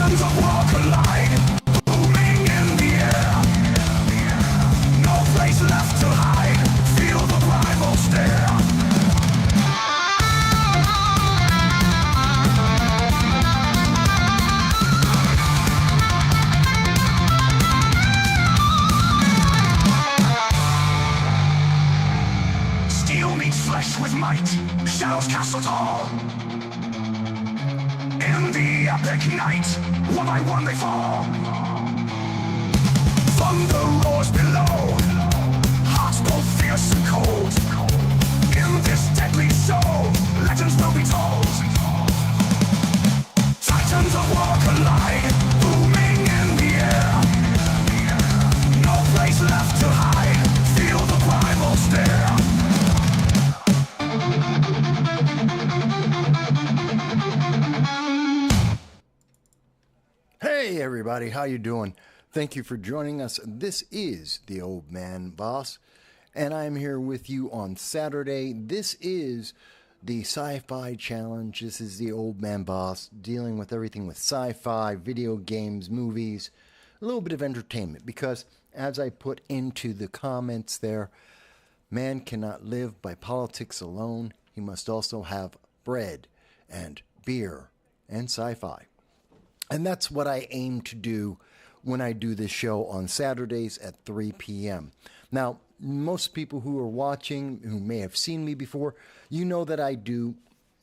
Titans of war collide, booming in the air. No place left to hide, feel the primal stare. Steel meets flesh with might, shadows castle tall. In the epic night, one by one they fall. Thunder roars below, hearts both fierce and cold. In this deadly show, legends will be told. Titans of war collide, booming in the air. No place left to hide, feel the primal stare. Hey everybody, how you doing? Thank you for joining us. This is the old Man Vass, and I'm here with you on Saturday. This is the Sci-Fi Challenge. This is the old Man Vass, dealing with everything with sci-fi, video games, movies, a little bit of entertainment, because as I put into the comments there, man cannot live by politics alone. He must also have bread and beer and sci-fi. And that's what I aim to do when I do this show on Saturdays at 3 p.m. Now, most people who are watching, who may have seen me before, you know that I do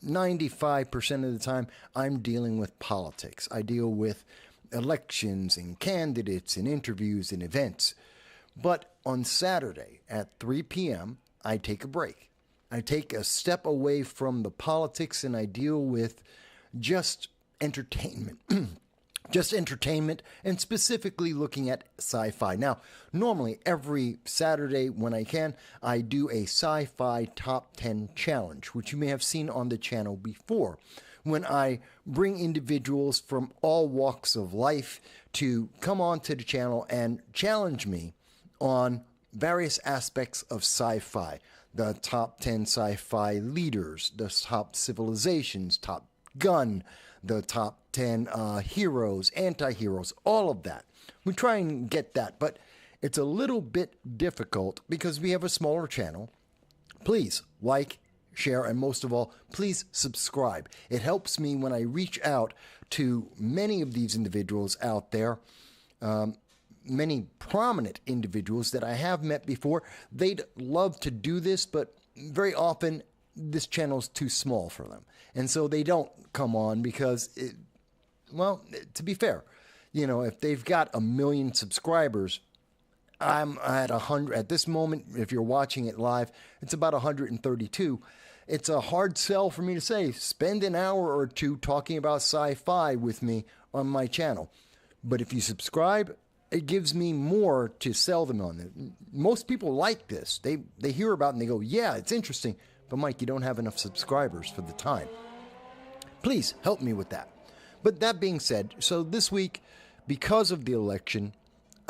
95% of the time, I'm dealing with politics. I deal with elections and candidates and interviews and events. But on Saturday at 3 p.m., I take a break. I take a step away from the politics and I deal with just entertainment. Just entertainment, and specifically looking at sci-fi. Now, normally every Saturday when I can, I do a sci-fi top 10 challenge, which you may have seen on the channel before, when I bring individuals from all walks of life to come on to the channel and challenge me on various aspects of sci-fi. The top 10 sci-fi leaders, the top civilizations, top gun, the top 10 heroes, anti-heroes, all of that. We try and get that, but it's a little bit difficult because we have a smaller channel. Please like, share, and most of all, please subscribe. It helps me when I reach out to many of these individuals out there, many prominent individuals that I have met before. They'd love to do this, but very often this channel's too small for them. And so they don't come on because, well, to be fair, you know, if they've got 1 million subscribers, I'm at 100. At this moment, if you're watching it live, it's about 132. It's a hard sell for me to say, spend an hour or two talking about sci-fi with me on my channel. But if you subscribe, it gives me more to sell them on. Most people like this. They hear about it and they go, yeah, it's interesting. But Mike, you don't have enough subscribers for the time. Please help me with that. But that being said, so this week, because of the election,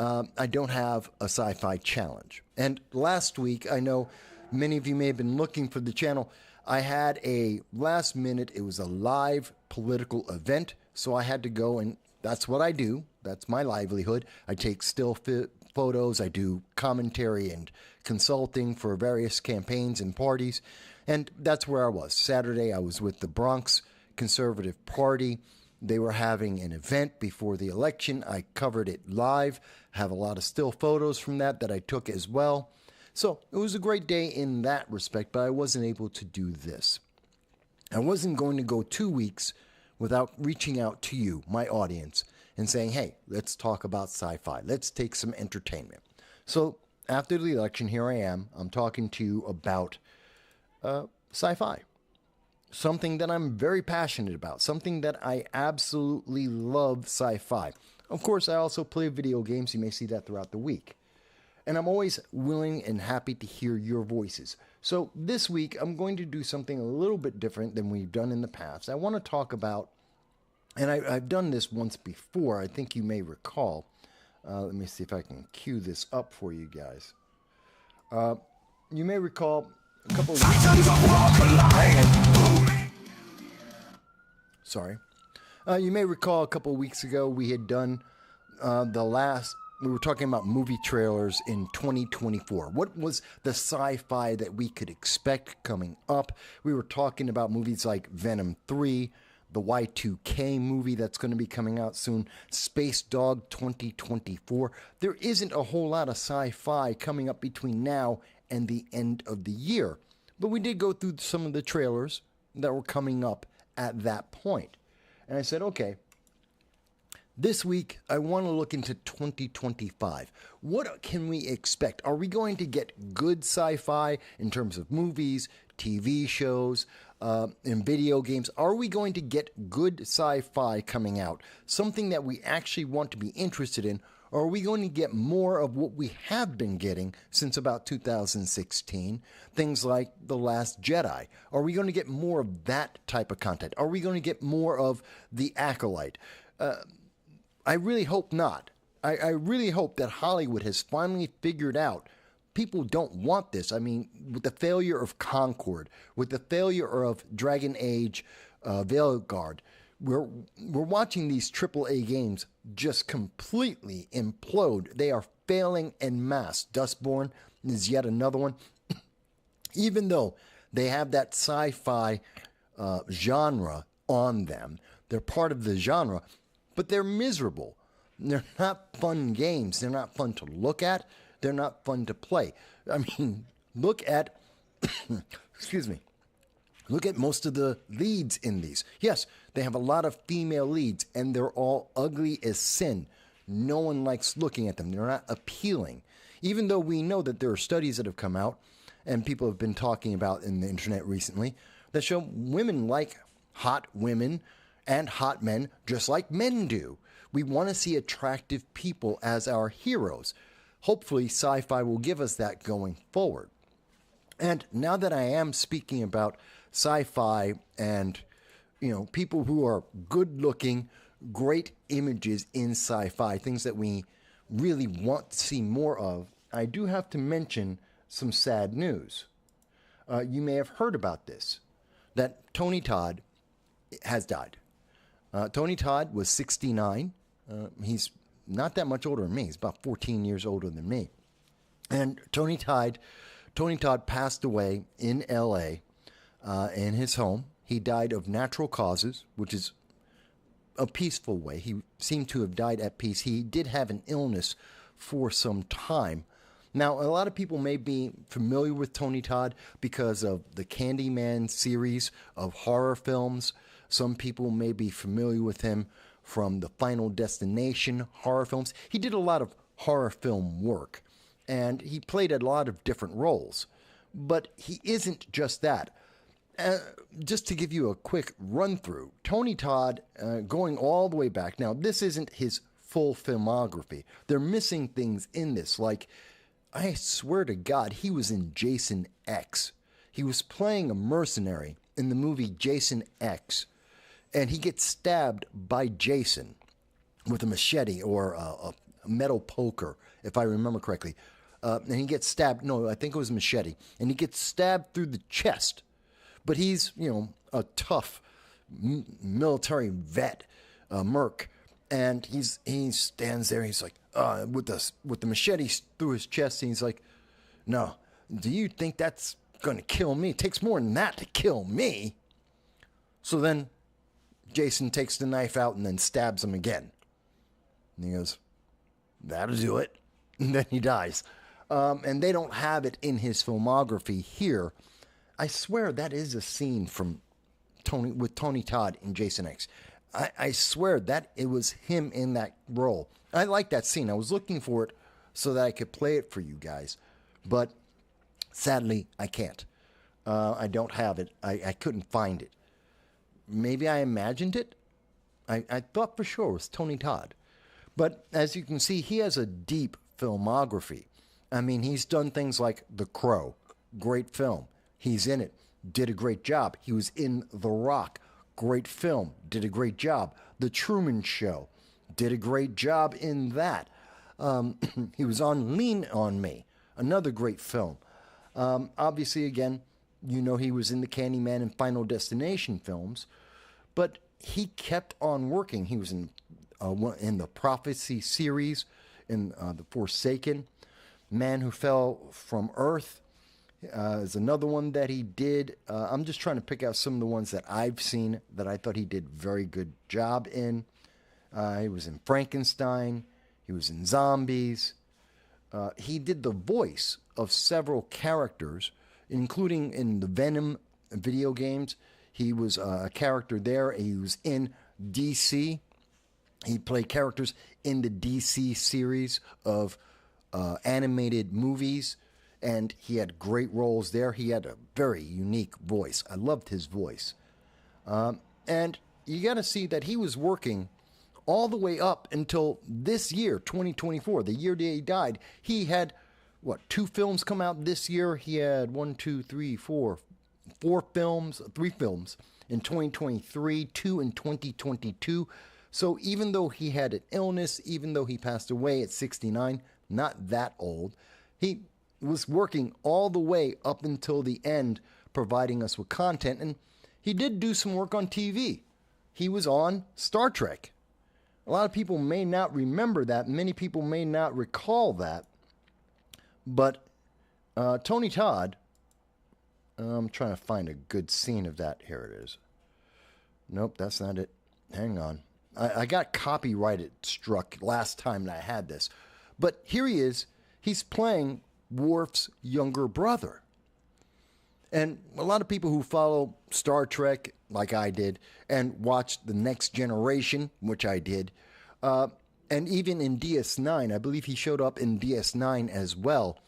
I don't have a sci-fi challenge. And last week, I know many of you may have been looking for the channel. I had a last minute, it was a live political event. So I had to go, and that's what I do. That's my livelihood. I take still photos. I do commentary and consulting for various campaigns and parties. And that's where I was. Saturday, I was with the Bronx Conservative Party. They were having an event before the election. I covered it live. I have a lot of still photos from that I took as well. So it was a great day in that respect, but I wasn't able to do this. I wasn't going to go 2 weeks without reaching out to you, my audience, and saying, hey, let's talk about sci-fi. Let's take some entertainment. So after the election, here I am. I'm talking to you about sci-fi. Something that I'm very passionate about. Something that I absolutely love sci-fi. Of course, I also play video games. You may see that throughout the week. And I'm always willing and happy to hear your voices. So this week, I'm going to do something a little bit different than we've done in the past. I want to talk about, and I've done this once before. I think you may recall. Let me see if I can cue this up for you guys. You may recall a couple of weeks ago. Sorry. You may recall a couple of weeks ago we had done we were talking about movie trailers in 2024. What was the sci-fi that we could expect coming up? We were talking about movies like Venom 3, the Y2K movie that's going to be coming out soon, Space Dog 2024. There isn't a whole lot of sci-fi coming up between now and the end of the year. But we did go through some of the trailers that were coming up at that point. And I said, okay, this week I want to look into 2025. What can we expect? Are we going to get good sci-fi in terms of movies, TV shows, and video games? Are we going to get good sci-fi coming out? Something that we actually want to be interested in? Or are we going to get more of what we have been getting since about 2016? Things like The Last Jedi. Are we going to get more of that type of content? Are we going to get more of The Acolyte? I really hope not. I really hope that Hollywood has finally figured out people don't want this. I mean, with the failure of Concord, with the failure of Dragonage Veilguard, we're watching these AAA games just completely implode. They are failing en masse. Dustborn is yet another one. Even though they have that sci-fi genre on them, they're part of the genre, but they're miserable. They're not fun games. They're not fun to look at. They're not fun to play. I mean, look at, excuse me, look at most of the leads in these. Yes, they have a lot of female leads, and they're all ugly as sin. No one likes looking at them. They're not appealing. Even though we know that there are studies that have come out, and people have been talking about in the internet recently, that show women like hot women and hot men just like men do. We want to see attractive people as our heroes. Hopefully, sci-fi will give us that going forward. And now that I am speaking about sci-fi and, people who are good-looking, great images in sci-fi, things that we really want to see more of, I do have to mention some sad news. You may have heard about this, that Tony Todd has died. Tony Todd was 69. He's not that much older than me. He's about 14 years older than me. And Tony Todd passed away in L.A. In his home. He died of natural causes, which is a peaceful way. He seemed to have died at peace. He did have an illness for some time. Now, a lot of people may be familiar with Tony Todd because of the Candyman series of horror films. Some people may be familiar with him from the Final Destination horror films. He did a lot of horror film work, and he played a lot of different roles. But he isn't just that. Just to give you a quick run-through, Tony Todd, going all the way back, now this isn't his full filmography. They're missing things in this, like, I swear to God, he was in Jason X. He was playing a mercenary in the movie Jason X. And he gets stabbed by Jason with a machete or a metal poker, if I remember correctly. And he gets stabbed. No, I think it was a machete. And he gets stabbed through the chest. But he's, a tough military vet, merc. And he stands there. He's like, with the machete through his chest. And he's like, no, do you think that's going to kill me? It takes more than that to kill me. So then Jason takes the knife out and then stabs him again. And he goes, that'll do it. And then he dies. And they don't have it in his filmography here. I swear that is a scene from Tony Todd in Jason X. I swear that it was him in that role. I like that scene. I was looking for it so that I could play it for you guys. But sadly, I can't. I don't have it. I couldn't find it. Maybe I imagined it. I thought for sure it was Tony Todd. But as you can see, he has a deep filmography. I mean, he's done things like The Crow. Great film. He's in it. Did a great job. He was in The Rock. Great film. Did a great job. The Truman Show. Did a great job in that. He was on Lean on Me. Another great film. Obviously, again, he was in the Candyman and Final Destination films. But he kept on working. He was in the Prophecy series, in The Forsaken. Man Who Fell from Earth is another one that he did. I'm just trying to pick out some of the ones that I've seen that I thought he did very good job in. He was in Frankenstein. He was in Zombies. He did the voice of several characters, including in the Venom video games. He was a character there. He was in DC. He played characters in the DC series of animated movies, and he had great roles there. He had a very unique voice. I loved his voice. And you got to see that he was working all the way up until this year, 2024, the year that he died. He had, 2 films come out this year? He had 3 films in 2023, 2 in 2022. So even though he had an illness, even though he passed away at 69, not that old, he was working all the way up until the end, providing us with content. And he did do some work on TV. He was on Star Trek. A lot of people may not remember that. Many people may not recall that. But Tony Todd, I'm trying to find a good scene of that. Here it is. Nope, that's not it. Hang on. I got copyrighted struck last time that I had this. But here he is. He's playing Worf's younger brother. And a lot of people who follow Star Trek, like I did, and watched The Next Generation, which I did, and even in DS9, I believe he showed up in DS9 as well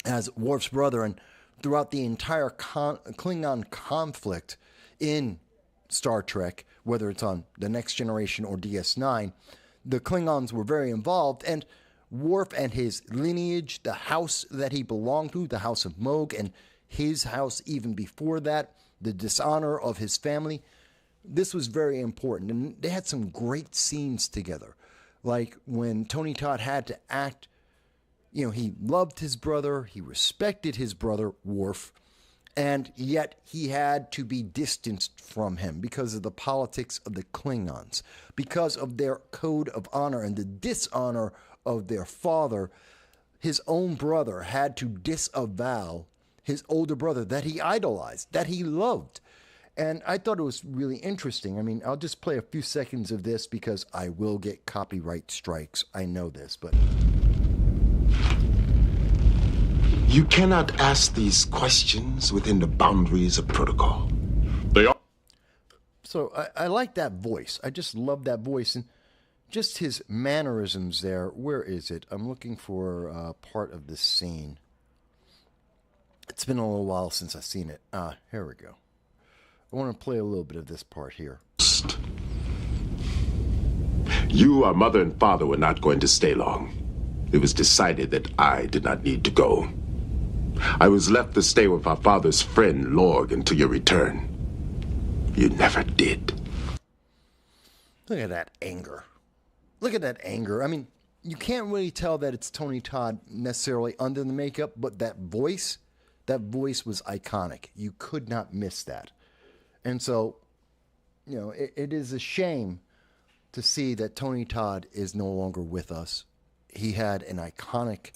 as Worf's brother. And throughout the entire Klingon conflict in Star Trek, whether it's on The Next Generation or DS9, the Klingons were very involved, and Worf and his lineage, the house that he belonged to, the House of Moog, and his house even before that, the dishonor of his family, this was very important. And they had some great scenes together. Like when Tony Todd had to act, he loved his brother, he respected his brother, Worf, and yet he had to be distanced from him because of the politics of the Klingons, because of their code of honor and the dishonor of their father. His own brother had to disavow his older brother that he idolized, that he loved. And I thought it was really interesting. I mean, I'll just play a few seconds of this because I will get copyright strikes. I know this, but... You cannot ask these questions within the boundaries of protocol. They are. So I like that voice. I just love that voice. And just his mannerisms there. Where is it? I'm looking for part of this scene. It's been a little while since I've seen it. Here we go. I want to play a little bit of this part here. You, our mother and father, were not going to stay long. It was decided that I did not need to go. I was left to stay with our father's friend, Lorg, until your return. You never did. Look at that anger. Look at that anger. I mean, you can't really tell that it's Tony Todd necessarily under the makeup, but that voice was iconic. You could not miss that. And so, it is a shame to see that Tony Todd is no longer with us. He had an iconic,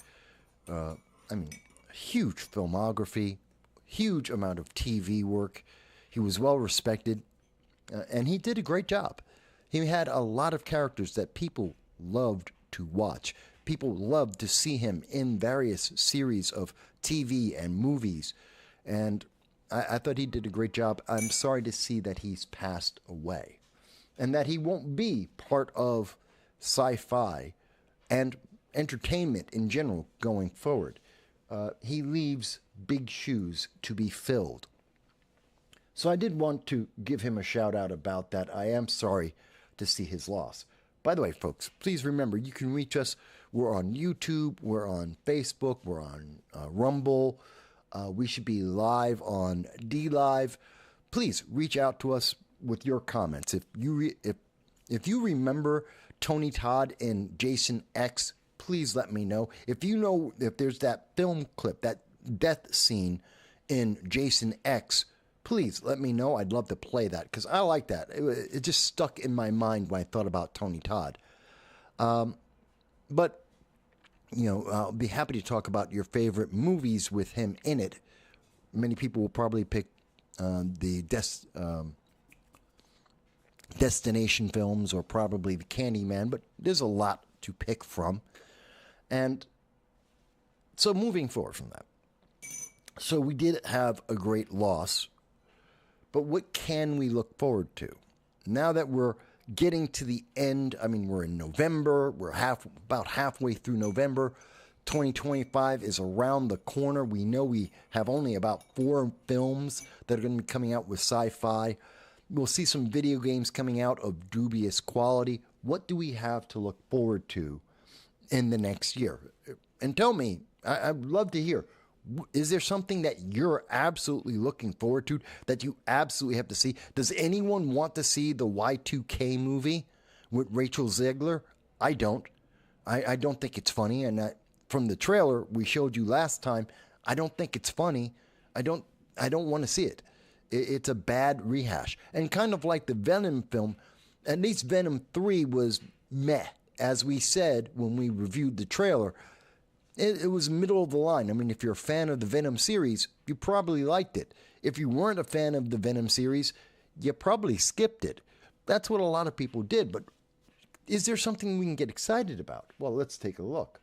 huge filmography, huge amount of TV work. He was well respected, and he did a great job. He had a lot of characters that people loved to watch. People loved to see him in various series of TV and movies, and I thought he did a great job. I'm sorry to see that he's passed away, and that he won't be part of sci-fi and entertainment in general going forward. He leaves big shoes to be filled. So I did want to give him a shout out about that. I am sorry to see his loss. By the way, folks, please remember, you can reach us. We're on YouTube, we're on Facebook, we're on Rumble. We should be live on DLive. Please reach out to us with your comments. If you remember Tony Todd in Jason X, please let me know. If you know if there's that film clip, that death scene in Jason X, please let me know. I'd love to play that because I like that. It just stuck in my mind when I thought about Tony Todd. But, I'll be happy to talk about your favorite movies with him in it. Many people will probably pick the Destination films or probably the Candyman, but there's a lot to pick from. And so moving forward from that. So we did have a great loss, but what can we look forward to? Now that we're getting to the end, we're in November, we're about halfway through November. 2025 is around the corner. We know we have only about 4 films that are going to be coming out with Sci-Fi. We'll see some video games coming out of dubious quality. What do we have to look forward to in the next year? And tell me, I'd love to hear, is there something that you're absolutely looking forward to that you absolutely have to see? Does anyone want to see the Y2K movie with Rachel Zegler? I don't. I don't think it's funny. And from the trailer we showed you last time, I don't think it's funny. I don't want to see it. It's a bad rehash. And kind of like the Venom film, at least Venom 3 was meh. As we said when we reviewed the trailer, it was middle of the line. If you're a fan of the Venom series, you probably liked it. If you weren't a fan of the Venom series, you probably skipped it. That's what a lot of people did. But is there something we can get excited about? Well, let's take a look.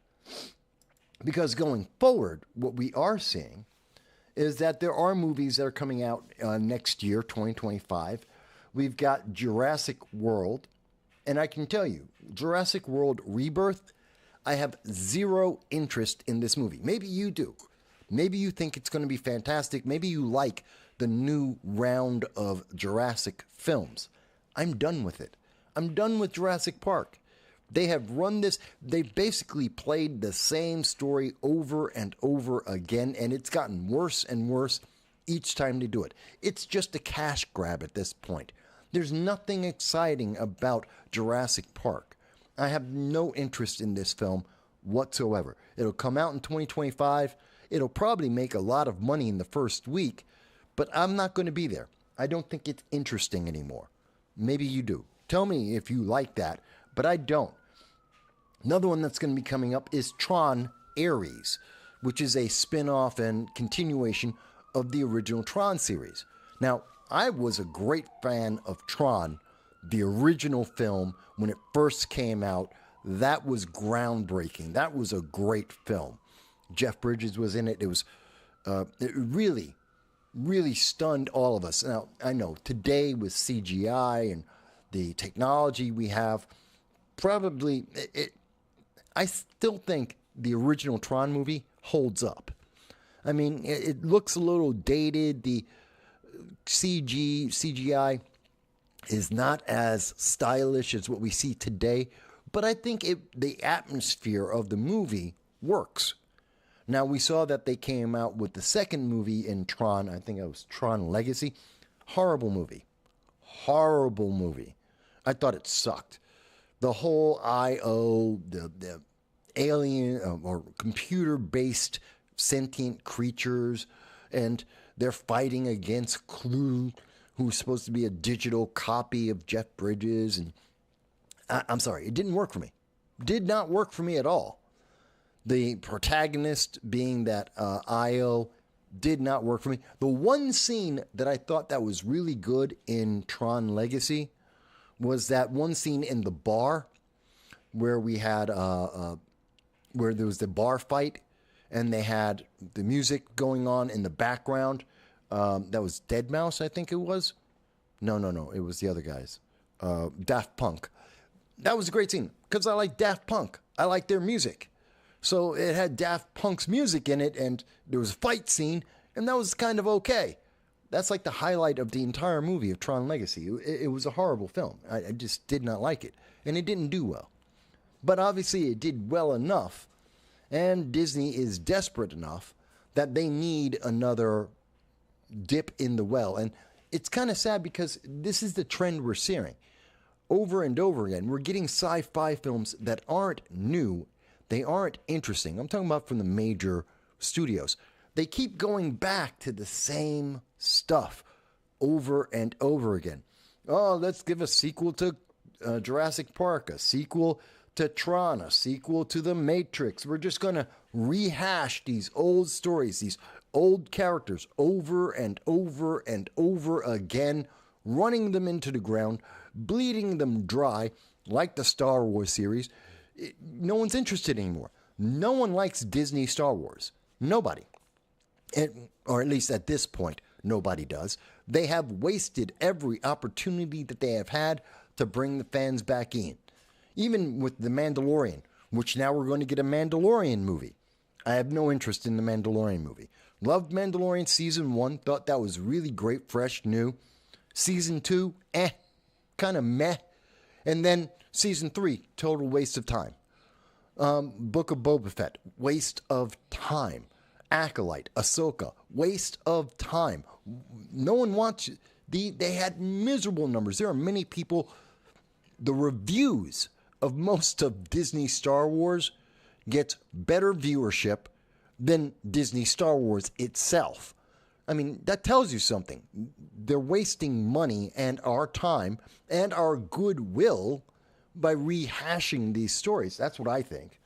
Because going forward, what we are seeing is that there are movies that are coming out next year, 2025. We've got Jurassic World. And I can tell you, Jurassic World Rebirth, I have zero interest in this movie. Maybe you do. Maybe you think it's going to be fantastic. Maybe you like the new round of Jurassic films. I'm done with it. I'm done with Jurassic Park. They have run this, they've basically played the same story over and over again, and it's gotten worse and worse each time they do it. It's just a cash grab at this point. There's nothing exciting about Jurassic Park. I have no interest in this film whatsoever. It'll come out in 2025. It'll probably make a lot of money in the first week, but I'm not going to be there. I don't think it's interesting anymore. Maybe you do. Tell me if you like that, but I don't. Another one that's going to be coming up is Tron Ares, which is a spin-off and continuation of the original Tron series. Now, I was a great fan of Tron, the original film, when it first came out. That was groundbreaking. That was a great film. Jeff Bridges was in it. It really, really stunned all of us. Now, I know today with CGI and the technology we have, probably I still think the original Tron movie holds up. It looks a little dated. The CGI is not as stylish as what we see today, but I think the atmosphere of the movie works. Now, we saw that they came out with the second movie in Tron. I think it was Tron Legacy. Horrible movie. Horrible movie. I thought it sucked. The whole IO, the alien or computer-based sentient creatures, and they're fighting against Clue, who's supposed to be a digital copy of Jeff Bridges. And I'm sorry, it didn't work for me. Did not work for me at all. The protagonist being that IO did not work for me. The one scene that I thought that was really good in Tron Legacy was that one scene in the bar where we had where there was the bar fight and they had the music going on in the background. That was Deadmau5, I think it was. No, it was the other guys. Daft Punk. That was a great scene because I like Daft Punk. I like their music. So it had Daft Punk's music in it, and there was a fight scene, and that was kind of okay. That's like the highlight of the entire movie of Tron Legacy. It was a horrible film. I just did not like it, and it didn't do well. But obviously it did well enough, and Disney is desperate enough that they need another dip in the well. And it's kind of sad because this is the trend we're seeing. Over and over again, we're getting sci-fi films that aren't new. They aren't interesting. I'm talking about from the major studios. They keep going back to the same stuff over and over again. Oh, let's give a sequel to Jurassic Park, a sequel to Tron, a sequel to The Matrix. We're just going to rehash these old stories, these old characters over and over and over again, running them into the ground, bleeding them dry, like the Star Wars series. No one's interested anymore. No one likes Disney Star Wars. Nobody. Or at least at this point, nobody does. They have wasted every opportunity that they have had to bring the fans back in. Even with The Mandalorian, which now we're going to get a Mandalorian movie. I have no interest in the Mandalorian movie. Loved Mandalorian Season 1, thought that was really great, fresh, new. Season 2, kind of meh. And then Season 3, total waste of time. Book of Boba Fett, waste of time. Acolyte, Ahsoka, waste of time. No one wants... They had miserable numbers. There are many people... The reviews of most of Disney Star Wars gets better viewership than Disney Star Wars itself. I mean, that tells you something. They're wasting money and our time and our goodwill by rehashing these stories. That's what I think.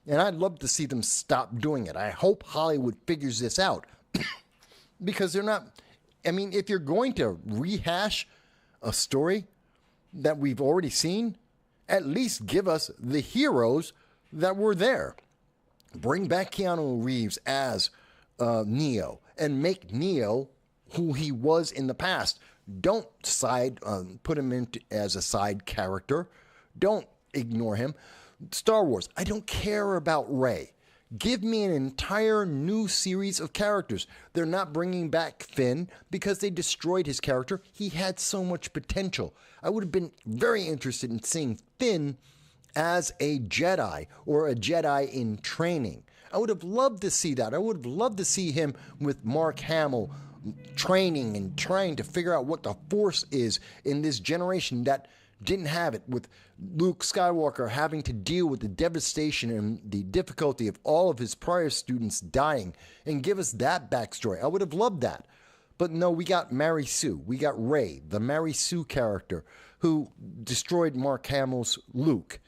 And I'd love to see them stop doing it. I hope Hollywood figures this out. Because they're not... I mean, if you're going to rehash a story that we've already seen, at least give us the heroes that were there. Bring back Keanu Reeves as Neo and make Neo who he was in the past. Don't put him in as a side character. Don't ignore him. Star Wars, I don't care about Rey. Give me an entire new series of characters. They're not bringing back Finn because they destroyed his character. He had so much potential. I would have been very interested in seeing Finn as a Jedi or a Jedi in training. I would have loved to see that. I would have loved to see him with Mark Hamill training and trying to figure out what the Force is in this generation that didn't have it, with Luke Skywalker having to deal with the devastation and the difficulty of all of his prior students dying, and give us that backstory. I would have loved that. But no, we got Mary Sue. We got Rey, the Mary Sue character, who destroyed Mark Hamill's Luke.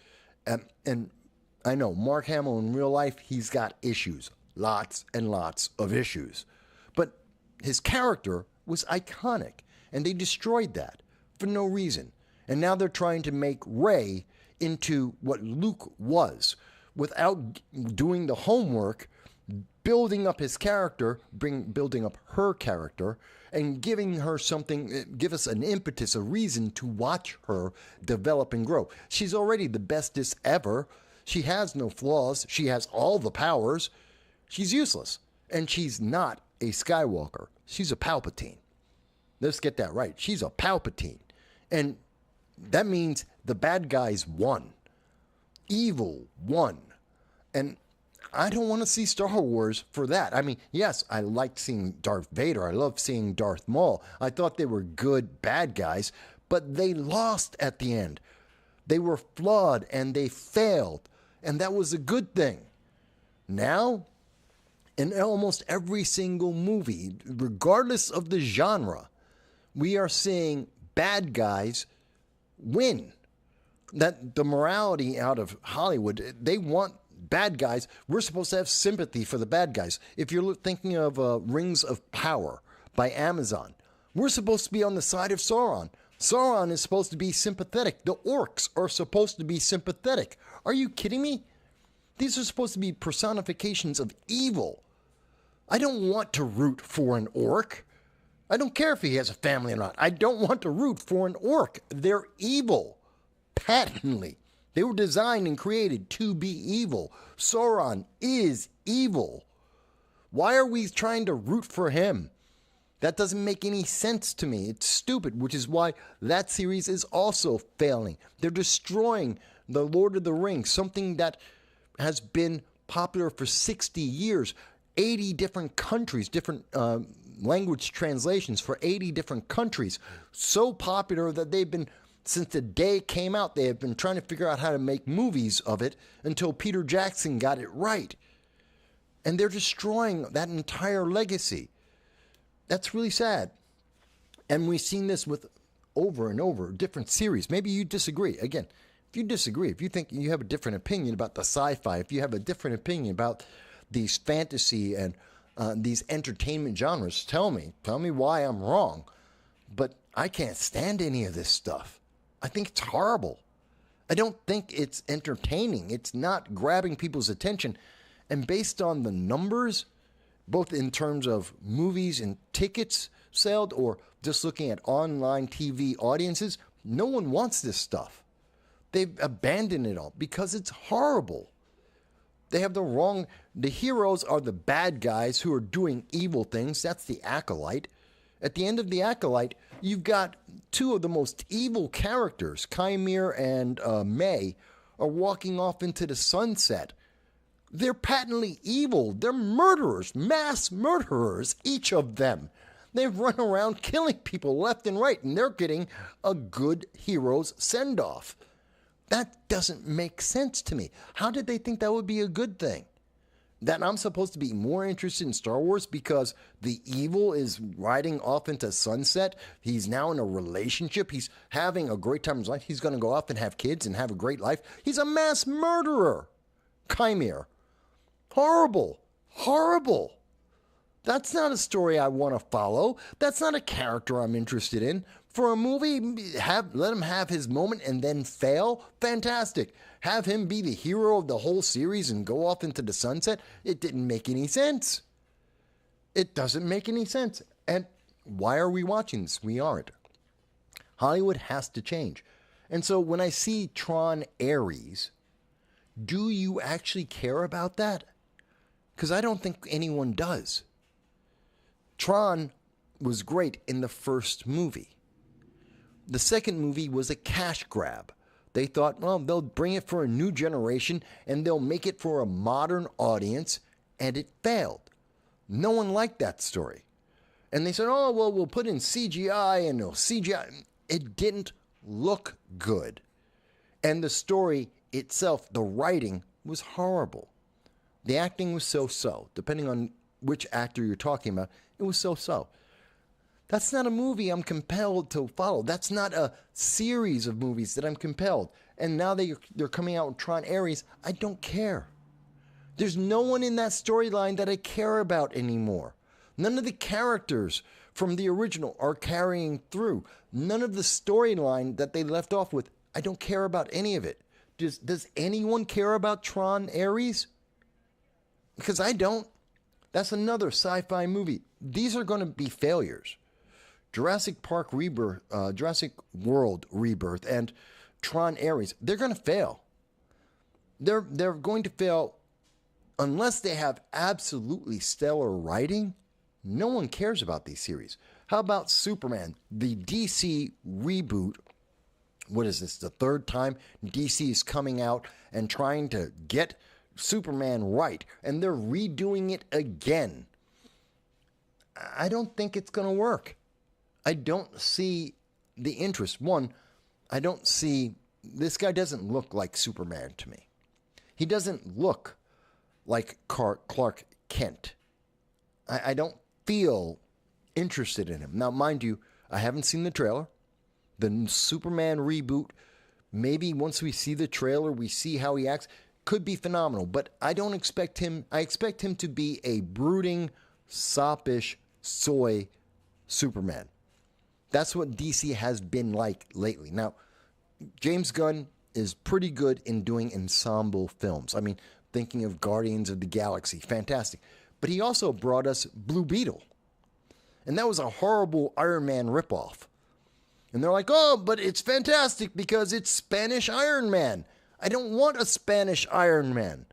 And I know, Mark Hamill in real life, he's got issues. Lots and lots of issues. But his character was iconic, and they destroyed that for no reason. And now they're trying to make Rey into what Luke was without doing the homework, building up his character, building up her character, and giving her something, give us an impetus, a reason to watch her develop and grow. She's already the bestest ever. She has no flaws. She has all the powers. She's useless. And she's not a Skywalker. She's a Palpatine. Let's get that right. She's a Palpatine. And that means the bad guys won. Evil won. And I don't want to see Star Wars for that. I mean, yes, I liked seeing Darth Vader. I loved seeing Darth Maul. I thought they were good bad guys, but they lost at the end. They were flawed and they failed. And that was a good thing. Now, in almost every single movie, regardless of the genre, we are seeing bad guys win. That the morality out of Hollywood, they want bad guys. We're supposed to have sympathy for the bad guys. If you're thinking of Rings of Power by Amazon, we're supposed to be on the side of Sauron. Sauron is supposed to be sympathetic. The orcs are supposed to be sympathetic. Are you kidding me? These are supposed to be personifications of evil. I don't want to root for an orc. I don't care if he has a family or not. I don't want to root for an orc. They're evil. Patently. They were designed and created to be evil. Sauron is evil. Why are we trying to root for him? That doesn't make any sense to me. It's stupid, which is why that series is also failing. They're destroying the Lord of the Rings, something that has been popular for 60 years. 80 different countries, different language translations for 80 different countries. So popular that they've been, since the day it came out, they have been trying to figure out how to make movies of it until Peter Jackson got it right. And they're destroying that entire legacy. That's really sad. And we've seen this with over and over different series. Maybe you disagree. Again, if you disagree, if you think you have a different opinion about the sci-fi, if you have a different opinion about these fantasy and these entertainment genres, tell me why I'm wrong. But I can't stand any of this stuff. I think it's horrible. I don't think it's entertaining. It's not grabbing people's attention. And based on the numbers, both in terms of movies and tickets sold or just looking at online TV audiences, no one wants this stuff. They've abandoned it all because it's horrible. They have the heroes are the bad guys who are doing evil things. That's the Acolyte. At the end of the Acolyte, you've got two of the most evil characters, Chimere and May, are walking off into the sunset. They're patently evil. They're murderers, mass murderers, each of them. They've run around killing people left and right, and they're getting a good hero's send-off. That doesn't make sense to me. How did they think that would be a good thing? That I'm supposed to be more interested in Star Wars because the evil is riding off into sunset? He's now in a relationship. He's having a great time in his life. He's going to go off and have kids and have a great life. He's a mass murderer. Chimere. Horrible. Horrible. That's not a story I want to follow. That's not a character I'm interested in. For a movie, let him have his moment and then fail? Fantastic. Have him be the hero of the whole series and go off into the sunset? It didn't make any sense. It doesn't make any sense. And why are we watching this? We aren't. Hollywood has to change. And so when I see Tron Ares, do you actually care about that? Because I don't think anyone does. Tron was great in the first movie. The second movie was a cash grab. They thought, well, they'll bring it for a new generation and they'll make it for a modern audience, and it failed. No one liked that story. And they said, oh, well, we'll put in CGI and it'll CGI. It didn't look good. And the story itself, the writing, was horrible. The acting was so-so. Depending on which actor you're talking about, it was so-so. That's not a movie I'm compelled to follow. That's not a series of movies that I'm compelled. And now they're coming out with Tron Ares, I don't care. There's no one in that storyline that I care about anymore. None of the characters from the original are carrying through. None of the storyline that they left off with, I don't care about any of it. Does anyone care about Tron Ares? Because I don't. That's another sci-fi movie. These are going to be failures. Jurassic World Rebirth, and Tron Ares, they're going to fail. They're going to fail unless they have absolutely stellar writing. No one cares about these series. How about Superman, the DC reboot? What is this, the third time DC is coming out and trying to get Superman right, and they're redoing it again. I don't think it's going to work. I don't see the interest. One, I don't see, this guy doesn't look like Superman to me. He doesn't look like Clark Kent. I don't feel interested in him. Now, mind you, I haven't seen the trailer. The Superman reboot, maybe once we see the trailer, we see how he acts, could be phenomenal. But I don't expect him, I expect him to be a brooding, soppish, soy Superman. That's what DC has been like lately. Now, James Gunn is pretty good in doing ensemble films. I mean, thinking of Guardians of the Galaxy, fantastic. But he also brought us Blue Beetle. And that was a horrible Iron Man ripoff. And they're like, oh, but it's fantastic because it's Spanish Iron Man. I don't want a Spanish Iron Man.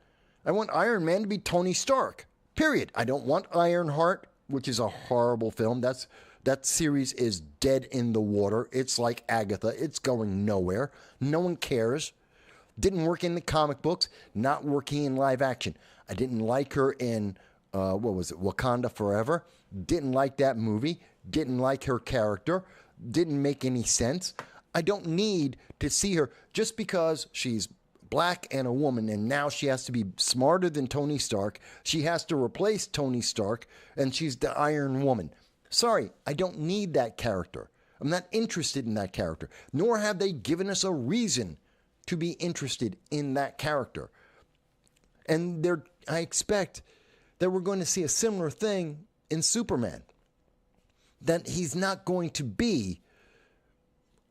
I want Iron Man to be Tony Stark, period. I don't want Ironheart, which is a horrible film. That series is dead in the water. It's like Agatha. It's going nowhere. No one cares. Didn't work in the comic books. Not working in live action. I didn't like her in, Wakanda Forever. Didn't like that movie. Didn't like her character. Didn't make any sense. I don't need to see her just because she's black and a woman, and now she has to be smarter than Tony Stark. She has to replace Tony Stark, and she's the Iron Woman. Sorry, I don't need that character. I'm not interested in that character, nor have they given us a reason to be interested in that character. And I expect that we're going to see a similar thing in Superman. That he's not going to be,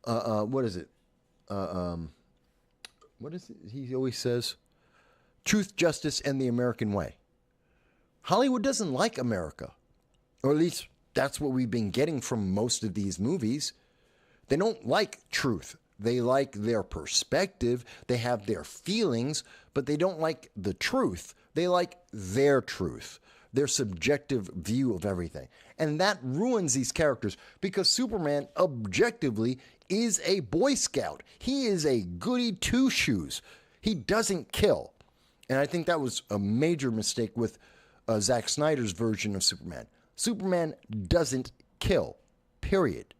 what is it? What is it he always says? Truth, justice, and the American way. Hollywood doesn't like America. Or at least that's what we've been getting from most of these movies. They don't like truth. They like their perspective. They have their feelings, but they don't like the truth. They like their truth, their subjective view of everything. And that ruins these characters because Superman objectively is a Boy Scout. He is a goody two-shoes. He doesn't kill. And I think that was a major mistake with Zack Snyder's version of Superman. Superman doesn't kill, period.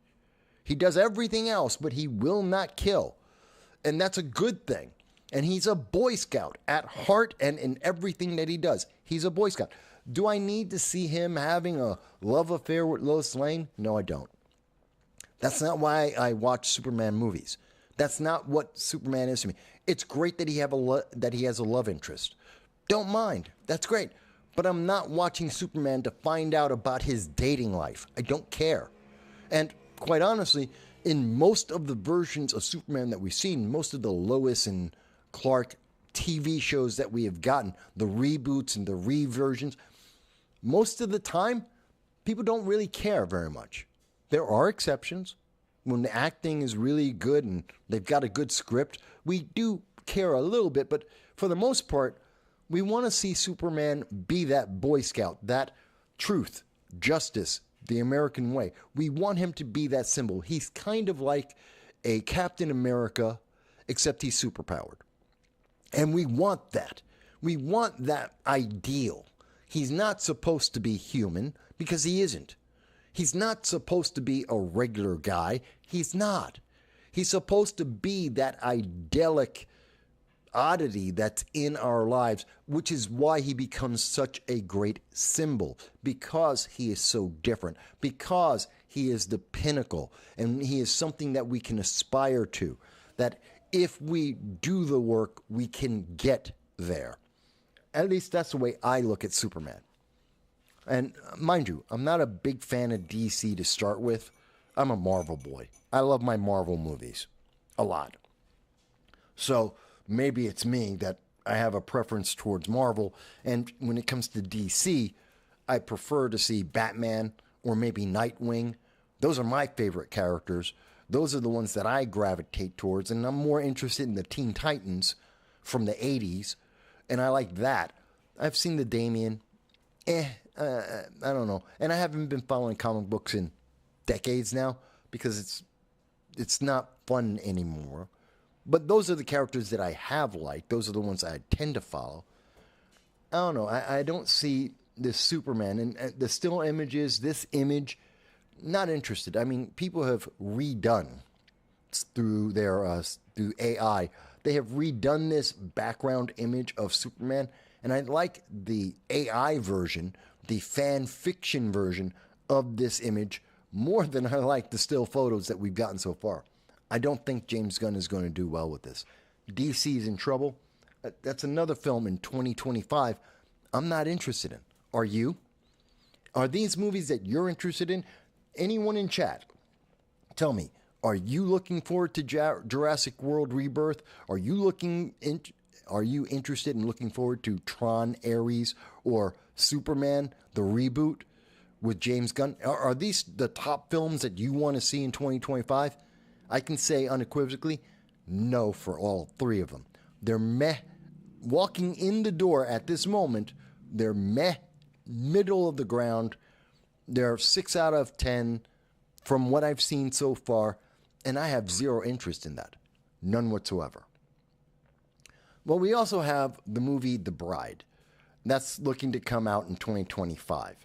He does everything else, but he will not kill. And that's a good thing. And he's a Boy Scout at heart and in everything that he does. He's a Boy Scout. Do I need to see him having a love affair with Lois Lane? No, I don't. That's not why I watch Superman movies. That's not what Superman is to me. It's great that he has a love interest. Don't mind. That's great. But I'm not watching Superman to find out about his dating life. I don't care. And quite honestly, in most of the versions of Superman that we've seen, most of the Lois and Clark TV shows that we have gotten, the reboots and the reversions, most of the time, people don't really care very much. There are exceptions. When the acting is really good and they've got a good script, we do care a little bit, but for the most part, we want to see Superman be that Boy Scout, that truth, justice, the American way. We want him to be that symbol. He's kind of like a Captain America, except he's superpowered. And we want that. We want that ideal. He's not supposed to be human because he isn't. He's not supposed to be a regular guy. He's not. He's supposed to be that idyllic oddity that's in our lives, which is why he becomes such a great symbol, because he is so different, because he is the pinnacle, and he is something that we can aspire to, that if we do the work, we can get there. At least that's the way I look at Superman. And mind you, I'm not a big fan of DC to start with. I'm a Marvel boy. I love my Marvel movies a lot. So maybe it's me that I have a preference towards Marvel. And when it comes to DC, I prefer to see Batman or maybe Nightwing. Those are my favorite characters. Those are the ones that I gravitate towards. And I'm more interested in the Teen Titans from the 80s. And I like that. I've seen the Damian. I don't know. And I haven't been following comic books in decades now because it's not fun anymore. But those are the characters that I have liked. Those are the ones I tend to follow. I don't know. I don't see this Superman and the still images, this image, not interested. I mean, people have redone through through AI. They have redone this background image of Superman, and I like the AI version, the fan fiction version of this image more than I like the still photos that we've gotten so far. I don't think James Gunn is going to do well with this. DC is in trouble. That's another film in 2025 I'm not interested in. Are you? Are these movies that you're interested in? Anyone in chat, tell me, are you looking forward to Jurassic World Rebirth? Are you interested in looking forward to Tron Ares or Superman, the reboot with James Gunn? Are these the top films that you want to see in 2025? I can say unequivocally, no for all three of them. They're meh. Walking in the door at this moment, they're meh, middle of the ground. They're 6 out of 10 from what I've seen so far, and I have zero interest in that. None whatsoever. Well, we also have the movie The Bride. That's looking to come out in 2025.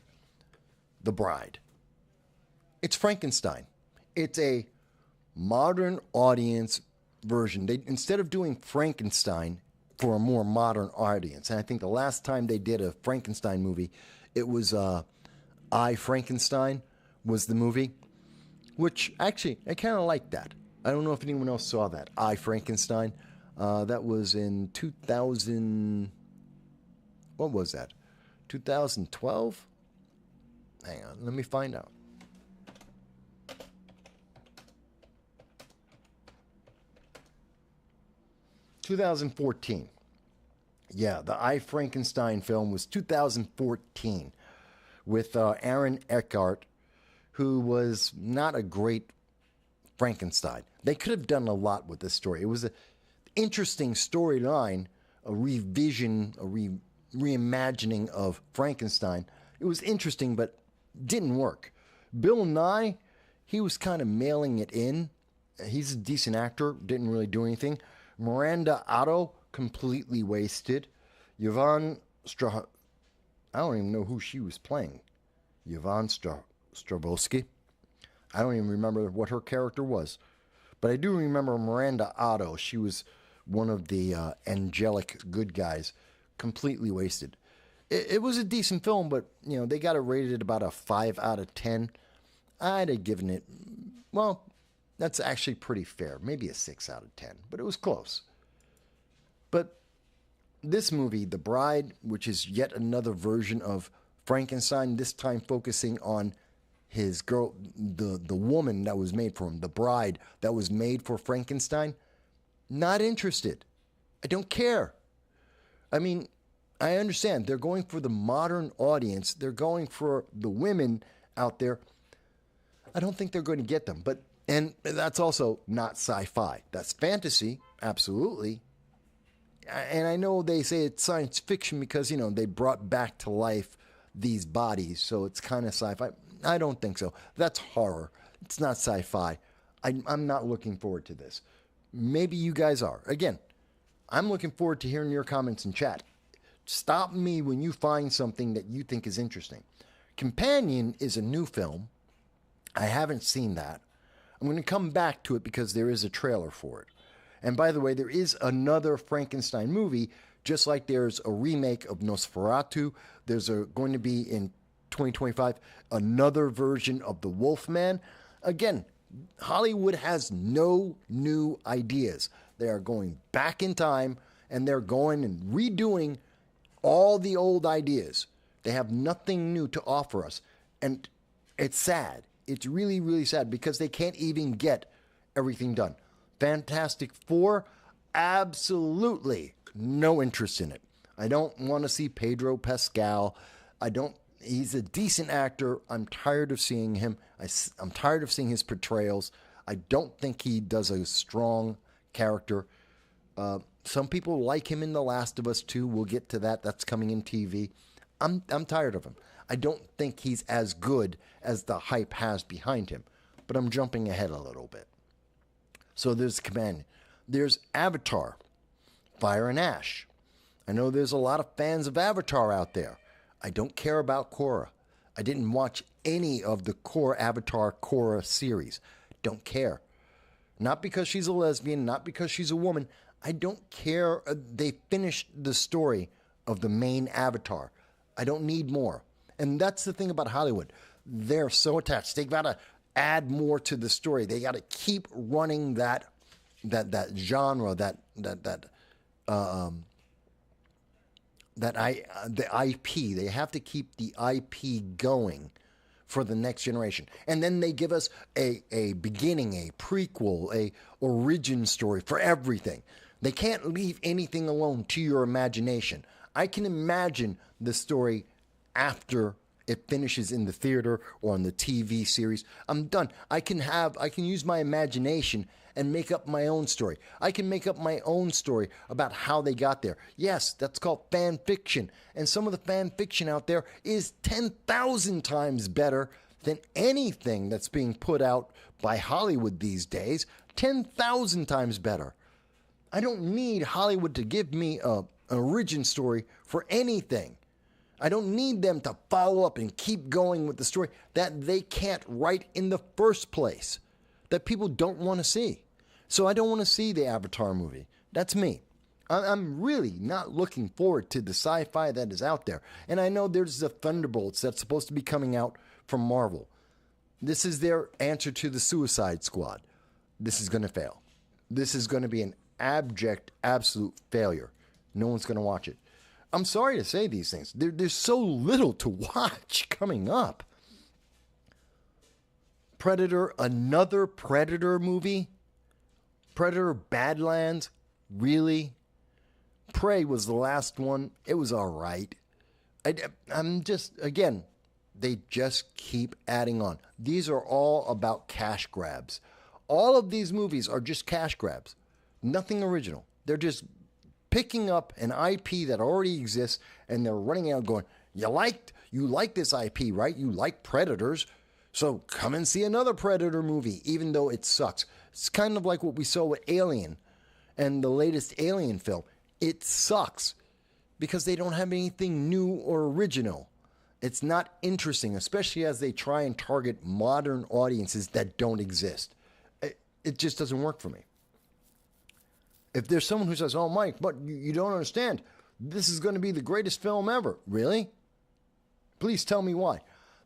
The Bride. It's Frankenstein. It's a modern audience version. Instead of doing Frankenstein for a more modern audience, and I think the last time they did a Frankenstein movie, it was I, Frankenstein, was the movie, which actually, I kind of like that. I don't know if anyone else saw that. I, Frankenstein. That was in 2000. What was that? 2012? Hang on, let me find out. (2014). Yeah, the I, Frankenstein film was 2014 with Aaron Eckhart, who was not a great Frankenstein. They could have done a lot with this story. It was an interesting storyline, a revision, a reimagining of Frankenstein. It was interesting, but didn't work. Bill Nye, he was kind of mailing it in. He's a decent actor, didn't really do anything. Miranda Otto, completely wasted. Yvonne I don't even know who she was playing. Yvonne Strahovski. I don't even remember what her character was. But I do remember Miranda Otto. She was one of the angelic good guys. Completely wasted. It was a decent film, but, you know, they got it rated about a 5 out of 10. I'd have given it, well, that's actually pretty fair. Maybe a 6 out of 10, but it was close. But this movie, The Bride, which is yet another version of Frankenstein, this time focusing on his girl, the woman that was made for him, the bride that was made for Frankenstein, not interested. I don't care. I mean, I understand they're going for the modern audience. They're going for the women out there. I don't think they're going to get them. And that's also not sci-fi. That's fantasy, absolutely. And I know they say it's science fiction because, you know, they brought back to life these bodies, so it's kind of sci-fi. I don't think so. That's horror. It's not sci-fi. I'm not looking forward to this. Maybe you guys are. Again, I'm looking forward to hearing your comments in chat. Stop me when you find something that you think is interesting. Companion is a new film. I haven't seen that. I'm going to come back to it because there is a trailer for it. And by the way, there is another Frankenstein movie, just like there's a remake of Nosferatu. There's going to be in 2025 another version of The Wolfman. Again, Hollywood has no new ideas. They are going back in time and they're going and redoing all the old ideas. They have nothing new to offer us. And it's sad. It's really, really sad because they can't even get everything done. Fantastic Four, absolutely no interest in it. I don't want to see Pedro Pascal. He's a decent actor. I'm tired of seeing him. I'm tired of seeing his portrayals. I don't think he does a strong character. Some people like him in The Last of Us 2. We'll get to that. That's coming in TV. I'm tired of him. I don't think he's as good as the hype has behind him. But I'm jumping ahead a little bit. So there's Companion. There's Avatar, Fire and Ash. I know there's a lot of fans of Avatar out there. I don't care about Korra. I didn't watch any of the Avatar Korra series. Don't care. Not because she's a lesbian, not because she's a woman. I don't care. They finished the story of the main Avatar. I don't need more. And that's the thing about Hollywood. They're so attached. They got to add more to the story. They got to keep running that genre, the IP. They have to keep the IP going for the next generation. And then they give us a beginning, a prequel, a origin story for everything. They can't leave anything alone to your imagination. I can imagine the story after it finishes in the theater or on the TV series. I'm done. I can use my imagination and make up my own story. I can make up my own story about how they got there. Yes, that's called fan fiction. And some of the fan fiction out there is 10,000 times better than anything that's being put out by Hollywood these days. 10,000 times better. I don't need Hollywood to give me an origin story for anything. I don't need them to follow up and keep going with the story that they can't write in the first place, that people don't want to see. So I don't want to see the Avatar movie. That's me. I'm really not looking forward to the sci-fi that is out there. And I know there's the Thunderbolts that's supposed to be coming out from Marvel. This is their answer to the Suicide Squad. This is going to fail. This is going to be an abject, absolute failure. No one's going to watch it. I'm sorry to say these things. There's so little to watch coming up. Predator, another Predator movie? Predator Badlands? Really? Prey was the last one. It was all right. I'm just, again, they just keep adding on. These are all about cash grabs. All of these movies are just cash grabs. Nothing original. They're just picking up an IP that already exists and they're running out going, you like this IP, right? You like Predators. So come and see another Predator movie, even though it sucks. It's kind of like what we saw with Alien and the latest Alien film. It sucks because they don't have anything new or original. It's not interesting, especially as they try and target modern audiences that don't exist. It just doesn't work for me. If there's someone who says, oh, Mike, but you don't understand. This is going to be the greatest film ever. Really? Please tell me why.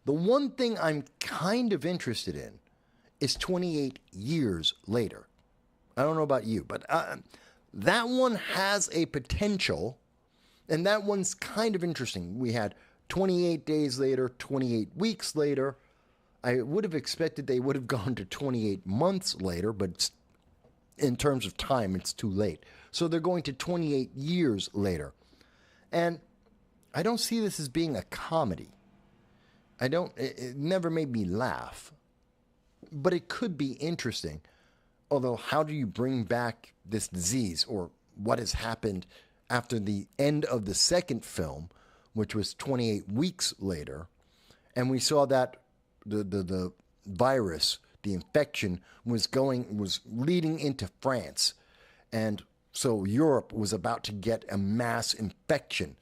The one thing I'm kind of interested in is 28 years later. I don't know about you, but that one has a potential, and that one's kind of interesting. We had 28 days later, 28 weeks later. I would have expected they would have gone to 28 months later, but in terms of time, it's too late. So they're going to 28 years later. And I don't see this as being a comedy. It never made me laugh. But it could be interesting. Although, how do you bring back this disease, or what has happened after the end of the second film, which was 28 weeks later, and we saw that the virus, the infection, was leading into France, and so Europe was about to get a mass infection.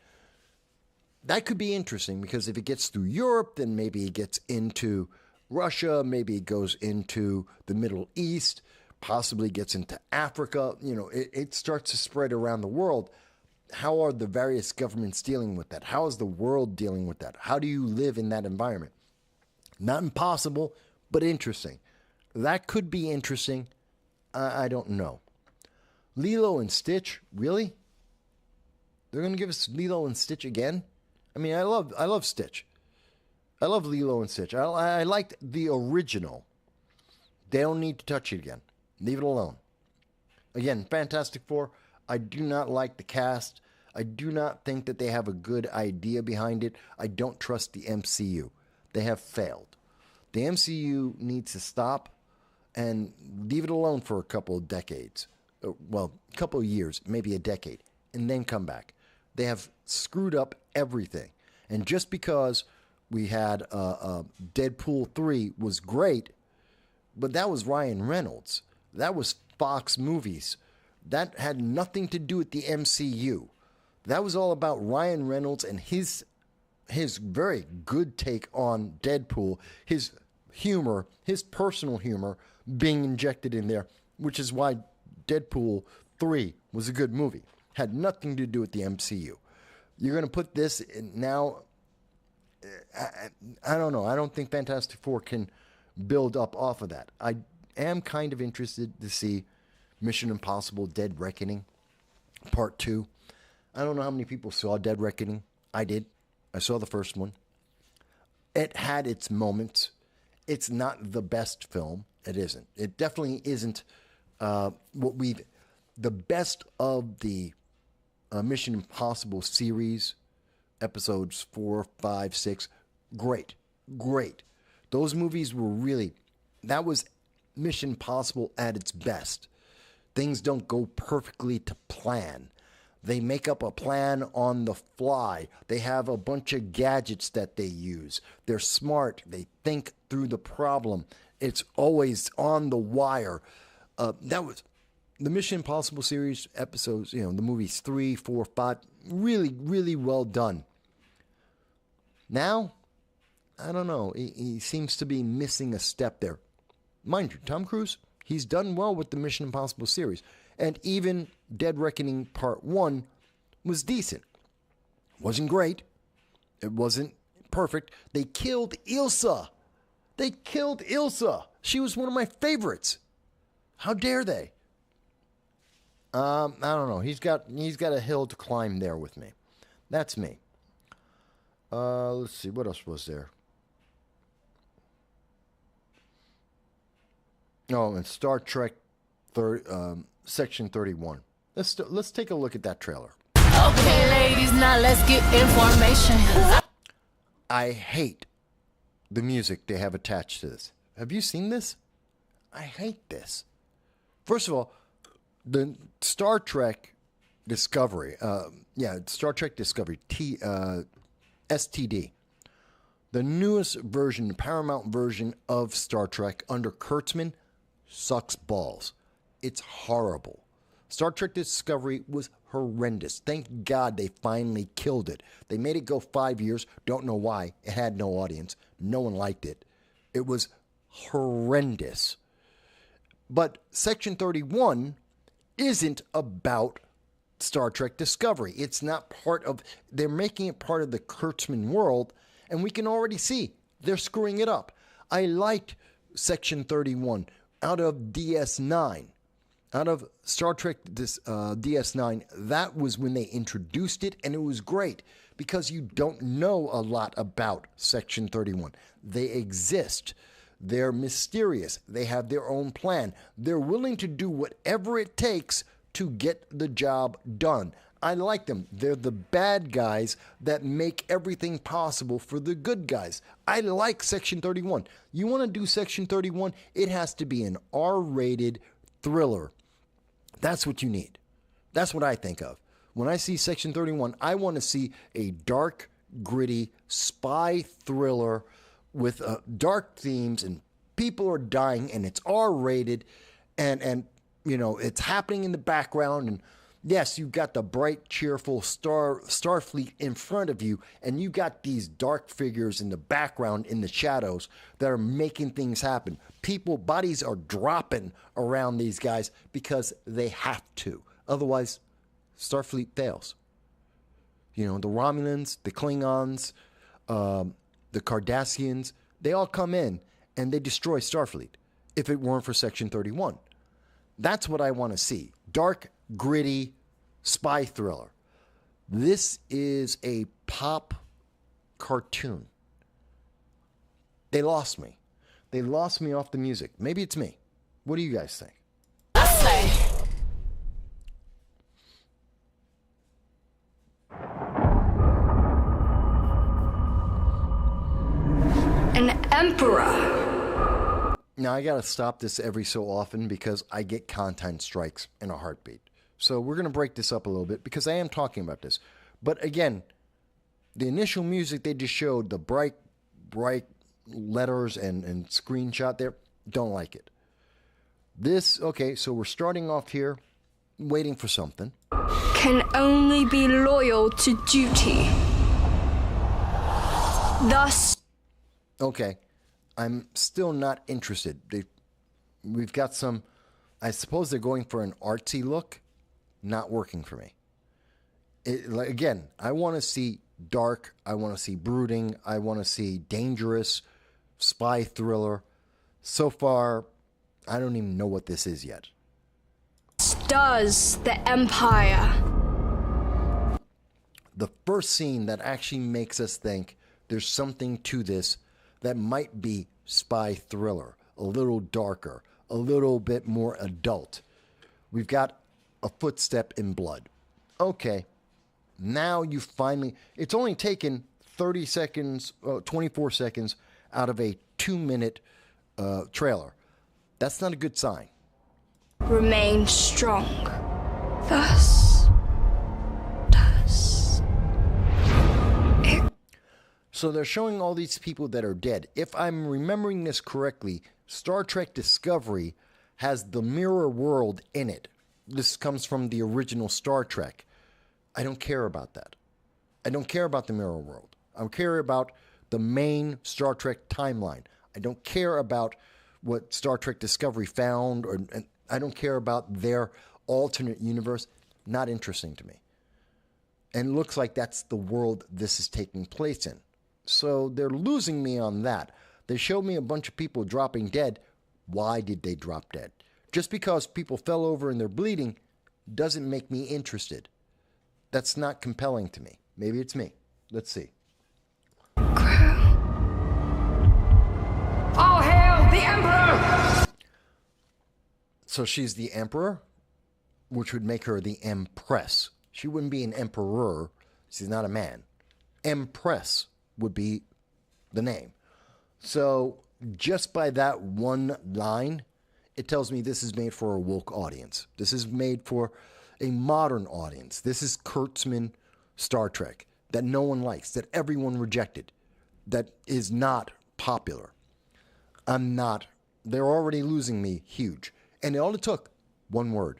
That could be interesting, because if it gets through Europe, then maybe it gets into Russia, maybe it goes into the Middle East, possibly gets into Africa. It starts to spread around the world. How are the various governments dealing with that? How is the world dealing with that? How do you live in that environment? Not impossible, but interesting. That could be interesting. I don't know. Lilo and Stitch, really? They're going to give us Lilo and Stitch again? I mean, I love Stitch. I love Lilo and Stitch. I liked the original. They don't need to touch it again. Leave it alone. Again, Fantastic Four, I do not like the cast. I do not think that they have a good idea behind it. I don't trust the MCU. They have failed. The MCU needs to stop and leave it alone for a couple of decades. Well, a couple of years, maybe a decade, and then come back. They have screwed up everything. And just because we had Deadpool 3 was great, but that was Ryan Reynolds. That was Fox Movies. That had nothing to do with the MCU. That was all about Ryan Reynolds and his very good take on Deadpool, his humor, his personal humor being injected in there, which is why Deadpool 3 was a good movie. Had nothing to do with the MCU. You're going to put this in now. I don't know. I don't think Fantastic Four can build up off of that. I am kind of interested to see Mission Impossible Dead Reckoning Part 2. I don't know how many people saw Dead Reckoning. I did. I saw the first one. It had its moments. It's not the best film. It isn't. It definitely isn't the best of the Mission Impossible series, episodes 4, 5, 6. Great. Those movies were really, that was Mission Impossible at its best. Things don't go perfectly to plan. They make up a plan on the fly. They have a bunch of gadgets that they use. They're smart. They think through the problem. It's always on the wire. That was the Mission Impossible series episodes, the movies 3, 4, 5, really, really well done. Now, I don't know. He seems to be missing a step there. Mind you, Tom Cruise, he's done well with the Mission Impossible series. And even Dead Reckoning Part 1 was decent. Wasn't great. It wasn't perfect. They killed Ilsa. They killed Ilsa. She was one of my favorites. How dare they? I don't know. He's got a hill to climb there with me. That's me. Let's see. What else was there? Oh, and Star Trek Section 31. Let's take a look at that trailer. Okay, ladies, now let's get information. I hate the music they have attached to this. Have you seen this? I hate this. First of all, the Star Trek Discovery, Star Trek Discovery, STD, the newest version, the Paramount version of Star Trek under Kurtzman, sucks balls. It's horrible. Star Trek Discovery was horrendous. Thank God they finally killed it. They made it go 5 years. Don't know why. It had no audience. No one liked it. It was horrendous. But Section 31 isn't about Star Trek Discovery. It's not part of, they're making it part of the Kurtzman world, and we can already see they're screwing it up. I liked Section 31 out of DS9. Out of Star Trek DS9, that was when they introduced it, and it was great because you don't know a lot about Section 31. They exist. They're mysterious. They have their own plan. They're willing to do whatever it takes to get the job done. I like them. They're the bad guys that make everything possible for the good guys. I like Section 31. You want to do Section 31? It has to be an R-rated thriller. That's what you need. That's what I think of. When I see Section 31, I want to see a dark, gritty spy thriller with dark themes, and people are dying, and it's R-rated, and you know, it's happening in the background, and yes, you've got the bright, cheerful Starfleet in front of you, and you got these dark figures in the background, in the shadows, that are making things happen. Bodies are dropping around these guys because they have to. Otherwise, Starfleet fails. You know, the Romulans, the Klingons, the Cardassians, they all come in and they destroy Starfleet if it weren't for Section 31. That's what I want to see. Dark, gritty spy thriller. This is a pop cartoon. They lost me. They lost me off the music. Maybe it's me. What do you guys think? I say. An emperor. Now, I got to stop this every so often because I get content strikes in a heartbeat. So we're going to break this up a little bit because I am talking about this. But again, the initial music they just showed, the bright letters and screenshot there, don't like it. This, okay, so we're starting off here, waiting for something. Can only be loyal to duty. Thus. Okay, I'm still not interested. We've got some, I suppose they're going for an artsy look, not working for me. Again, I want to see dark, I want to see brooding, I want to see dangerous, spy thriller. So far, I don't even know what this is yet. Does the Empire. The first scene that actually makes us think there's something to this that might be spy thriller, a little darker, a little bit more adult. We've got a footstep in blood. Okay, now you finally, it's only taken 30 seconds, 24 seconds out of a 2-minute trailer. That's not a good sign. Remain strong. Thus. Does. So they're showing all these people that are dead. If I'm remembering this correctly, Star Trek Discovery has the mirror world in it. This comes from the original Star Trek. I don't care about that. I don't care about the mirror world. I care about the main Star Trek timeline. I don't care about what Star Trek Discovery found, and I don't care about their alternate universe. Not interesting to me. And it looks like that's the world this is taking place in. So they're losing me on that. They showed me a bunch of people dropping dead. Why did they drop dead? Just because people fell over and they're bleeding doesn't make me interested. That's not compelling to me. Maybe it's me. Let's see. All hail the Emperor! So she's the Emperor, which would make her the Empress. She wouldn't be an Emperor. She's not a man. Empress would be the name. So just by that one line, it tells me this is made for a woke audience. This is made for a modern audience. This is Kurtzman Star Trek that no one likes, that everyone rejected, that is not popular. I'm not. They're already losing me huge. And it only took one word.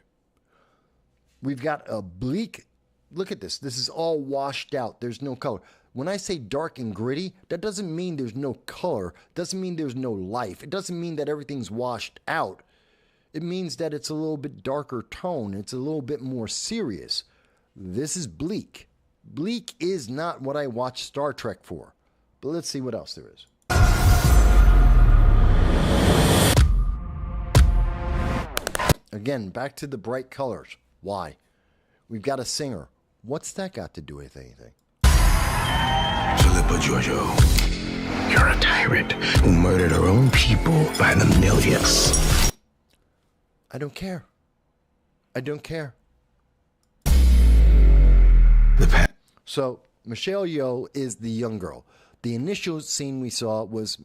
We've got a bleak. Look at this. This is all washed out. There's no color. When I say dark and gritty, that doesn't mean there's no color. Doesn't mean there's no life. It doesn't mean that everything's washed out. It means that it's a little bit darker tone. It's a little bit more serious. This is bleak. Bleak is not what I watch Star Trek for. But let's see what else there is. Again, back to the bright colors. Why? We've got a singer. What's that got to do with anything? Philippa Giorgio, you're a tyrant who murdered her own people by the millions. I don't care. I don't care. So, Michelle Yeoh is the young girl. The initial scene we saw was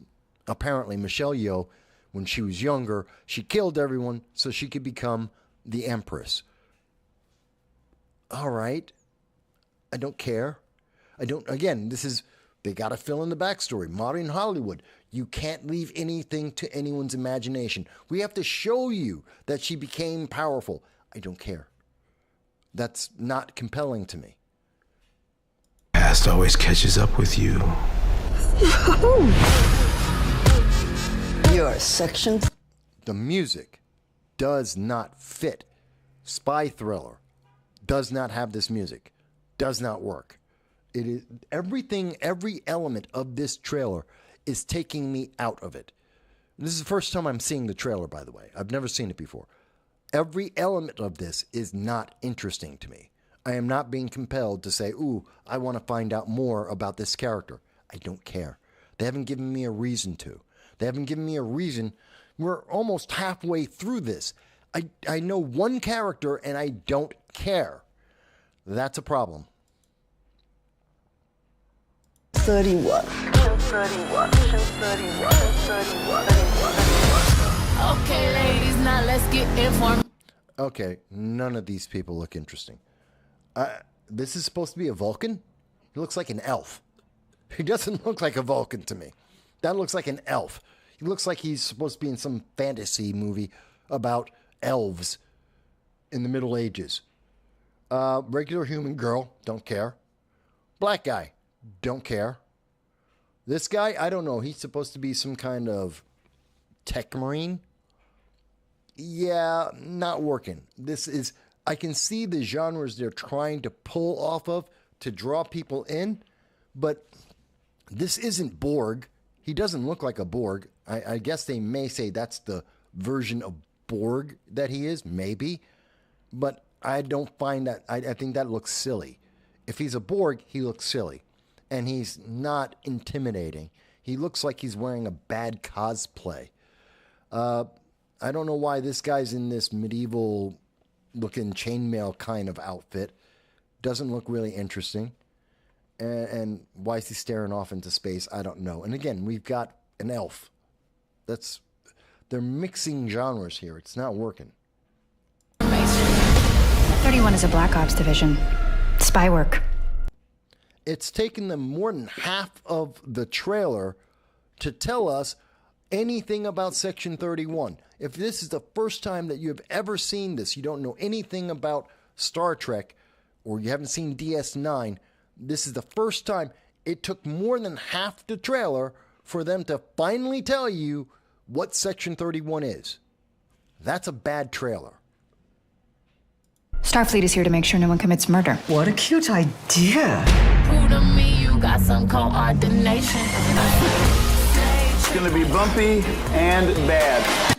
apparently Michelle Yeoh, when she was younger, she killed everyone so she could become the Empress. All right. I don't care. Again, they got to fill in the backstory. Modern Hollywood, you can't leave anything to anyone's imagination. We have to show you that she became powerful. I don't care. That's not compelling to me. Past always catches up with you. Your section. The music does not fit. Spy thriller does not have this music. Does not work. It is everything, every element of this trailer is taking me out of it. This is the first time I'm seeing the trailer, by the way. I've never seen it before. Every element of this is not interesting to me. I am not being compelled to say, ooh, I want to find out more about this character. I don't care. They haven't given me a reason to. They haven't given me a reason. We're almost halfway through this. I know one character and I don't care. That's a problem. 31. Okay, ladies, now let's get informed. Okay, none of these people look interesting. This is supposed to be a Vulcan? He looks like an elf. He doesn't look like a Vulcan to me. That looks like an elf. He looks like he's supposed to be in some fantasy movie about elves in the Middle Ages. Regular human girl, don't care. Black guy, don't care. This guy, I don't know. He's supposed to be some kind of tech marine. Yeah, not working. I can see the genres they're trying to pull off of to draw people in, but this isn't Borg. He doesn't look like a Borg. I guess they may say that's the version of Borg that he is, maybe, but I don't find that. I think that looks silly. If he's a Borg, he looks silly, and he's not intimidating. He looks like he's wearing a bad cosplay. I don't know why this guy's in this medieval-looking chainmail kind of outfit. Doesn't look really interesting. And why is he staring off into space? I don't know. And again, we've got an elf. They're mixing genres here. It's not working. 31 is a Black Ops division. Spy work. It's taken them more than half of the trailer to tell us anything about Section 31. If this is the first time that you have ever seen this, you don't know anything about Star Trek, or you haven't seen DS9, this is the first time. It took more than half the trailer for them to finally tell you what Section 31 is. That's a bad trailer. Starfleet is here to make sure no one commits murder. What a cute idea. Prove to me you got some coordination. Stay going to be bumpy and bad.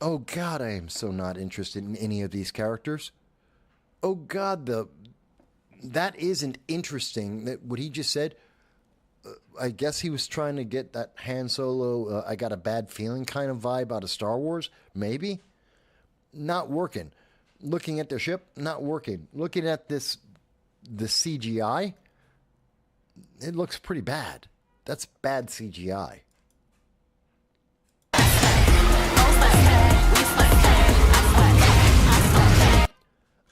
Oh God, I am so not interested in any of these characters. Oh God, that isn't interesting. That what he just said. I guess he was trying to get that Han Solo, I got a bad feeling kind of vibe out of Star Wars. Maybe. Not working. Looking at the ship, not working. Looking at the CGI, it looks pretty bad. That's bad CGI.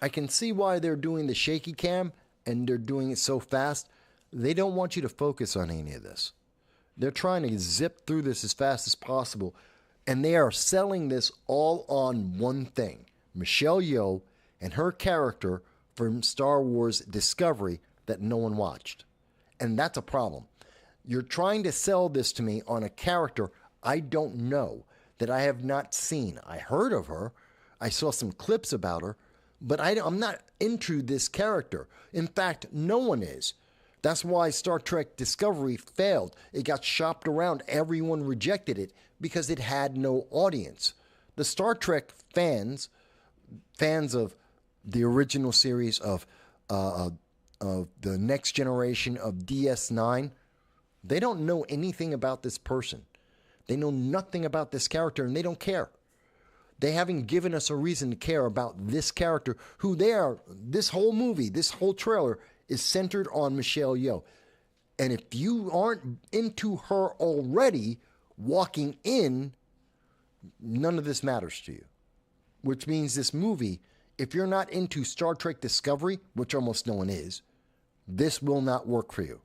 I can see why they're doing the shaky cam and they're doing it so fast. They don't want you to focus on any of this. They're trying to zip through this as fast as possible. And they are selling this all on one thing. Michelle Yeoh and her character from Star Wars Discovery that no one watched. And that's a problem. You're trying to sell this to me on a character I don't know, that I have not seen. I heard of her. I saw some clips about her. But I'm not into this character. In fact, no one is. That's why Star Trek Discovery failed. It got shopped around. Everyone rejected it because it had no audience. The Star Trek fans of the original series of the Next Generation of DS9, they don't know anything about this person. They know nothing about this character and they don't care. They haven't given us a reason to care about this character who they are. This whole movie, this whole trailer is centered on Michelle Yeoh. And if you aren't into her already walking in, none of this matters to you. Which means this movie, if you're not into Star Trek Discovery, which almost no one is, this will not work for you.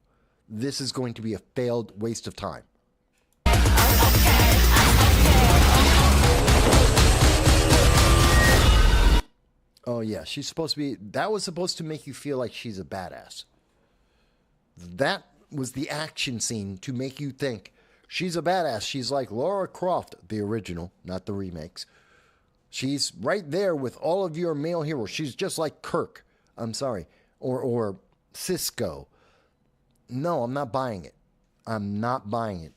This is going to be a failed waste of time. Oh yeah, she's supposed to be, that was supposed to make you feel like she's a badass. That was the action scene to make you think she's a badass. She's like Lara Croft, the original, not the remakes. She's right there with all of your male heroes. She's just like Kirk. I'm sorry. Or Cisco. No, I'm not buying it. I'm not buying it.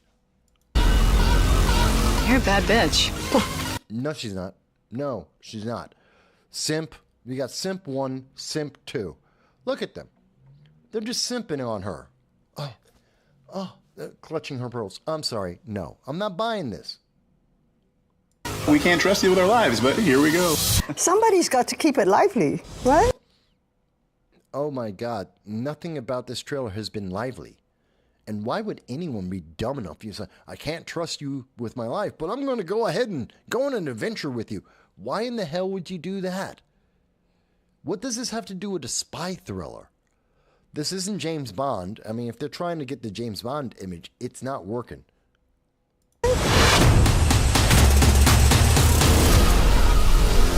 You're a bad bitch. No, she's not. No, she's not. Simp. You got Simp 1, Simp 2. Look at them. They're just simping on her. Clutching her pearls. I'm sorry. No, I'm not buying this. We can't trust you with our lives, but here we go. Somebody's got to keep it lively, right? Oh my God. Nothing about this trailer has been lively. And why would anyone be dumb enough to say, I can't trust you with my life, but I'm going to go ahead and go on an adventure with you. Why in the hell would you do that? What does this have to do with a spy thriller? This isn't James Bond. I mean, if they're trying to get the James Bond image, it's not working.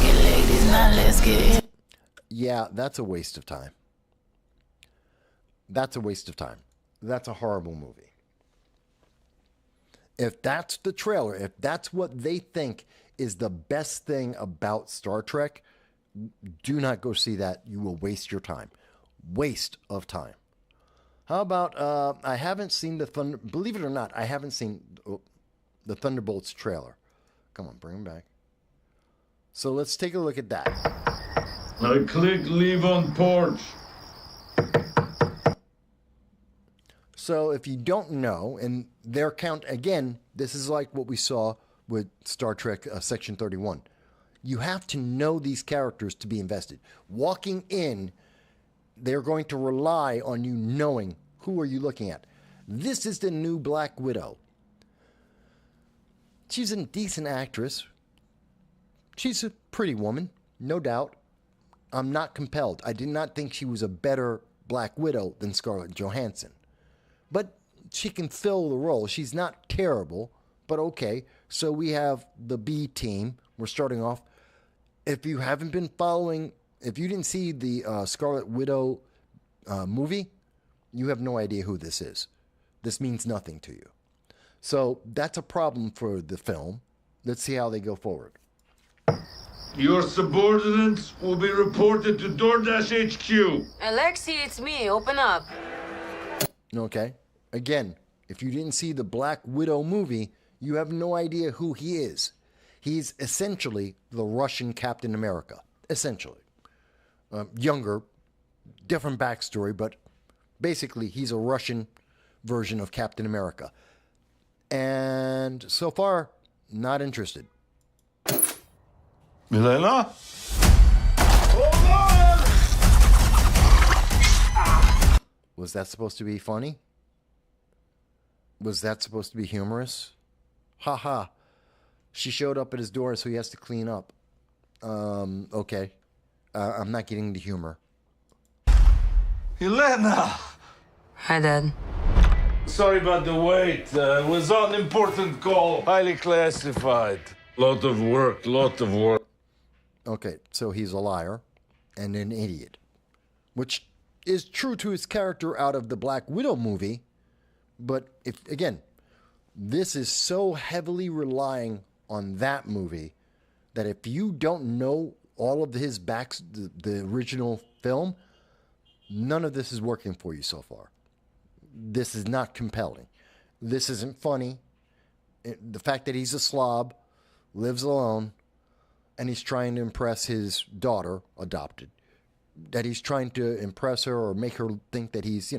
Ladies, now let's get it. Yeah, that's a waste of time. That's a waste of time. That's a horrible movie. If that's the trailer, if that's what they think is the best thing about Star Trek, do not go see that. You will waste your time. Waste of time. How about, I haven't seen believe it or not, I haven't seen the Thunderbolts trailer. Come on, bring him back. So let's take a look at that. I click leave on porch. So if you don't know, and their count, again, this is like what we saw with Star Trek Section 31. You have to know these characters to be invested. Walking in, they're going to rely on you knowing who are you looking at. This is the new Black Widow. She's a decent actress. She's a pretty woman, no doubt. I'm not compelled. I did not think she was a better Black Widow than Scarlett Johansson. But she can fill the role. She's not terrible, but okay. So we have the B team. We're starting off. If you haven't been following, if you didn't see the Scarlet Widow movie, you have no idea who this is. This means nothing to you. So that's a problem for the film. Let's see how they go forward. Your subordinates will be reported to DoorDash HQ. Alexi, it's me. Open up. Okay. Again, If you didn't see the Black Widow movie, you have no idea who he is. He's essentially the Russian Captain America. Essentially. Younger, different backstory, but basically he's a Russian version of Captain America. And so far, not interested. Milena? Was that supposed to be funny? Was that supposed to be humorous? Ha. She showed up at his door, so he has to clean up. Okay. I'm not getting the humor. Elena! Hi, Dad. Sorry about the wait. It was an important call. Highly classified. Lot of work. Okay, so he's a liar and an idiot. Which is true to his character out of the Black Widow movie. But, this is so heavily relying on that movie that if you don't know all of his the original film, none of this is working for you so far. This is not compelling. This isn't funny. The fact that he's a slob, lives alone, and he's trying to impress his daughter, adopted, that he's trying to impress her or make her think that he's,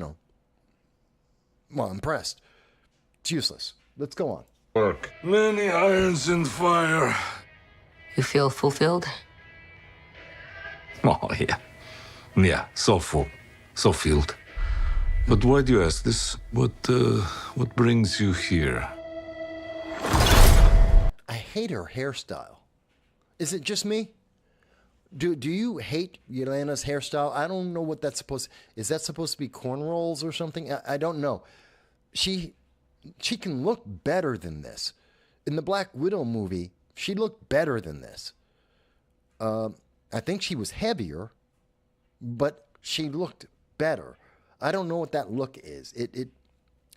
impressed. It's useless. Let's go on. Work. Many irons in fire. You feel fulfilled? Oh, yeah. Yeah, so full. So filled. But why do you ask this? What brings you here? I hate her hairstyle. Is it just me? Do you hate Yelena's hairstyle? I don't know what that's supposed. Is that supposed to be cornrows or something? I don't know. She can look better than this. In the Black Widow movie, she looked better than this. I think she was heavier, but she looked better. I don't know what that look is.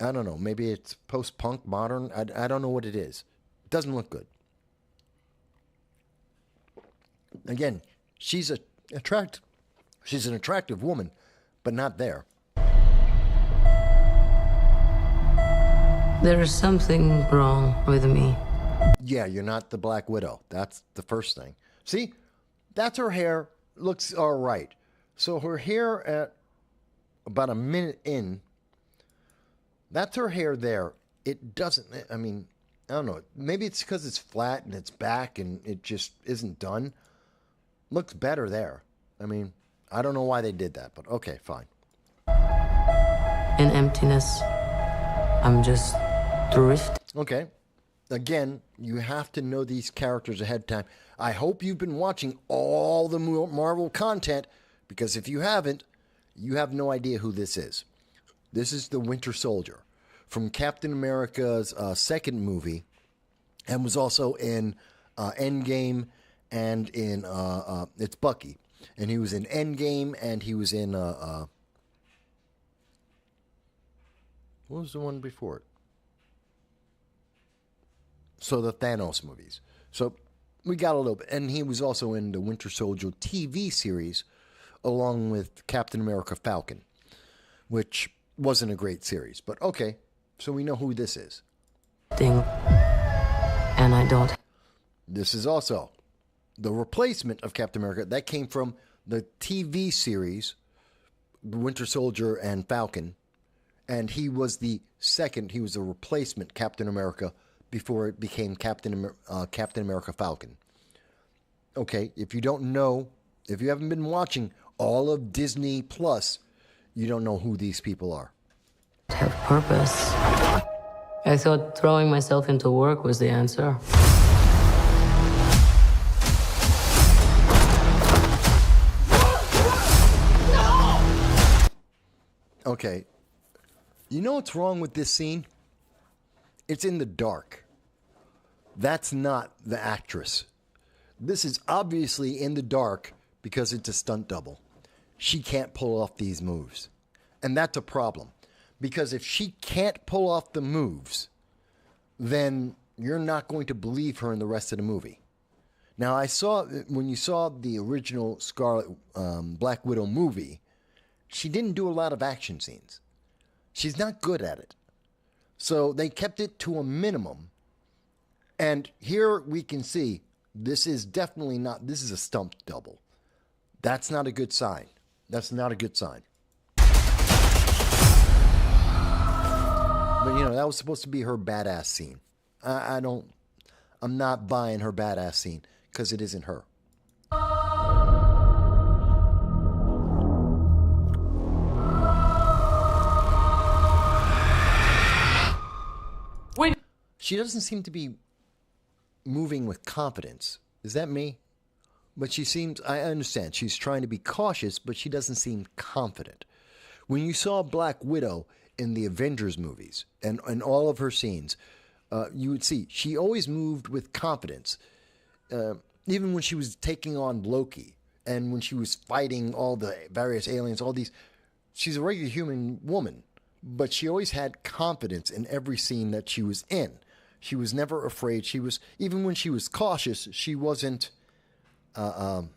I don't know. Maybe it's post-punk, modern. I don't know what it is. It doesn't look good. Again, she's an attractive woman, but not there. There is something wrong with me. Yeah, you're not the Black Widow. That's the first thing. See, that's her hair. Looks all right. So her hair at about a minute in, that's her hair there. It doesn't, I don't know. Maybe it's because it's flat and it's back and it just isn't done. Looks better there. I don't know why they did that, but okay, fine. In emptiness, I'm just drifting. Okay. Again, you have to know these characters ahead of time. I hope you've been watching all the Marvel content, because if you haven't, you have no idea who this is. This is the Winter Soldier from Captain America's second movie, and was also in Endgame and in it's Bucky, and he was in Endgame and he was in what was the one before it? So the Thanos movies. So we got a little bit, and he was also in the Winter Soldier TV series, along with Captain America Falcon, which wasn't a great series, but okay. So we know who this is. And I don't. This is also the replacement of Captain America. That came from the TV series, Winter Soldier and Falcon. And he was the second, he was a replacement Captain America before it became Captain America Falcon. Okay, if you don't know, if you haven't been watching all of Disney Plus, you don't know who these people are. Have purpose. I thought throwing myself into work was the answer. Okay. You know what's wrong with this scene? It's in the dark. That's not the actress. This is obviously in the dark because it's a stunt double. She can't pull off these moves. And that's a problem. Because if she can't pull off the moves, then you're not going to believe her in the rest of the movie. Now, when you saw the original Black Widow movie, she didn't do a lot of action scenes. She's not good at it. So they kept it to a minimum. And here we can see this is definitely not, this is a stump double. That's not a good sign. That's not a good sign. But, you know, that was supposed to be her badass scene. I'm not buying her badass scene because it isn't her. She doesn't seem to be moving with confidence. Is that me? But she seems, I understand, she's trying to be cautious, but she doesn't seem confident. When you saw Black Widow in the Avengers movies and all of her scenes, you would see she always moved with confidence. Even when she was taking on Loki and when she was fighting all the various aliens, all these, she's a regular human woman, but she always had confidence in every scene that she was in. She was never afraid. She was, even when she was cautious, she wasn't, it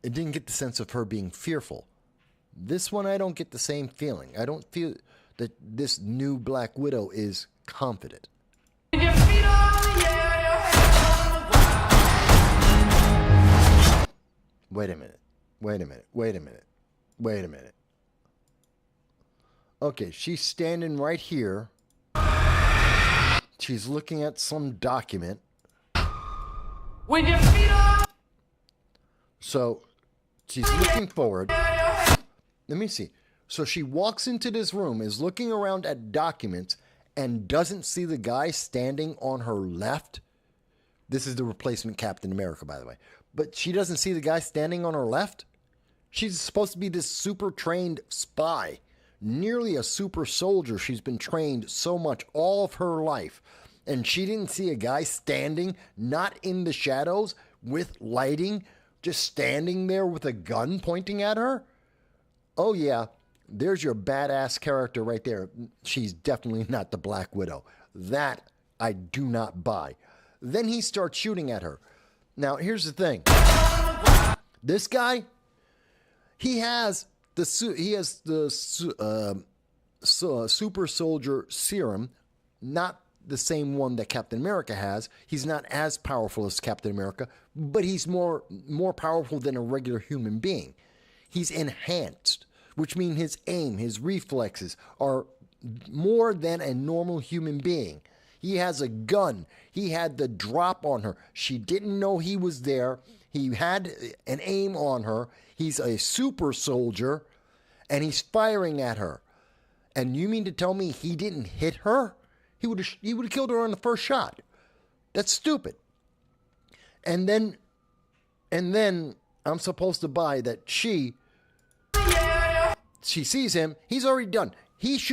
didn't get the sense of her being fearful. This one, I don't get the same feeling. I don't feel that this new Black Widow is confident. Wait a minute. Wait a minute. Wait a minute. Wait a minute. Okay, she's standing right here. She's looking at some document. So she's looking forward. Let me see. So she walks into this room, is looking around at documents, and doesn't see the guy standing on her left. This is the replacement Captain America, by the way. But she doesn't see the guy standing on her left. She's supposed to be this super trained spy. Nearly a super soldier. She's been trained so much all of her life. And she didn't see a guy standing, not in the shadows, with lighting, just standing there with a gun pointing at her? Oh yeah, there's your badass character right there. She's definitely not the Black Widow. That I do not buy. Then he starts shooting at her. Now, here's the thing. This guy, he has the super soldier serum, not the same one that Captain America has. He's not as powerful as Captain America, but he's more powerful than a regular human being. He's enhanced, which means his aim, his reflexes are more than a normal human being. He has a gun. He had the drop on her. She didn't know he was there. He had an aim on her. He's a super soldier, and he's firing at her. And you mean to tell me he didn't hit her? He would have killed her on the first shot. That's stupid. And then I'm supposed to buy that she sees him. He's already done. He's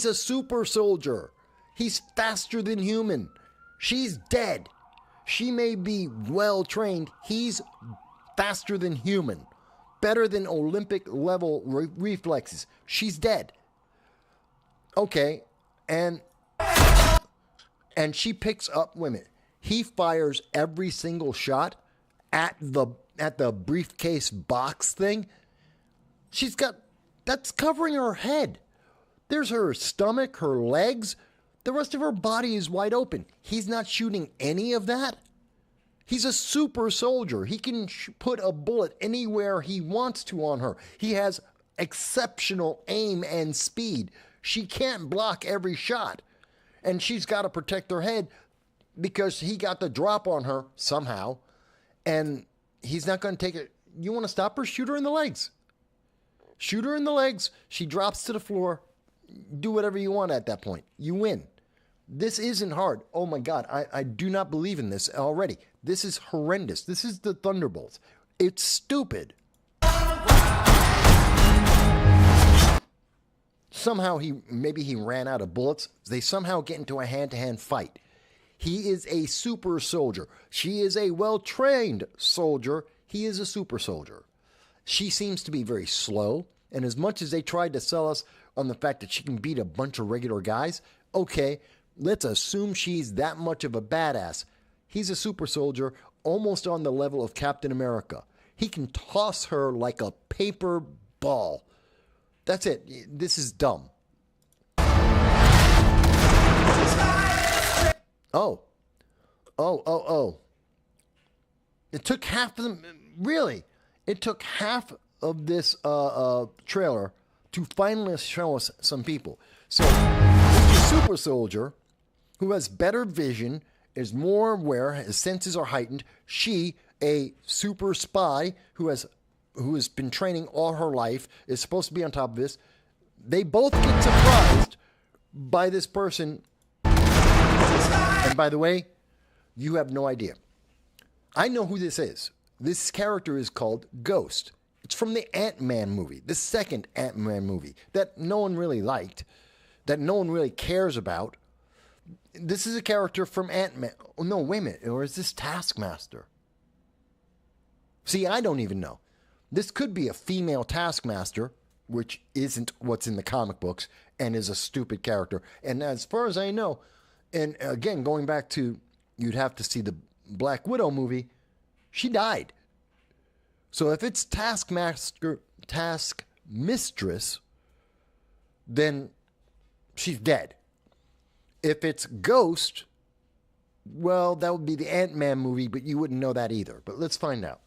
a super soldier. He's faster than human. She's dead. She may be well trained. He's faster than human. Better than Olympic level reflexes. She's dead. Okay. And she picks up women. He fires every single shot at the briefcase box thing. That's covering her head. There's her stomach, her legs. The rest of her body is wide open. He's not shooting any of that. He's a super soldier. He can put a bullet anywhere he wants to on her. He has exceptional aim and speed. She can't block every shot. And she's got to protect her head because he got the drop on her somehow. And he's not going to take it. You want to stop her? Shoot her in the legs. Shoot her in the legs. She drops to the floor. Do whatever you want at that point. You win. This isn't hard. Oh my God. I do not believe in this already. This is horrendous. This is the Thunderbolts. It's stupid. Somehow maybe he ran out of bullets. They somehow get into a hand-to-hand fight. He is a super soldier. She is a well-trained soldier. He is a super soldier. She seems to be very slow. And as much as they tried to sell us on the fact that she can beat a bunch of regular guys, okay, let's assume she's that much of a badass. He's a super soldier, almost on the level of Captain America. He can toss her like a paper ball. That's it. This is dumb. Oh. Oh. It took half of them. Really? It took half of this trailer to finally show us some people. So, a super soldier who has better vision, is more aware, his senses are heightened. She, a super spy who has been training all her life, is supposed to be on top of this. They both get surprised by this person. And by the way, you have no idea. I know who this is. This character is called Ghost. It's from the Ant-Man movie, the second Ant-Man movie that no one really liked, that no one really cares about. This is a character from Ant-Man. Oh, no, wait a minute. Or is this Taskmaster? See, I don't even know. This could be a female Taskmaster, which isn't what's in the comic books and is a stupid character. And as far as I know, and again, going back to, you'd have to see the Black Widow movie, she died. So if it's Taskmistress, then she's dead. If it's Ghost, well, that would be the Ant-Man movie, but you wouldn't know that either. But let's find out.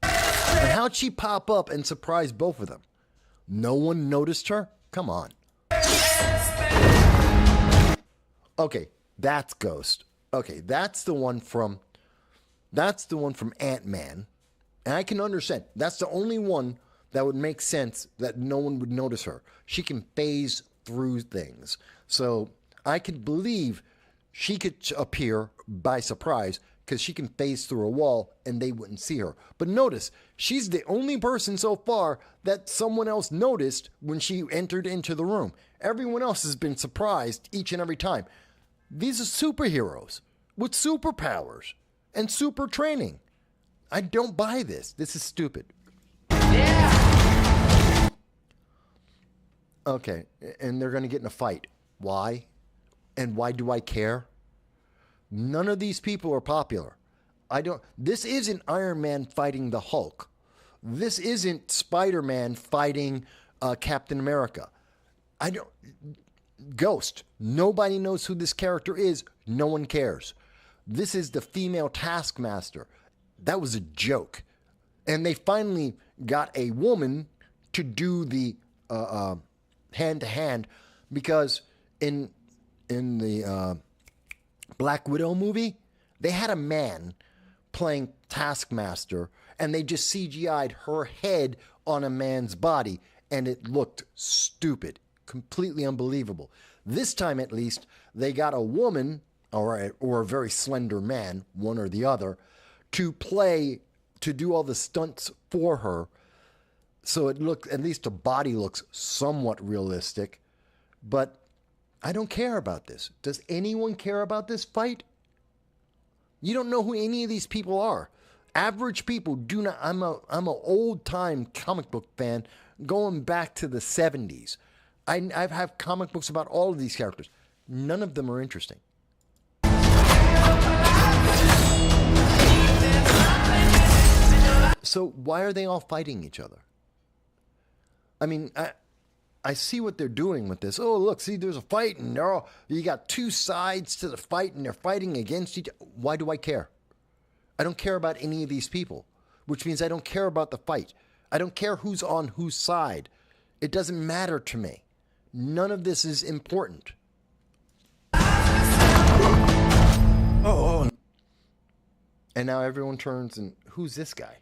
And how'd she pop up and surprise both of them? No one noticed her? Come on. Okay, that's Ghost. Okay, that's the one from Ant-Man. And I can understand. That's the only one that would make sense that no one would notice her. She can phase through things. So I could believe she could appear by surprise because she can phase through a wall and they wouldn't see her. But notice, she's the only person so far that someone else noticed when she entered into the room. Everyone else has been surprised each and every time. These are superheroes with superpowers and super training. I don't buy this. This is stupid. Yeah. Okay, and they're going to get in a fight. Why? And why do I care? None of these people are popular. This isn't Iron Man fighting the Hulk. This isn't Spider-Man fighting Captain America. Ghost. Nobody knows who this character is. No one cares. This is the female Taskmaster. That was a joke. And they finally got a woman to do the hand-to-hand because in the Black Widow movie, they had a man playing Taskmaster and they just CGI'd her head on a man's body and it looked stupid, completely unbelievable. This time, at least, they got a woman or a very slender man, one or the other, to do all the stunts for her. So it looked, at least the body looks somewhat realistic. But I don't care about this. Does anyone care about this fight? You don't know who any of these people are. Average people do not. I'm an old-time comic book fan going back to the 70s. I have comic books about all of these characters. None of them are interesting. So why are they all fighting each other? I mean, I see what they're doing with this. Oh, look, see, there's a fight, and you got two sides to the fight, and they're fighting against each other. Why do I care? I don't care about any of these people, which means I don't care about the fight. I don't care who's on whose side. It doesn't matter to me. None of this is important. Oh. And now everyone turns and, who's this guy?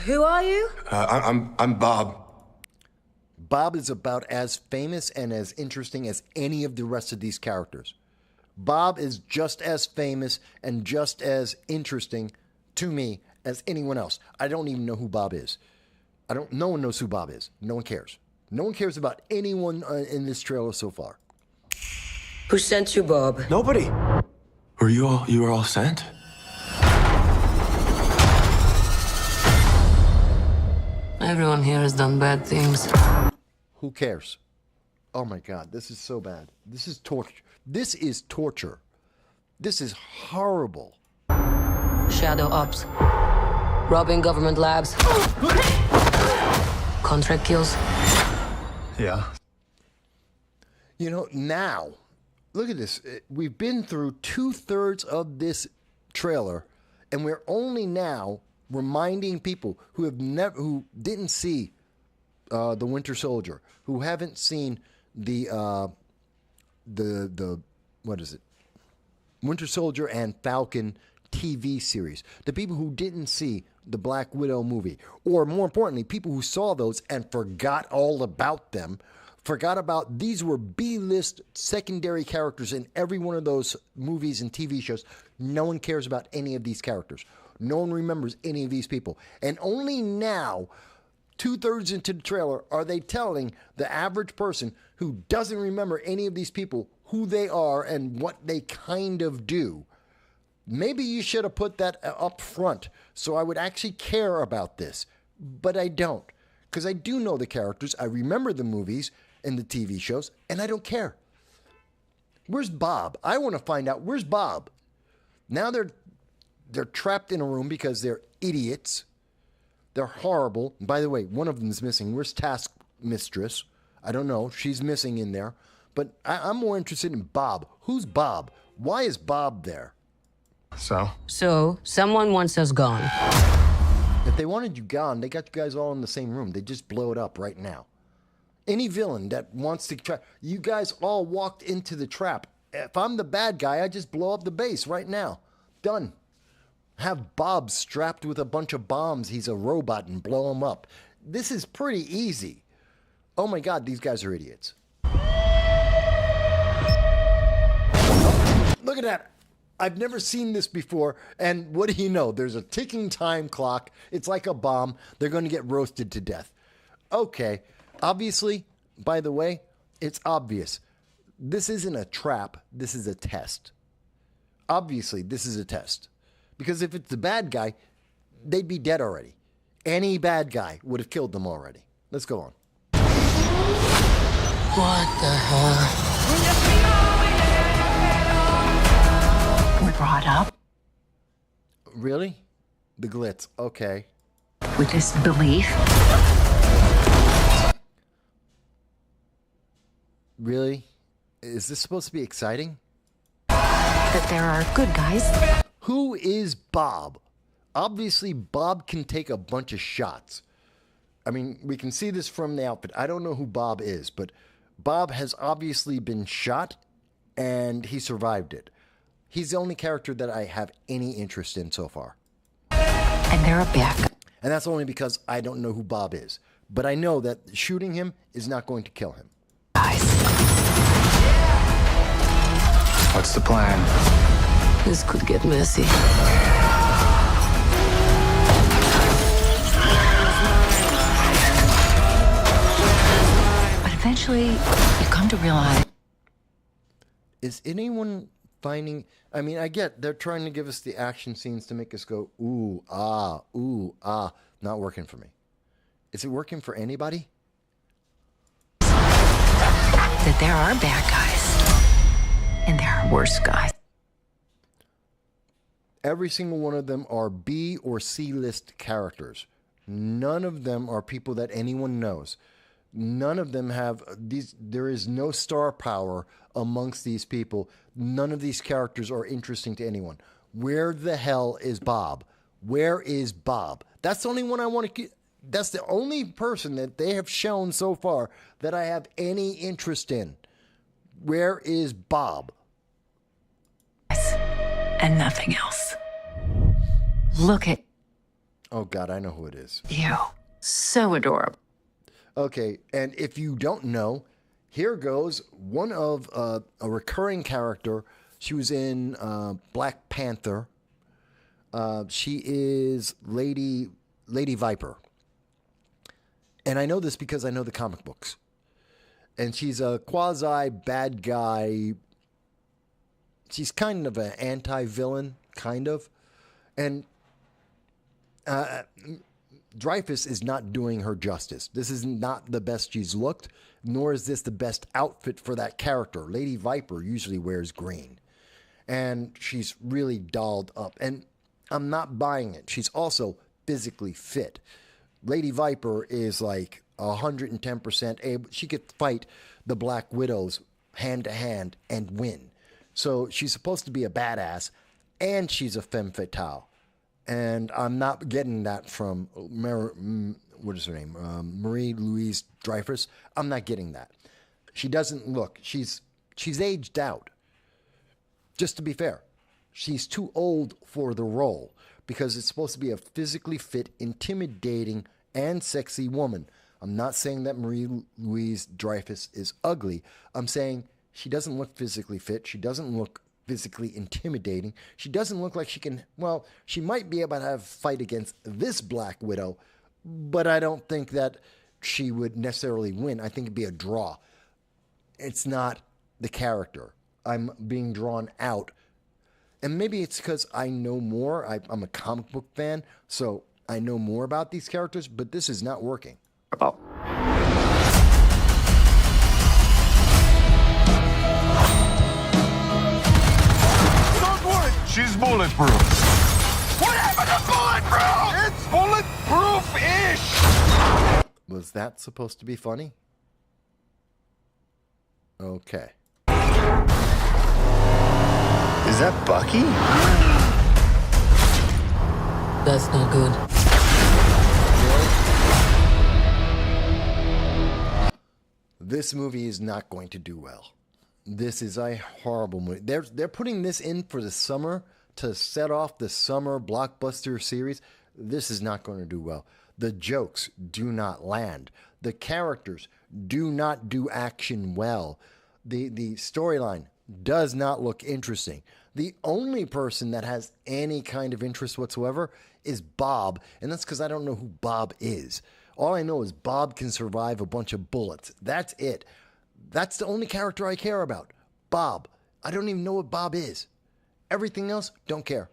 Who are you? I'm Bob. Bob is about as famous and as interesting as any of the rest of these characters. Bob is just as famous and just as interesting to me as anyone else. I don't even know who Bob is. No one knows who Bob is. No one cares. No one cares about anyone in this trailer so far. Who sent you, Bob? Nobody. You were all sent? Everyone here has done bad things. Who cares? Oh my God, this is so bad. This is torture. This is torture. This is horrible. Shadow ops. Robbing government labs. Contract kills. Yeah. You know, now, look at this. We've been through 2/3 of this trailer, and we're only now reminding people who didn't see the Winter Soldier, who haven't seen the what is it, Winter Soldier and Falcon TV series, the people who didn't see the Black Widow movie, or more importantly, people who saw those and forgot all about them, forgot about these were B-list secondary characters in every one of those movies and TV shows. No one cares about any of these characters. No one remembers any of these people. And only now, 2/3 into the trailer, are they telling the average person who doesn't remember any of these people who they are and what they kind of do. Maybe you should have put that up front so I would actually care about this. But I don't. Because I do know the characters. I remember the movies and the TV shows, and I don't care. Where's Bob? I want to find out, where's Bob? Now they're trapped in a room because they're idiots. They're horrible. And by the way, one of them is missing. Where's Task Mistress? I don't know. She's missing in there. But I'm more interested in Bob. Who's Bob? Why is Bob there? So, someone wants us gone. If they wanted you gone, they got you guys all in the same room. They just blow it up right now. Any villain that wants to try, you guys all walked into the trap. If I'm the bad guy, I just blow up the base right now. Done. Have Bob strapped with a bunch of bombs. He's a robot and blow him up. This is pretty easy. Oh my God, these guys are idiots. Look at that. I've never seen this before. And what do you know? There's a ticking time clock. It's like a bomb. They're going to get roasted to death. Okay. Obviously, by the way, it's obvious. This isn't a trap. This is a test. Obviously, this is a test. Because if it's the bad guy, they'd be dead already. Any bad guy would have killed them already. Let's go on. What the hell? We're brought up Really? The glitz. Okay. with this belief Really? Is this supposed to be exciting? that there are good guys Who is Bob? Obviously, Bob can take a bunch of shots. I mean, we can see this from the outfit. I don't know who Bob is, but Bob has obviously been shot, and he survived it. He's the only character that I have any interest in so far. and they're a backup. And that's only because I don't know who Bob is. But I know that shooting him is not going to kill him. What's the plan? This could get messy. But eventually, you come to realize Is anyone finding... I mean, I get they're trying to give us the action scenes to make us go, ooh, ah, ooh, ah. Not working for me. Is it working for anybody? that there are bad guys and there are worse guys. Every single one of them are B or C list characters. None of them are people that anyone knows. None of them have these. There is no star power amongst these people. None of these characters are interesting to anyone. Where the hell is Bob? Where is Bob? That's the only one I want to. That's the only person that they have shown so far that I have any interest in. Where is Bob? And nothing else. Look at Oh God, I know who it is. you. So adorable. Okay, and if you don't know, here goes one of a recurring character. She was in Black Panther. She is Lady Viper. And I know this because I know the comic books. And she's a quasi bad guy. She's kind of an anti-villain, kind of. And Dreyfus is not doing her justice. This is not the best she's looked, nor is this the best outfit for that character. Lady Viper usually wears green. And she's really dolled up. And I'm not buying it. She's also physically fit. Lady Viper is like 110% able. She could fight the Black Widows hand to hand and win. So she's supposed to be a badass, and she's a femme fatale. And I'm not getting that from what is her name? Marie-Louise Dreyfus. I'm not getting that. She doesn't look. She's aged out. Just to be fair, she's too old for the role because it's supposed to be a physically fit, intimidating, and sexy woman. I'm not saying that Marie-Louise Dreyfus is ugly. I'm saying she doesn't look physically fit. She doesn't look physically intimidating. She doesn't look like she can, well, she might be able to have a fight against this Black Widow, but I don't think that she would necessarily win. I think it'd be a draw. It's not the character. I'm being drawn out. And maybe it's because I know more. I'm a comic book fan, so I know more about these characters, but this is not working. Don't worry, She's bulletproof. what happened to bulletproof? It's bulletproof-ish! Was that supposed to be funny? Okay. Is that Bucky? That's not good. This movie is not going to do well. This is a horrible movie. They're putting this in for the summer to set off the summer blockbuster series. This is not going to do well. The jokes do not land. The characters do not do action well. The storyline does not look interesting. The only person that has any kind of interest whatsoever is Bob, and that's because I don't know who Bob is. All I know is Bob can survive a bunch of bullets. That's it. That's the only character I care about. Bob. I don't even know what Bob is. Everything else, don't care.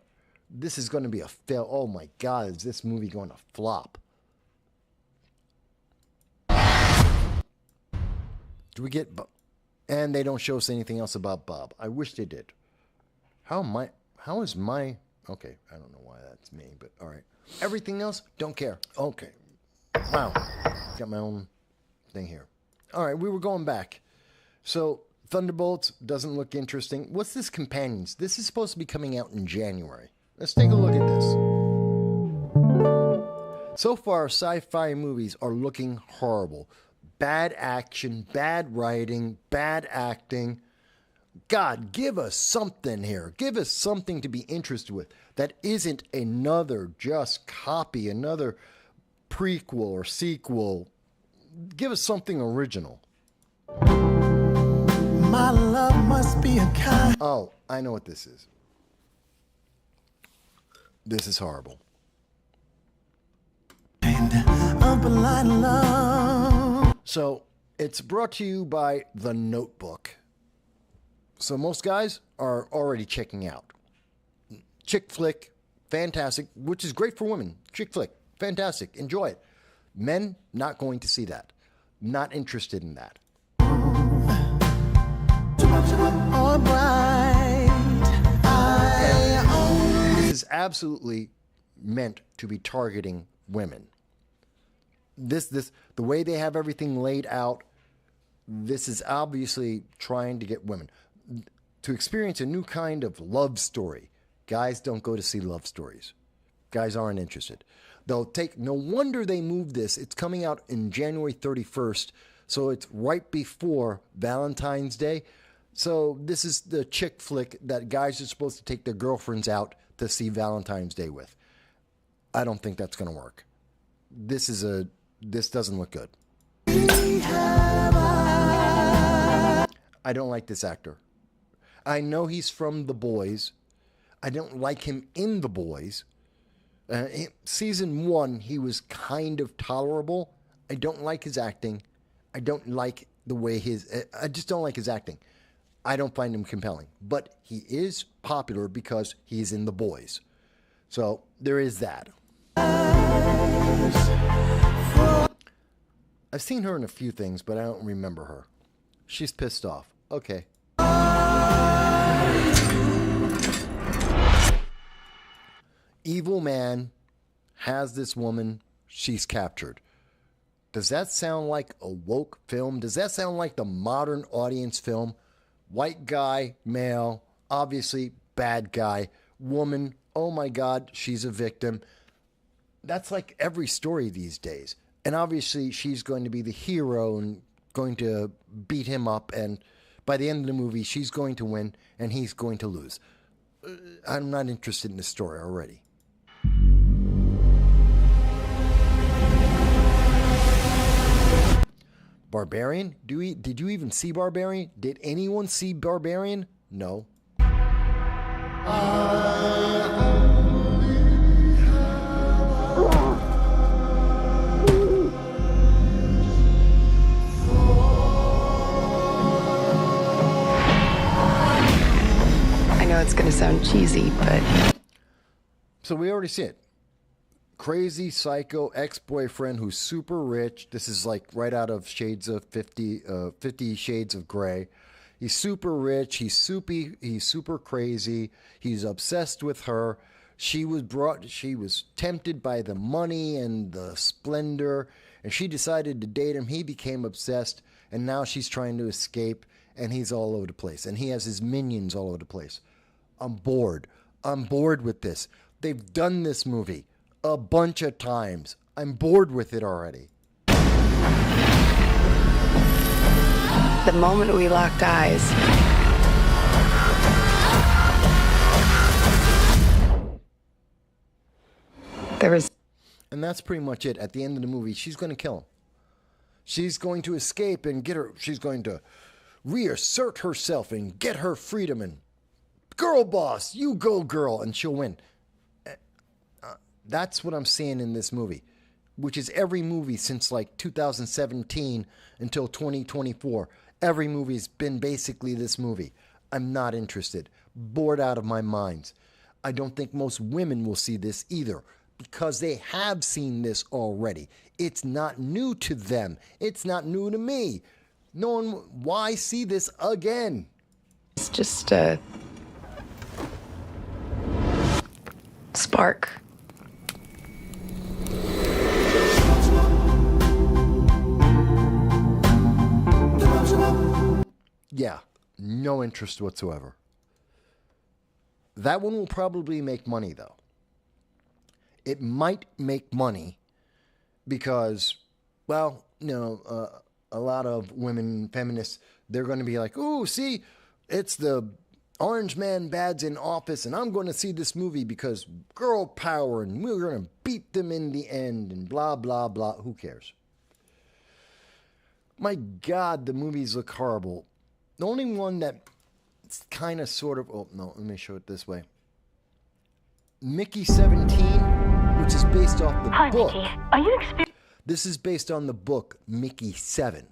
This is going to be a fail. Oh my God, is this movie going to flop? Do we get... And they don't show us anything else about Bob. I wish they did. How is my... Okay, I don't know why that's me, but all right. Everything else, don't care. Okay. Wow. Got my own thing here. All right, we were going back. So, Thunderbolts doesn't look interesting. What's this Companions? This is supposed to be coming out in January. Let's take a look at this. So far, sci-fi movies are looking horrible. Bad action, bad writing, bad acting. God, give us something here. Give us something to be interested with that isn't another just copy, another prequel or sequel. Give us something original. My love must be a kind. Oh, I know what this is. This is horrible. Of a blind love. So, it's brought to you by The Notebook. So most guys are already checking out. Chick flick, fantastic, which is great for women. Chick flick, fantastic, enjoy it. Men, not going to see that. Not interested in that. All bright. This is absolutely meant to be targeting women. The way they have everything laid out, this is obviously trying to get women to experience a new kind of love story. Guys don't go to see love stories. Guys aren't interested. No wonder they moved this. It's coming out in January 31st, so it's right before Valentine's Day. So this is the chick flick that guys are supposed to take their girlfriends out to see Valentine's Day with. I don't think that's going to work. This doesn't look good. I don't like this actor. I know he's from The Boys. I don't like him in The Boys. Season 1, he was kind of tolerable. I don't like his acting. I don't like the way I just don't like his acting. I don't find him compelling. But he is popular because he's in The Boys. So there is that. I've seen her in a few things, but I don't remember her. She's pissed off. Okay. Evil man has this woman. She's captured. Does that sound like a woke film? Does that sound like the modern audience film? White guy, male, obviously bad guy. Woman, oh my God, she's a victim. That's like every story these days. And obviously she's going to be the hero and going to beat him up. And by the end of the movie, she's going to win and he's going to lose. I'm not interested in the story already. Barbarian? Did you even see Barbarian? Did anyone see Barbarian? No. I know it's going to sound cheesy, but... So we already see it. Crazy psycho ex-boyfriend who's super rich. This is like right out of Shades of 50 Shades of Grey. He's super rich. He's super crazy. He's obsessed with her. She was tempted by the money and the splendor, and she decided to date him. He became obsessed, and now she's trying to escape, and he's all over the place. And he has his minions all over the place. I'm bored. I'm bored with this. They've done this movie a bunch of times. I'm bored with it already. The moment we locked eyes, there was... And that's pretty much it. At the end of the movie, she's going to kill him. She's going to escape and get her... She's going to reassert herself and get her freedom and... Girl boss, you go girl, and she'll win. That's what I'm seeing in this movie, which is every movie since like 2017 until 2024. Every movie's been basically this movie. I'm not interested. Bored out of my mind. I don't think most women will see this either because they have seen this already. It's not new to them. It's not new to me. No one, why see this again? It's just a spark. Yeah, no interest whatsoever. That one will probably make money, though. It might make money because, well, a lot of women feminists, they're going to be like, "Ooh, see, it's the orange man bad's in office, and I'm going to see this movie because girl power, and we're going to beat them in the end, and blah, blah, blah." Who cares? My God, the movies look horrible. The only one that kind of sort of... Oh, no, let me show it this way. Mickey 17, which is based off the book. Mickey. Are you This is based on the book Mickey 7,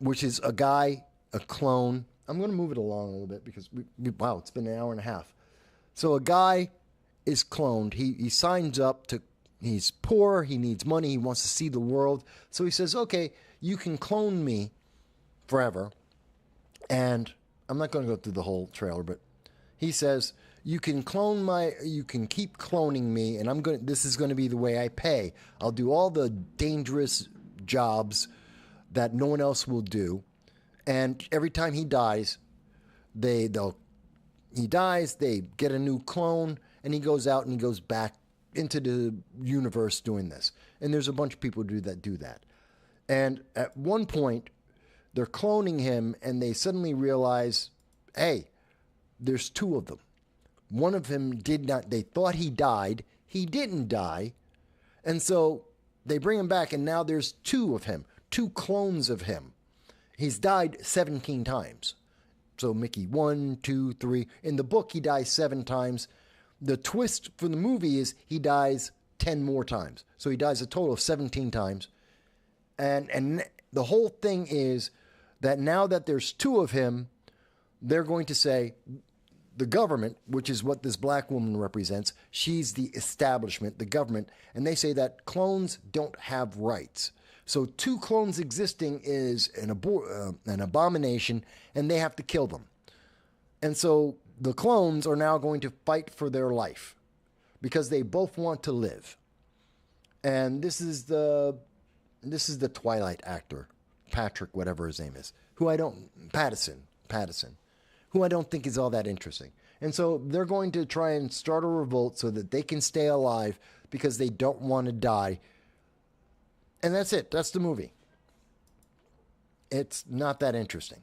which is a guy, a clone. I'm going to move it along a little bit because, wow, it's been an hour and a half. So a guy is cloned. He signs up to... He's poor. He needs money. He wants to see the world. So he says, okay, you can clone me forever. And I'm not going to go through the whole trailer, but he says, you can keep cloning me, and this is going to be the way I pay. I'll do all the dangerous jobs that no one else will do. And every time he dies, they get a new clone, and he goes out and he goes back into the universe doing this. And there's a bunch of people who do that. And at one point, they're cloning him, and they suddenly realize, hey, there's two of them. One of them they thought he died. He didn't die. And so they bring him back, and now there's two of him, two clones of him. He's died 17 times. So Mickey 1, 2, 3. In the book, he dies 7 times. The twist for the movie is he dies 10 more times. So he dies a total of 17 times. And the whole thing is that now that there's two of him, they're going to say the government, which is what this black woman represents, she's the establishment, the government, and they say that clones don't have rights. So 2 clones existing is an abomination, and they have to kill them. And so the clones are now going to fight for their life because they both want to live. And this is the Twilight actor Patrick, whatever his name is, who I don't, Pattison, who I don't think is all that interesting. And so they're going to try and start a revolt so that they can stay alive because they don't want to die. And that's it. That's the movie. It's not that interesting.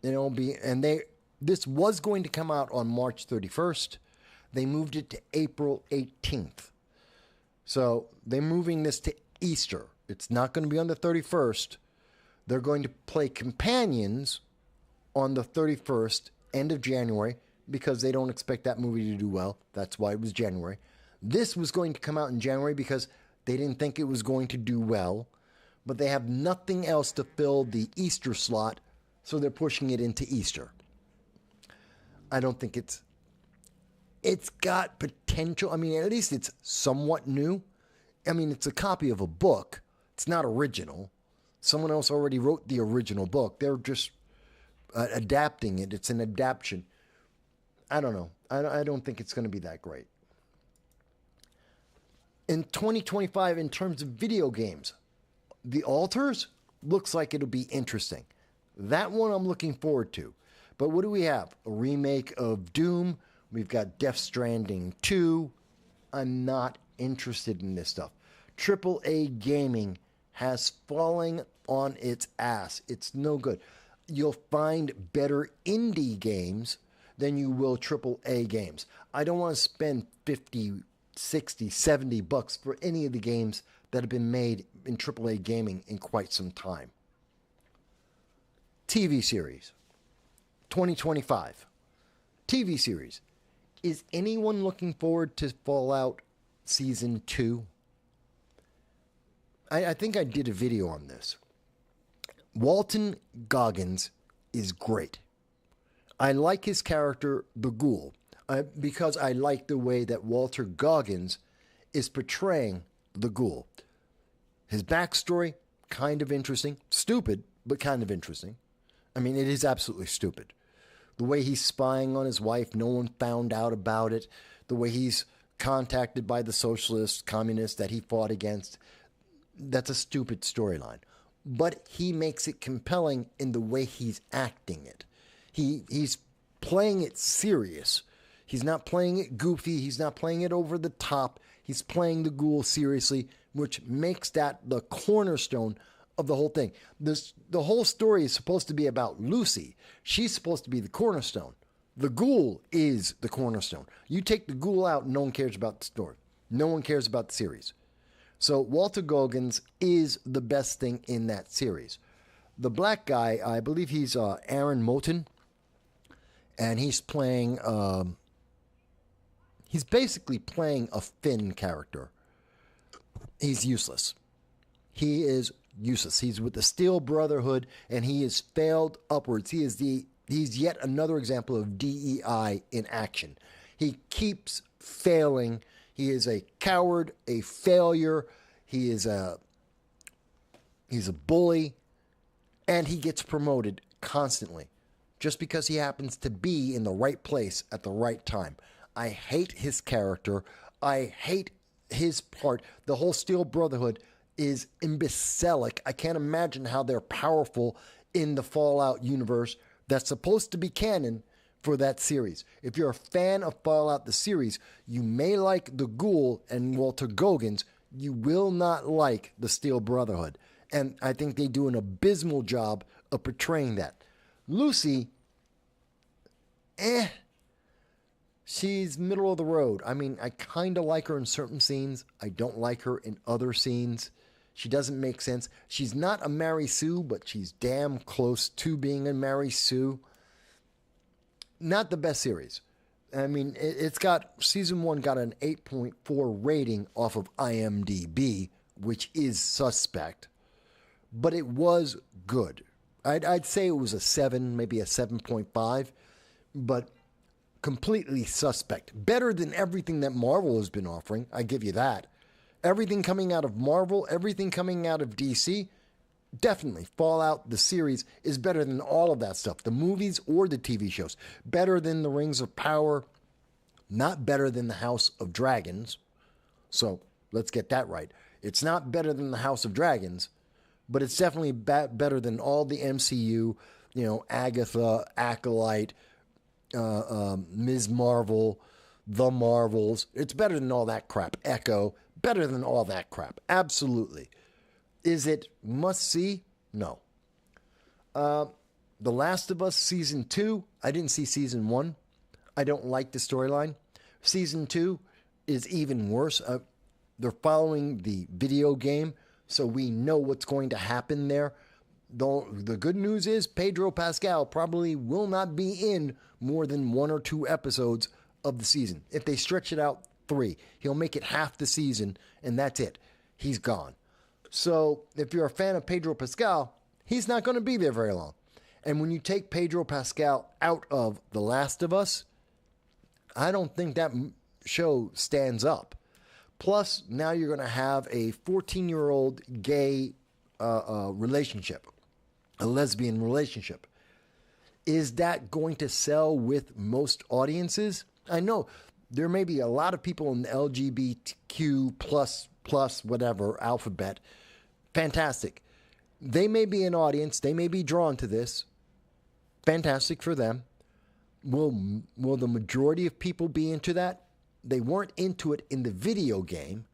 It'll be, and this was going to come out on March 31st. They moved it to April 18th. So they're moving this to Easter. It's not going to be on the 31st. They're going to play Companions on the 31st, end of January, because they don't expect that movie to do well. That's why it was January. This was going to come out in January because they didn't think it was going to do well, but they have nothing else to fill the Easter slot, so they're pushing it into Easter. I don't think it's got potential. I mean, at least it's somewhat new. I mean, it's a copy of a book. It's not original. Someone else already wrote the original book. They're just adapting it. It's an adaptation. I don't know. I don't think it's going to be that great. In 2025, in terms of video games, The Alters looks like it'll be interesting. That one I'm looking forward to. But what do we have? A remake of Doom. We've got Death Stranding 2. I'm not interested in this stuff. AAA gaming has fallen on its ass. It's no good. You'll find better indie games than you will AAA games. I don't want to spend 50, 60, 70 bucks for any of the games that have been made in AAA gaming in quite some time. TV series. 2025. TV series. Is anyone looking forward to Fallout Season 2? I think I did a video on this. Walton Goggins is great. I like his character, the Ghoul, because I like the way that Walter Goggins is portraying the Ghoul. His backstory, kind of interesting. Stupid, but kind of interesting. I mean, it is absolutely stupid. The way he's spying on his wife, no one found out about it. The way he's contacted by the socialists, communists that he fought against. That's a stupid storyline. But he makes it compelling in the way he's acting it. He's playing it serious. He's not playing it goofy. He's not playing it over the top. He's playing the Ghoul seriously, which makes that the cornerstone of the whole thing. The whole story is supposed to be about Lucy. She's supposed to be the cornerstone. The Ghoul is the cornerstone. You take the Ghoul out, no one cares about the story. No one cares about the series. So Walter Goggins is the best thing in that series. The black guy, I believe he's Aaron Moulton, and he's playing, he's basically playing a Finn character. He's useless. He is useless. He's with the Steel Brotherhood, and he has failed upwards. He's yet another example of DEI in action. He keeps failing. He is a coward, a failure. He's a bully, and he gets promoted constantly just because he happens to be in the right place at the right time. I hate his character. I hate his part. The whole Steel Brotherhood is imbecilic. I can't imagine how they're powerful in the Fallout universe that's supposed to be canon for that series. If you're a fan of Fallout the series, you may like the Ghoul and Walter Goggins. You will not like the Steel Brotherhood. And I think they do an abysmal job of portraying that. Lucy, she's middle of the road. I mean, I kind of like her in certain scenes. I don't like her in other scenes. She doesn't make sense. She's not a Mary Sue, but she's damn close to being a Mary Sue. Not the best series. I mean, it's got, season 1 got an 8.4 rating off of IMDb, which is suspect, but it was good. I'd say it was a 7, maybe a 7.5, but completely suspect. Better than everything that Marvel has been offering, I give you that. Everything coming out of Marvel, everything coming out of DC, definitely Fallout, the series, is better than all of that stuff. The movies or the TV shows. Better than the Rings of Power. Not better than the House of Dragons. So let's get that right. It's not better than the House of Dragons, but it's definitely better than all the MCU, Agatha, Acolyte, Ms. Marvel, The Marvels. It's better than all that crap. Echo, better than all that crap. Absolutely. Is it must see? No. The Last of Us Season 2, I didn't see Season 1. I don't like the storyline. Season 2 is even worse. They're following the video game, so we know what's going to happen there. The good news is Pedro Pascal probably will not be in more than 1 or 2 episodes of the season. If they stretch it out 3, he'll make it half the season, and that's it. He's gone. So if you're a fan of Pedro Pascal, he's not going to be there very long. And when you take Pedro Pascal out of The Last of Us, I don't think that show stands up. Plus, now you're going to have a 14-year-old gay relationship, a lesbian relationship. Is that going to sell with most audiences? I know there may be a lot of people in the LGBTQ plus whatever alphabet. Fantastic. They may be an audience. They may be drawn to this. Fantastic for them. Will the majority of people be into that? They weren't into it in the video game.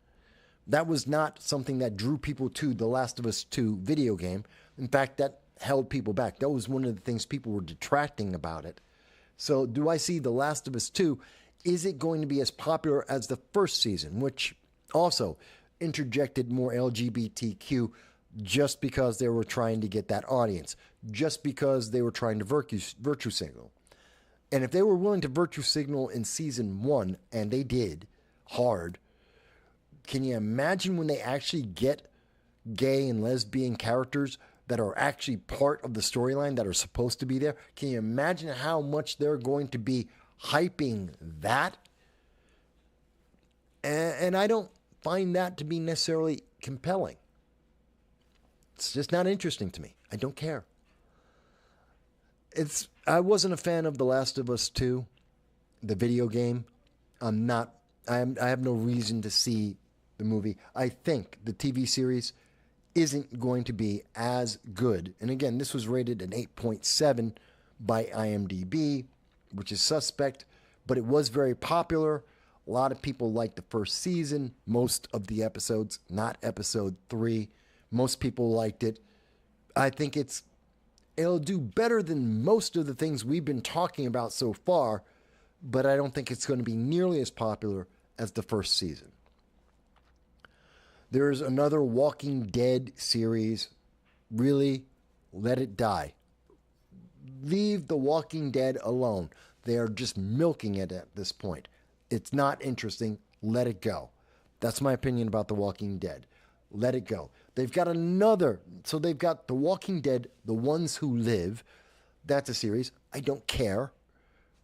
That was not something that drew people to The Last of Us 2 video game. In fact, that held people back. That was one of the things people were detracting about it. So do I see The Last of Us 2? Is it going to be as popular as the first season, which also interjected more LGBTQ just because they were trying to get that audience, just because they were trying to virtue signal? And if they were willing to virtue signal in season 1, and they did, hard, can you imagine when they actually get gay and lesbian characters that are actually part of the storyline that are supposed to be there? Can you imagine how much they're going to be hyping that? And I don't find that to be necessarily compelling. It's just not interesting to me. I don't care. I wasn't a fan of The Last of Us 2, the video game. I have no reason to see the movie. I think the TV series isn't going to be as good. And again, this was rated an 8.7 by IMDb, which is suspect, but it was very popular. A lot of people liked the first season, most of the episodes, not episode 3. Most people liked it. I think it'll do better than most of the things we've been talking about so far, but I don't think it's going to be nearly as popular as the first season. There's another Walking Dead series. Really, let it die. Leave The Walking Dead alone. They are just milking it at this point. It's not interesting. Let it go. That's my opinion about The Walking Dead. Let it go. They've got they've got The Walking Dead, The Ones Who Live. That's a series. I don't care.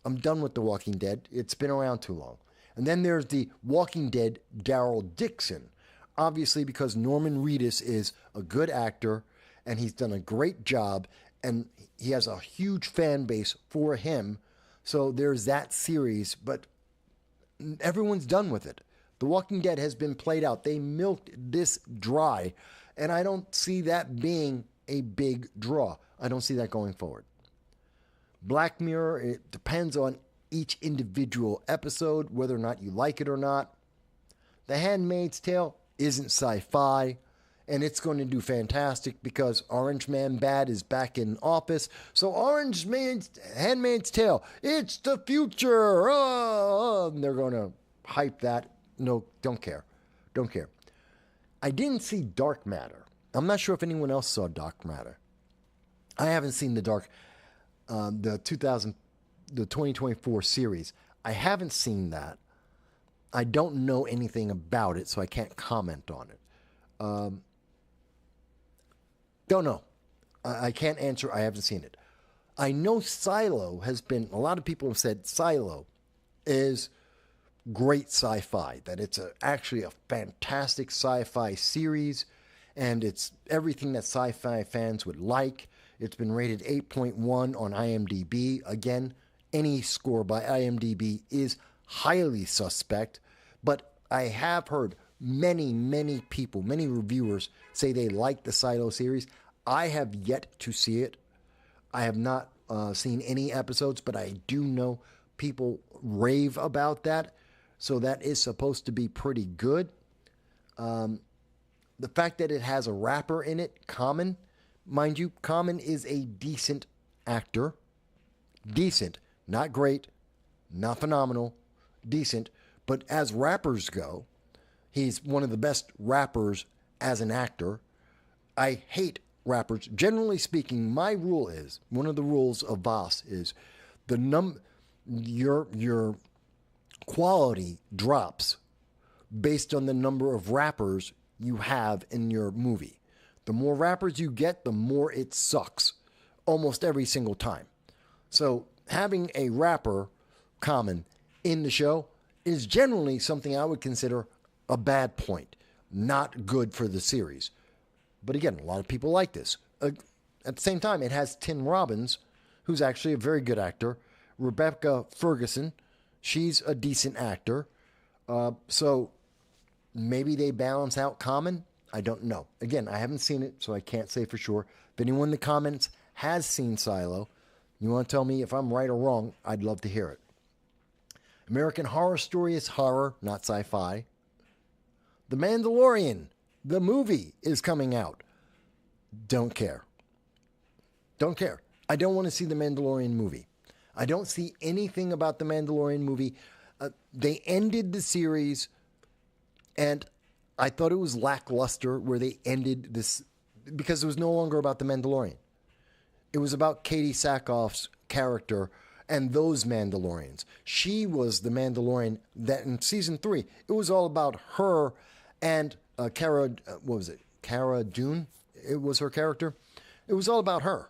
I'm done with The Walking Dead. It's been around too long. And then there's The Walking Dead, Daryl Dixon. Obviously, because Norman Reedus is a good actor, and he's done a great job, and he has a huge fan base for him. So there's that series, but everyone's done with it. The Walking Dead has been played out. They milked this dry, and I don't see that being a big draw. I don't see that going forward. Black Mirror, it depends on each individual episode, whether or not you like it or not. The Handmaid's Tale isn't sci-fi, and it's going to do fantastic because Orange Man Bad is back in office. So Handmaid's Tale, it's the future. And they're going to hype that. No, don't care. Don't care. I didn't see Dark Matter. I'm not sure if anyone else saw Dark Matter. I haven't seen the 2024 series. I haven't seen that. I don't know anything about it, so I can't comment on it. Don't know. I can't answer. I haven't seen it. I know Silo has been, a lot of people have said Silo is great sci-fi, that it's actually a fantastic sci-fi series, and it's everything that sci-fi fans would like. It's been rated 8.1 on IMDb. Again, any score by IMDb is highly suspect, but I have heard many people, many reviewers say they like the Silo series. I have yet to see it. I have not seen any episodes, but I do know people rave about that. So that is supposed to be pretty good. The fact that it has a rapper in it, Common, mind you, Common is a decent actor. Decent, not great, not phenomenal, decent. But as rappers go, he's one of the best rappers as an actor. I hate rappers. Generally speaking, my rule is, one of the rules of Vass is your quality drops based on the number of rappers you have in your movie. The more rappers you get, the more it sucks almost every single time. So having a rapper, Common, in the show is generally something I would consider a bad point, not good for the series. But again, a lot of people like this. At the same time, it has Tim Robbins, who's actually a very good actor. Rebecca Ferguson, she's a decent actor. So maybe they balance out Common. I don't know. Again, I haven't seen it, so I can't say for sure. If anyone in the comments has seen Silo, you want to tell me if I'm right or wrong, I'd love to hear it. American Horror Story is horror, not sci-fi. The Mandalorian, the movie, is coming out. Don't care. Don't care. I don't want to see the Mandalorian movie. I don't see anything about the Mandalorian movie. They ended the series, and I thought it was lackluster where they ended this, because it was no longer about the Mandalorian. It was about Katie Sackhoff's character and those Mandalorians. She was the Mandalorian that in season 3, it was all about her and Cara, what was it? Cara Dune? It was her character. It was all about her.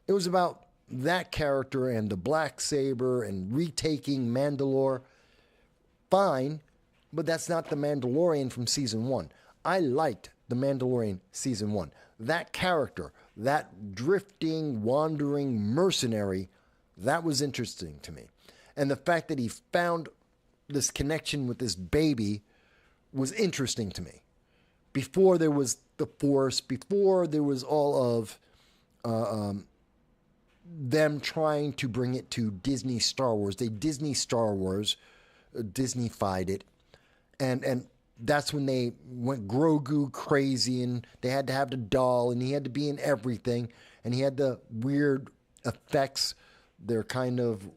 It was about that character and the Black Saber and retaking Mandalore. Fine, but that's not the Mandalorian from season 1. I liked the Mandalorian season 1. That character, that drifting, wandering mercenary, that was interesting to me. And the fact that he found this connection with this baby was interesting to me. Before there was the Force, before there was all of them trying to bring it to Disney Star Wars. They Disney Star Wars, Disney-fied it. And that's when they went Grogu crazy, and they had to have the doll, and he had to be in everything, and he had the weird effects. They're kind of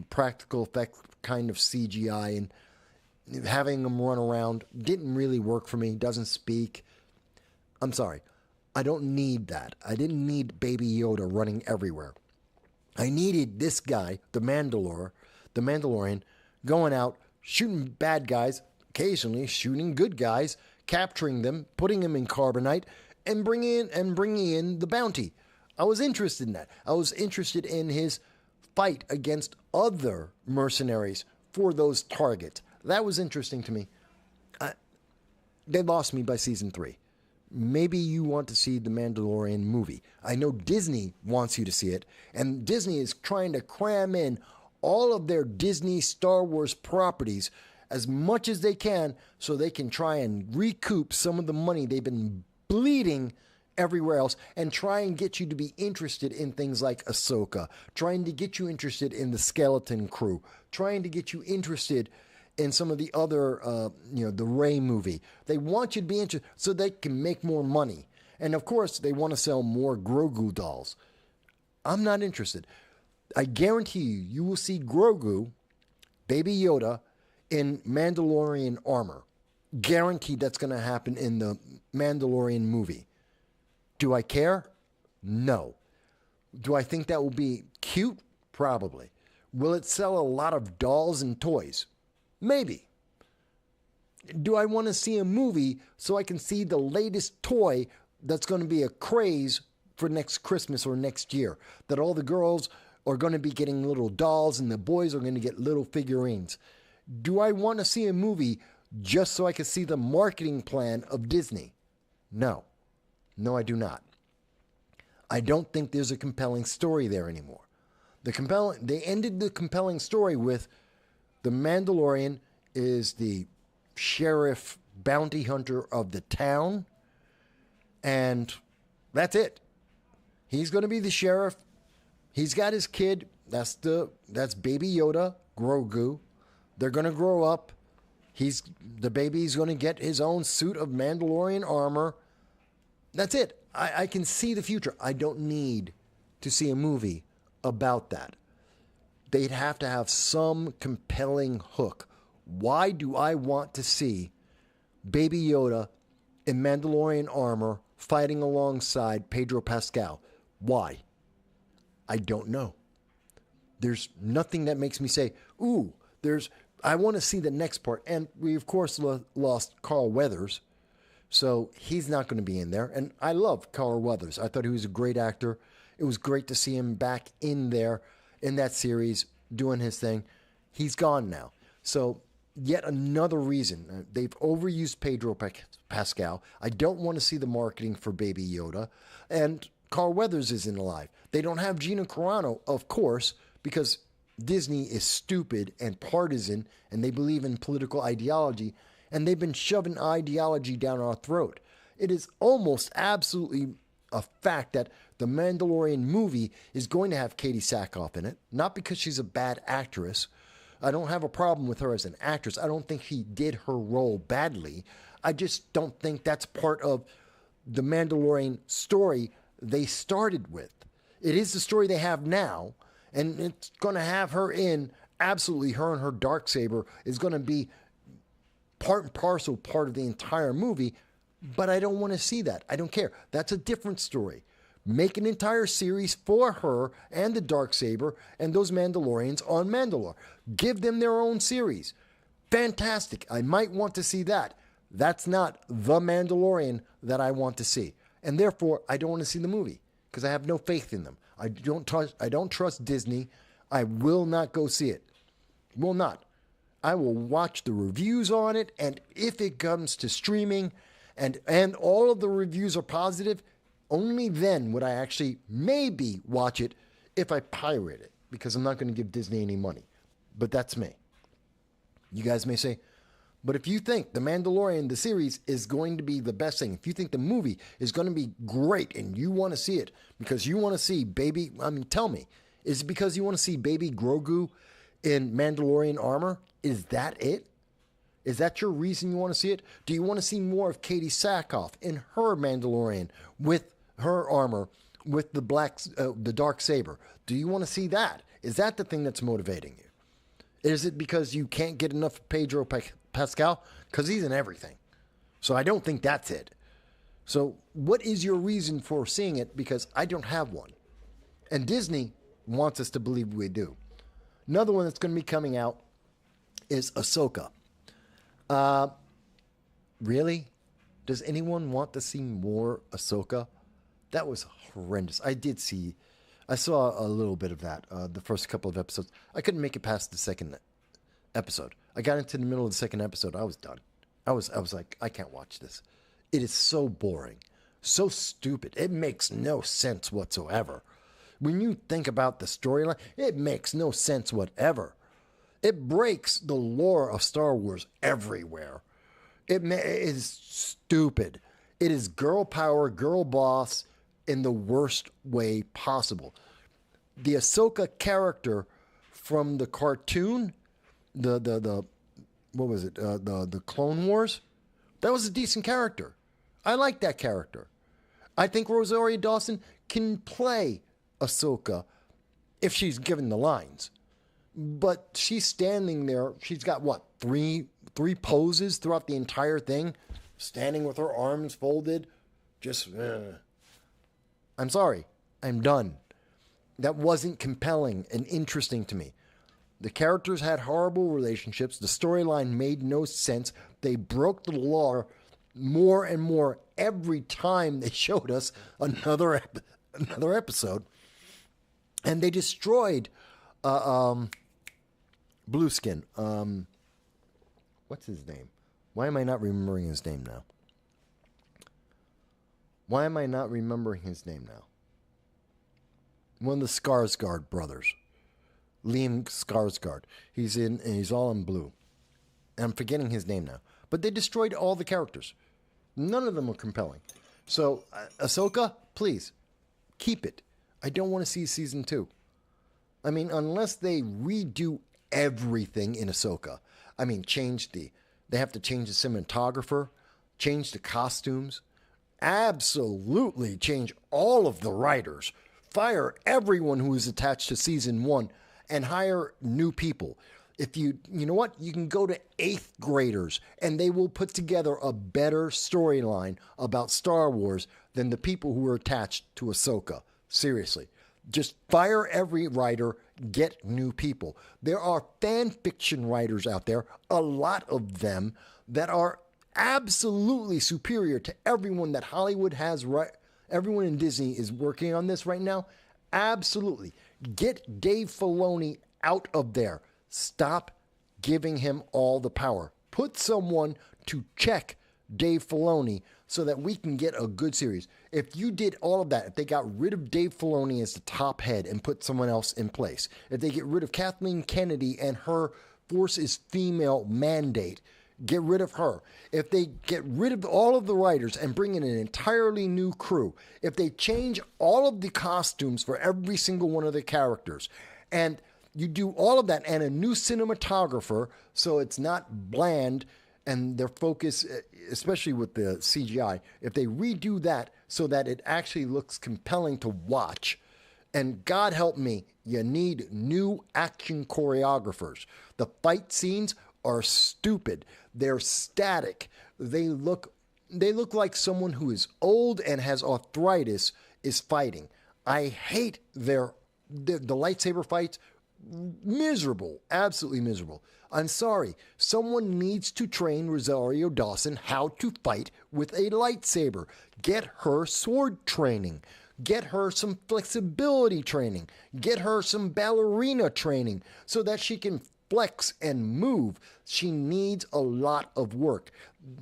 practical effects, kind of CGI, and having him run around didn't really work for me. Doesn't speak. I'm sorry. I don't need that. I didn't need Baby Yoda running everywhere. I needed this guy, the Mandalorian, going out, shooting bad guys, occasionally shooting good guys, capturing them, putting them in carbonite, and bringing in the bounty. I was interested in that. I was interested in his fight against other mercenaries for those targets. That was interesting to me. They lost me by season 3. Maybe you want to see the Mandalorian movie. I know Disney wants you to see it, and Disney is trying to cram in all of their Disney Star Wars properties as much as they can so they can try and recoup some of the money they've been bleeding everywhere else, and try and get you to be interested in things like Ahsoka, trying to get you interested in the Skeleton Crew, trying to get you interested in some of the other, the Rey movie. They want you to be interested so they can make more money. And of course, they want to sell more Grogu dolls. I'm not interested. I guarantee you will see Grogu, Baby Yoda, in Mandalorian armor. Guaranteed that's going to happen in the Mandalorian movie. Do I care? No. Do I think that will be cute? Probably. Will it sell a lot of dolls and toys? Maybe. Do I want to see a movie so I can see the latest toy that's going to be a craze for next Christmas or next year? That all the girls are going to be getting little dolls and the boys are going to get little figurines. Do I want to see a movie just so I can see the marketing plan of Disney? No. No, I do not. I don't think there's a compelling story there anymore. They ended the compelling story with the Mandalorian is the sheriff bounty hunter of the town. And that's it. He's going to be the sheriff. He's got his kid. That's Baby Yoda, Grogu. They're going to grow up. The baby's going to get his own suit of Mandalorian armor. That's it. I can see the future. I don't need to see a movie about that. They'd have to have some compelling hook. Why do I want to see Baby Yoda in Mandalorian armor fighting alongside Pedro Pascal? Why? I don't know. There's nothing that makes me say, ooh, I want to see the next part. And we, of course, lost Carl Weathers, so he's not going to be in there. And I love Carl Weathers. I thought he was a great actor. It was great to see him back in there in that series doing his thing. He's gone now. So yet another reason. They've overused Pedro Pascal. I don't want to see the marketing for Baby Yoda. And Carl Weathers isn't alive. They don't have Gina Carano, of course, because Disney is stupid and partisan, and they believe in political ideology, and they've been shoving ideology down our throat. It is almost absolutely a fact that the Mandalorian movie is going to have Katie Sackhoff in it, not because she's a bad actress. I don't have a problem with her as an actress. I don't think she did her role badly. I just don't think that's part of the Mandalorian story they started with. It is the story they have now, and it's going to have her in. Absolutely, her and her Darksaber is going to be part and parcel part of the entire movie, but I don't want to see that. I don't care. That's a different story. Make an entire series for her and the Darksaber and those Mandalorians on Mandalore. Give them their own series. Fantastic. I might want to see that. That's not the Mandalorian that I want to see. And therefore, I don't want to see the movie because I have no faith in them. I don't trust Disney. I will not go see it. Will not. I will watch the reviews on it, and if it comes to streaming and all of the reviews are positive, only then would I actually maybe watch it if I pirate it, because I'm not going to give Disney any money. But that's me. You guys may say, but if you think The Mandalorian, the series, is going to be the best thing, if you think the movie is going to be great and you want to see it because you want to see tell me, is it because you want to see Baby Grogu in Mandalorian armor? Is that it? Is that your reason you want to see it? Do you want to see more of Katie Sackhoff in her Mandalorian with her armor, with the Darksaber? Do you want to see that? Is that the thing that's motivating you? Is it because you can't get enough of Pedro Pascal? Because he's in everything. So I don't think that's it. So what is your reason for seeing it? Because I don't have one. And Disney wants us to believe we do. Another one that's going to be coming out is Ahsoka. Really? Does anyone want to see more Ahsoka? That was horrendous. I saw a little bit of that, the first couple of episodes. I couldn't make it past the second episode. I got into the middle of the second episode. I was done. I was like, I can't watch this. It is so boring, so stupid. It makes no sense whatsoever. When you think about the storyline, it makes no sense whatever. It breaks the lore of Star Wars everywhere. It is stupid. It is girl power, girl boss in the worst way possible. The Ahsoka character from the cartoon, the what was it? The Clone Wars. That was a decent character. I like that character. I think Rosario Dawson can play Ahsoka if she's given the lines. But she's standing there. She's got what, three poses throughout the entire thing, standing with her arms folded. Just, I'm sorry, I'm done. That wasn't compelling and interesting to me. The characters had horrible relationships. The storyline made no sense. They broke the law more and more every time they showed us another episode, and they destroyed Blueskin. What's his name? Why am I not remembering his name now? One of the Skarsgård brothers. Liam Skarsgård. He's all in blue. And I'm forgetting his name now. but they destroyed all the characters. None of them were compelling. So, Ahsoka, please, keep it. I don't want to see season 2. I mean, unless they redo everything in Ahsoka. I mean, they have to change the cinematographer, change the costumes, absolutely change all of the writers, fire everyone who is attached to season 1, and hire new people. If you know what, you can go to 8th graders and they will put together a better storyline about Star Wars than the people who are attached to Ahsoka. Seriously. Just fire every writer, get new people. There are fan fiction writers out there, a lot of them, that are absolutely superior to everyone that Hollywood has. Everyone in Disney is working on this right now. Absolutely. Get Dave Filoni out of there. Stop giving him all the power. Put someone to check Dave Filoni so that we can get a good series. If you did all of that, if they got rid of Dave Filoni as the top head and put someone else in place, if they get rid of Kathleen Kennedy and her Force is Female mandate, get rid of her. If they get rid of all of the writers and bring in an entirely new crew, if they change all of the costumes for every single one of the characters, and you do all of that and a new cinematographer so it's not bland and their focus, especially with the CGI, if they redo that so that it actually looks compelling to watch, and God help me, you need new action choreographers. The fight scenes are stupid. They're static. They look like someone who is old and has arthritis is fighting. I hate the lightsaber fights. Miserable, absolutely miserable. I'm sorry. Someone needs to train Rosario Dawson how to fight with a lightsaber. Get her sword training. Get her some flexibility training. Get her some ballerina training so that she can flex and move. She needs a lot of work.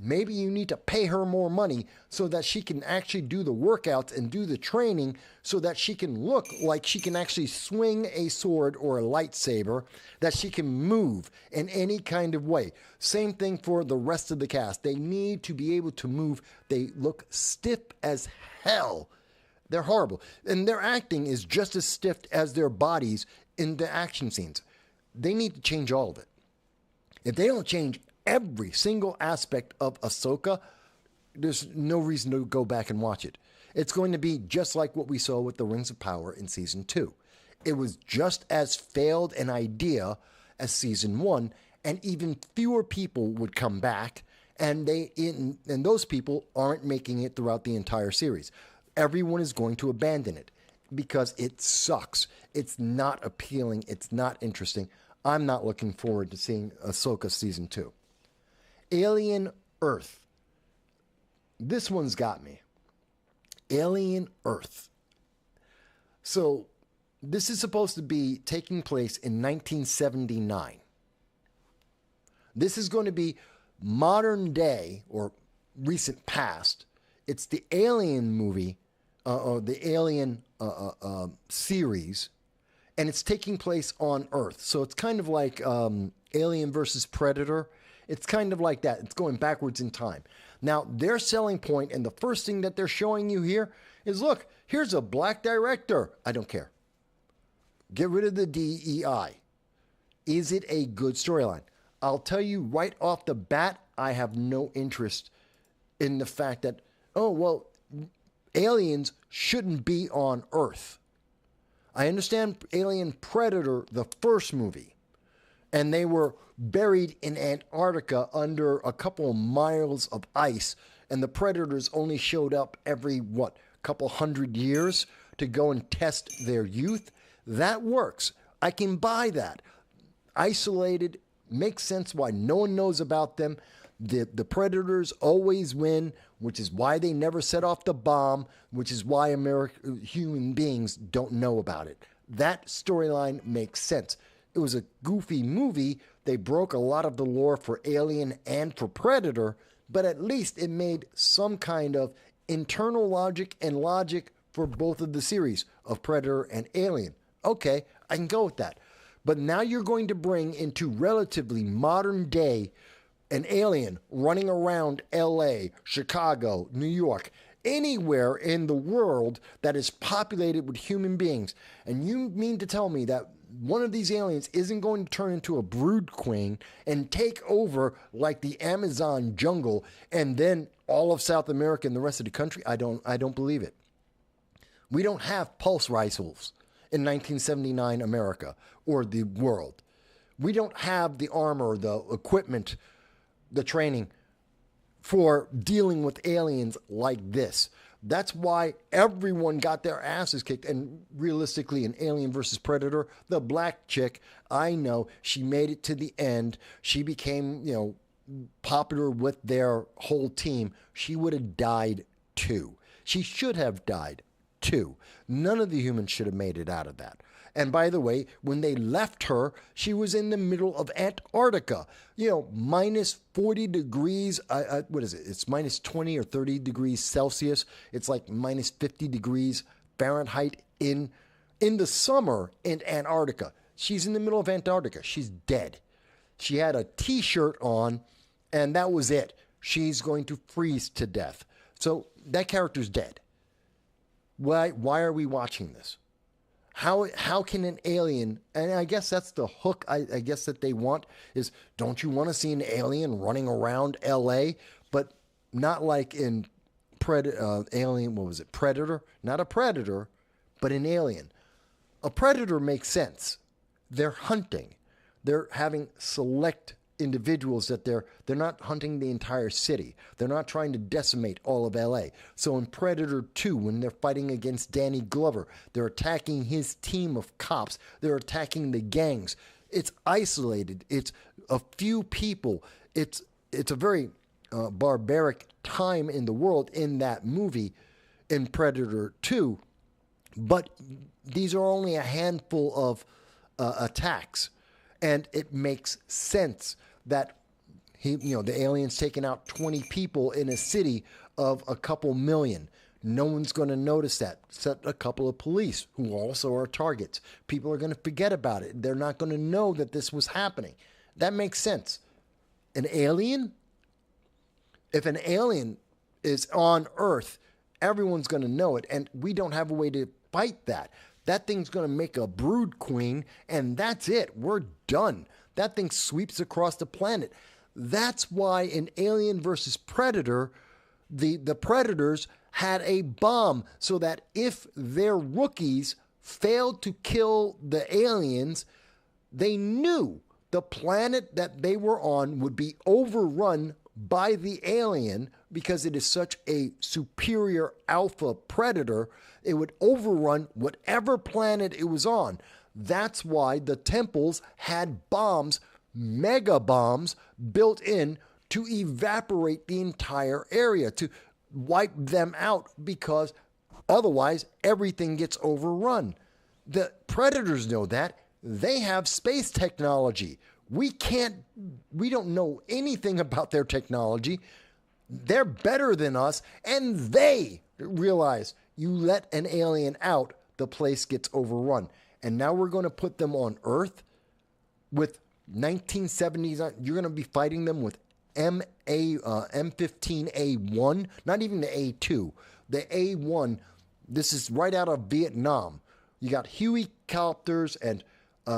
Maybe you need to pay her more money so that she can actually do the workouts and do the training so that she can look like she can actually swing a sword or a lightsaber, that she can move in any kind of way. Same thing for the rest of the cast. They need to be able to move. They look stiff as hell. They're horrible. And their acting is just as stiff as their bodies in the action scenes. They need to change all of it. If they don't change every single aspect of Ahsoka, there's no reason to go back and watch it. It's going to be just like what we saw with the Rings of Power in Season 2. It was just as failed an idea as Season 1, and even fewer people would come back, and those people aren't making it throughout the entire series. Everyone is going to abandon it because it sucks. It's not appealing. It's not interesting. I'm not looking forward to seeing Ahsoka Season 2. Alien Earth. This one's got me. Alien Earth. So, this is supposed to be taking place in 1979. This is going to be modern day or recent past. It's the Alien movie, or the Alien series, and it's taking place on Earth. So it's kind of like Alien versus Predator. It's kind of like that. It's going backwards in time. Now, their selling point, and the first thing that they're showing you here is, look, here's a black director. I don't care. Get rid of the DEI. Is it a good storyline? I'll tell you right off the bat, I have no interest in the fact that, oh, well, aliens shouldn't be on Earth. I understand Alien Predator, the first movie, and they were buried in Antarctica under a couple of miles of ice, and the predators only showed up every, couple hundred years to go and test their youth. That works. I can buy that. Isolated, makes sense why no one knows about them. The predators always win, which is why they never set off the bomb, which is why human beings don't know about it. That storyline makes sense. It was a goofy movie. They broke a lot of the lore for Alien and for Predator, but at least it made some kind of internal logic and logic for both of the series of Predator and Alien. Okay, I can go with that. But now you're going to bring into relatively modern day an alien running around LA, Chicago, New York, anywhere in the world that is populated with human beings, and you mean to tell me that one of these aliens isn't going to turn into a brood queen and take over like the Amazon jungle and then all of South America and the rest of the country? I don't believe it. We don't have pulse rifles in 1979 America or the world. We don't have the armor, the equipment, the training for dealing with aliens like this. That's why everyone got their asses kicked. And realistically, in Alien versus Predator, the black chick, I know, she made it to the end. She became, popular with their whole team. She would have died too. She should have died too. None of the humans should have made it out of that. And by the way, when they left her, she was in the middle of Antarctica, minus 40 degrees. What is it? It's minus 20 or 30 degrees Celsius. It's like minus 50 degrees Fahrenheit in the summer in Antarctica. She's in the middle of Antarctica. She's dead. She had a t-shirt on, and that was it. She's going to freeze to death. So that character's dead. Why are we watching this? How can an alien, and I guess that's the hook I guess that they want, is don't you want to see an alien running around LA? But not like in Alien, what was it, Predator? Not a predator, but an alien. A predator makes sense. They're hunting. They're having select individuals that they're not hunting the entire city. They're not trying to decimate all of LA. So in Predator 2, when they're fighting against Danny Glover, they're attacking his team of cops. They're attacking the gangs. It's isolated. It's a few people. It's a very barbaric time in the world in that movie, in Predator 2. But these are only a handful of attacks. And it makes sense that the alien's taking out 20 people in a city of a couple million. No one's going to notice that, except a couple of police who also are targets. People are going to forget about it. They're not going to know that this was happening. That makes sense. An alien? If an alien is on Earth, everyone's going to know it, and we don't have a way to fight that. That thing's going to make a brood queen, and that's it. We're done. That thing sweeps across the planet. That's why in Alien versus Predator, the Predators had a bomb so that if their rookies failed to kill the aliens, they knew the planet that they were on would be overrun by the alien because it is such a superior alpha predator. It would overrun whatever planet it was on. That's why the temples had bombs, mega bombs, built in to evaporate the entire area, to wipe them out, because otherwise everything gets overrun. The predators know that. They have space technology. We don't know anything about their technology. They're better than us, and they realize you let an alien out, the place gets overrun. And now we're going to put them on Earth with 1970s. You're going to be fighting them with M15A1, not even the A2, the A1. This is right out of Vietnam. You got Huey copters, and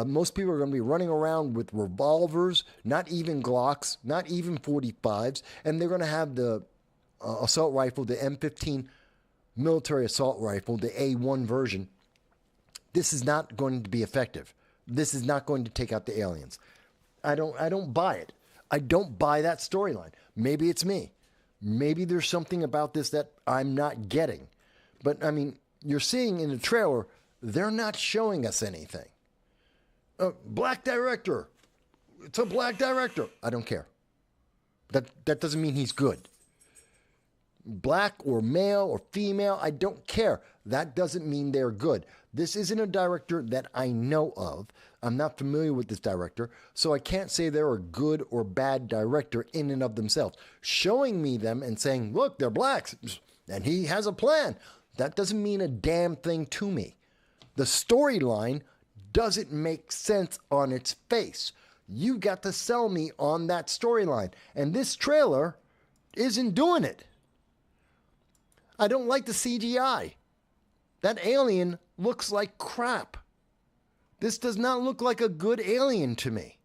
most people are going to be running around with revolvers, not even Glocks, not even 45s, and they're going to have the assault rifle, the M15 military assault rifle, the A1 version. This is not going to be effective. This is not going to take out the aliens. I don't buy it. I don't buy that storyline. Maybe it's me. Maybe there's something about this that I'm not getting. But I mean, you're seeing in the trailer, they're not showing us anything. Black director. It's a black director. I don't care. That doesn't mean he's good. Black or male or female, I don't care. That doesn't mean they're good. This isn't a director that I know of. I'm not familiar with this director, so I can't say they're a good or bad director in and of themselves. Showing me them and saying, look, they're blacks, and he has a plan, that doesn't mean a damn thing to me. The storyline doesn't make sense on its face. You got to sell me on that storyline. And this trailer isn't doing it. I don't like the CGI. That alien looks like crap. This does not look like a good alien to me.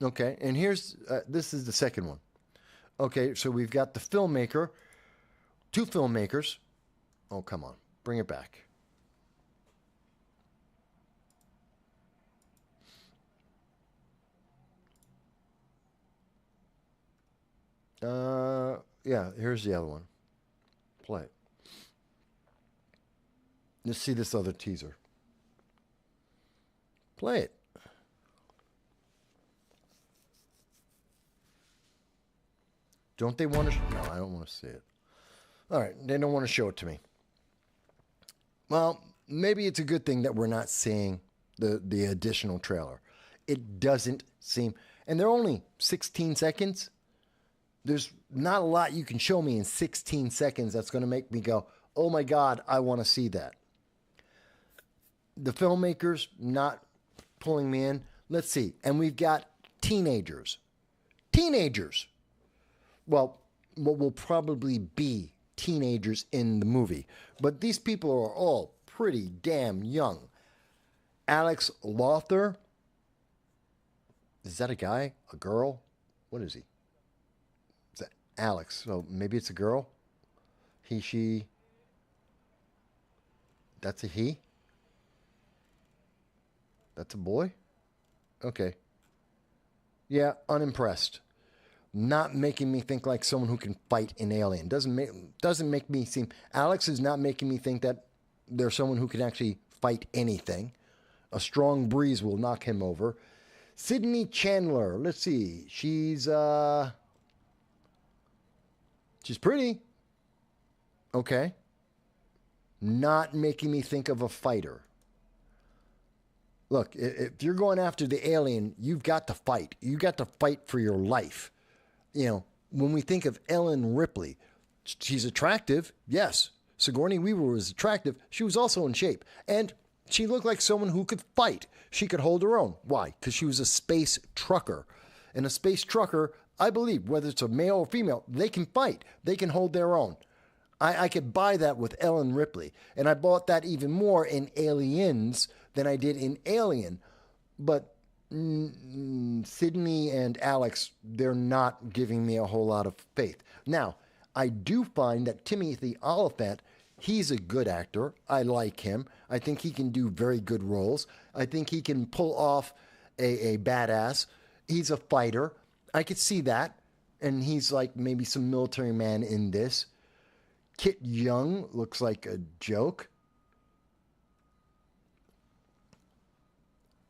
Okay, and here's, this is the second one. Okay, so we've got the filmmaker, two filmmakers. Oh, come on, bring it back. Yeah, here's the other one. Play it. Let's see this other teaser. Play it. Don't they want to? No, I don't want to see it. All right, they don't want to show it to me. Well, maybe it's a good thing that we're not seeing the additional trailer. It doesn't seem, and they're only 16 seconds. There's not a lot you can show me in 16 seconds that's going to make me go, oh my God, I want to see that. The filmmakers not pulling me in. Let's see. And we've got teenagers. Teenagers. Well, what will probably be teenagers in the movie. But these people are all pretty damn young. Alex Lothar. Is that a guy? A girl? What is he? Is that Alex? So maybe it's a girl? He, she. That's a he? That's a boy? Okay. Yeah, unimpressed. Not making me think like someone who can fight an alien. Doesn't make me seem... Alex is not making me think that there's someone who can actually fight anything. A strong breeze will knock him over. Sydney Chandler. Let's see. She's pretty. Okay. Not making me think of a fighter. Look, if you're going after the alien, you've got to fight. You got to fight for your life. You know, when we think of Ellen Ripley, she's attractive, yes. Sigourney Weaver was attractive. She was also in shape. And she looked like someone who could fight. She could hold her own. Why? Because she was a space trucker. And a space trucker, I believe, whether it's a male or female, they can fight. They can hold their own. I could buy that with Ellen Ripley. And I bought that even more in Aliens than I did in Alien. But Sydney and Alex, they're not giving me a whole lot of faith. Now, I do find that Timothy Olyphant, he's a good actor. I like him. I think he can do very good roles. I think he can pull off a badass. He's a fighter. I could see that. And he's like maybe some military man in this. Kit Young looks like a joke.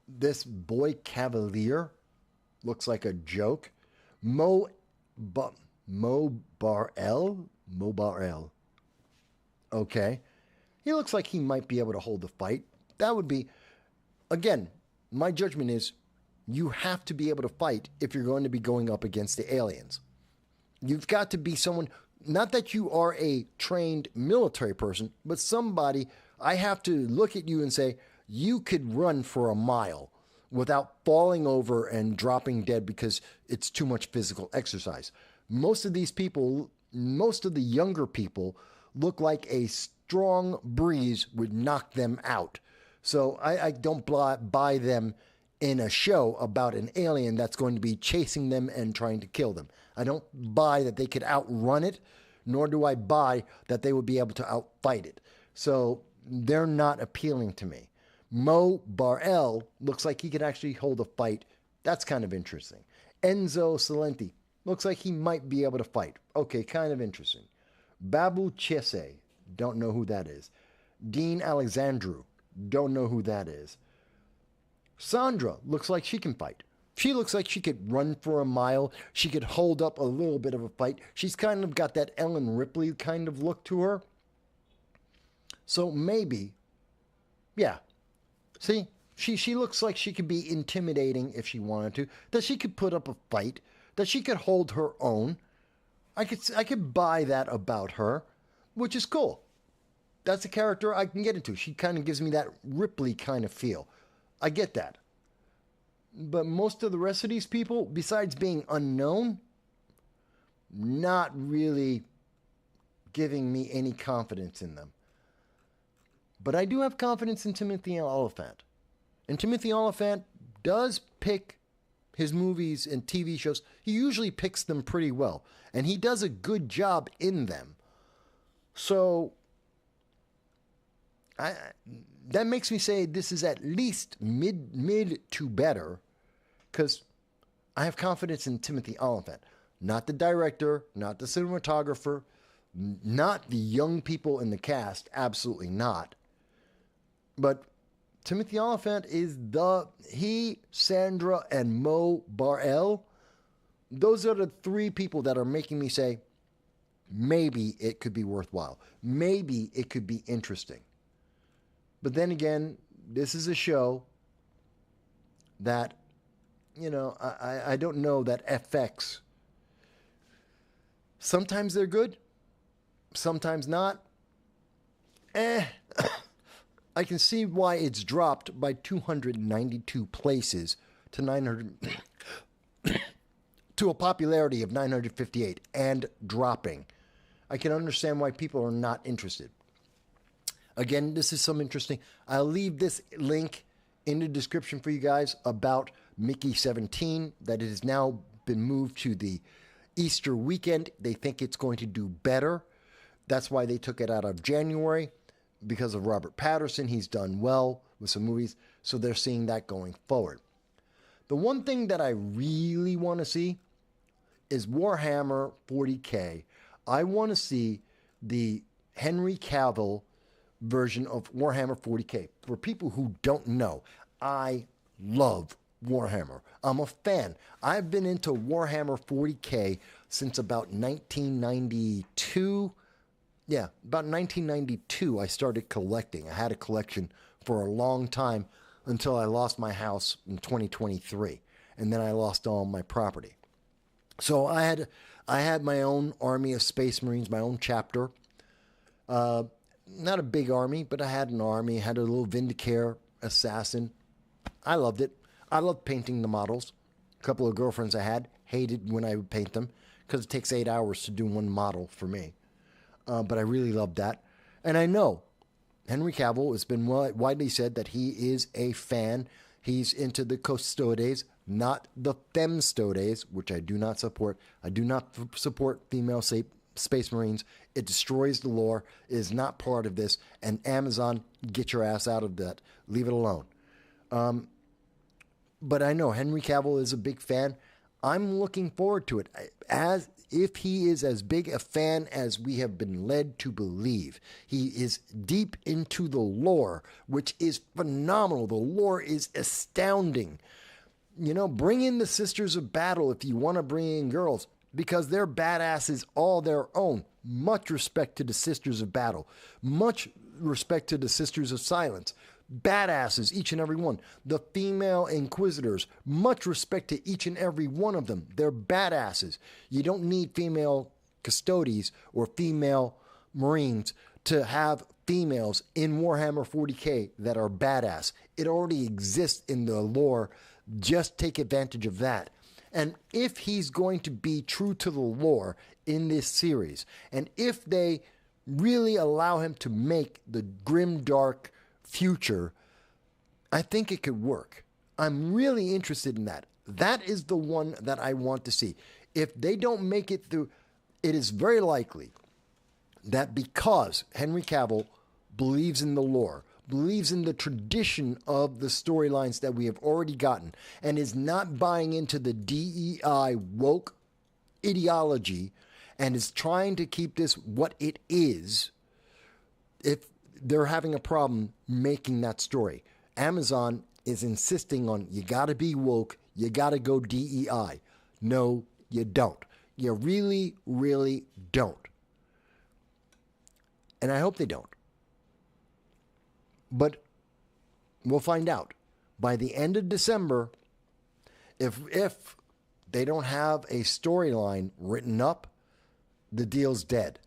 This boy Cavalier looks like a joke. Mo Barel. Okay. He looks like he might be able to hold the fight. That would be, again, my judgment is you have to be able to fight if you're going to be going up against the aliens. You've got to be someone, not that you are a trained military person, but somebody, I have to look at you and say, you could run for a mile without falling over and dropping dead because it's too much physical exercise. Most of these people, most of the younger people, look like a strong breeze would knock them out. So I don't buy them in a show about an alien that's going to be chasing them and trying to kill them. I don't buy that they could outrun it, nor do I buy that they would be able to outfight it. So they're not appealing to me. Mo Barel looks like he could actually hold a fight. That's kind of interesting. Enzo Salenti looks like he might be able to fight. Okay, kind of interesting. Babu Chese, don't know who that is. Dean Alexandru, don't know who that is. Sandra looks like she can fight. She looks like she could run for a mile. She could hold up a little bit of a fight. She's kind of got that Ellen Ripley kind of look to her. So maybe, yeah. See, she looks like she could be intimidating if she wanted to. That she could put up a fight. That she could hold her own. I could buy that about her, which is cool. that's a character I can get into. She kind of gives me that Ripley kind of feel. I get that. But most of the rest of these people, besides being unknown, not really giving me any confidence in them. But I do have confidence in Timothy Oliphant. And Timothy Oliphant does pick his movies and TV shows. He usually picks them pretty well. And he does a good job in them. So that makes me say this is at least mid to better, because I have confidence in Timothy Oliphant. Not the director, not the cinematographer, not the young people in the cast, absolutely not. But Timothy Oliphant is Sandra, and Mo Barrell. Those are the three people that are making me say, maybe it could be worthwhile. Maybe it could be interesting. But then again, this is a show that, I don't know that FX. Sometimes they're good, sometimes not. I can see why it's dropped by 292 places to 900, to a popularity of 958 and dropping. I can understand why people are not interested. Again, this is some interesting. I'll leave this link in the description for you guys about Mickey 17, that it has now been moved to the Easter weekend. They think it's going to do better. That's why they took it out of January, because of Robert Patterson. He's done well with some movies, so they're seeing that going forward. The one thing that I really want to see is Warhammer 40K. I want to see the Henry Cavill version of Warhammer 40K. For people who don't know, I love Warhammer. I'm a fan. I've been into Warhammer 40K since about 1992. Yeah, about 1992 I started collecting. I had a collection for a long time until I lost my house in 2023. And then I lost all my property. So I had my own army of Space Marines, my own chapter. Not a big army, but I had an army. I had a little Vindicare assassin. I loved it. I loved painting the models. A couple of girlfriends I had hated when I would paint them because it takes 8 hours to do one model for me. But I really loved that. And I know Henry Cavill has been widely said that he is a fan. He's into the Custodes, not the Femstodes, which I do not support. I do not support female Space Marines. It destroys the lore. It is not part of this. And Amazon, get your ass out of that. Leave it alone. But I know Henry Cavill is a big fan. I'm looking forward to it. As if he is as big a fan as we have been led to believe. He is deep into the lore, which is phenomenal. The lore is astounding. Bring in the Sisters of Battle if you want to bring in girls, because they're badasses all their own. Much respect to the Sisters of Battle. Much respect to the Sisters of Silence. Badasses, each and every one. The female Inquisitors, much respect to each and every one of them. They're badasses. You don't need female Custodes or female Marines to have females in Warhammer 40K that are badass. It already exists in the lore. Just take advantage of that. And if he's going to be true to the lore in this series, and if they really allow him to make the grim, dark future, I think it could work. I'm really interested in that. That is the one that I want to see. If they don't make it through, it is very likely that because Henry Cavill believes in the lore, believes in the tradition of the storylines that we have already gotten, and is not buying into the DEI woke ideology, and is trying to keep this what it is, if they're having a problem making that story. Amazon is insisting on, you got to be woke, you got to go DEI. No, you don't. You really, really don't. And I hope they don't. But we'll find out. By the end of December, if they don't have a storyline written up, the deal's dead.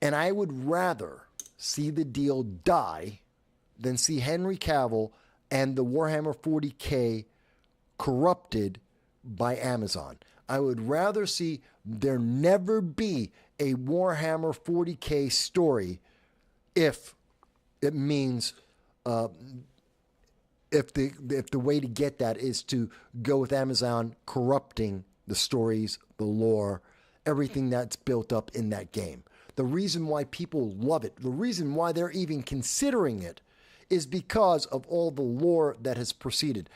And I would rather see the deal die than see Henry Cavill and the Warhammer 40K corrupted by Amazon. I would rather see there never be a Warhammer 40K story if it means if the way to get that is to go with Amazon corrupting the stories, the lore, everything that's built up in that game. The reason why people love it, the reason why they're even considering it, is because of all the lore that has preceded.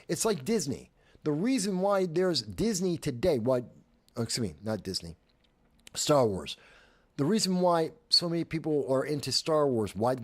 It's like Disney. The reason why there's Disney today, not Disney, Star Wars. The reason why so many people are into Star Wars, why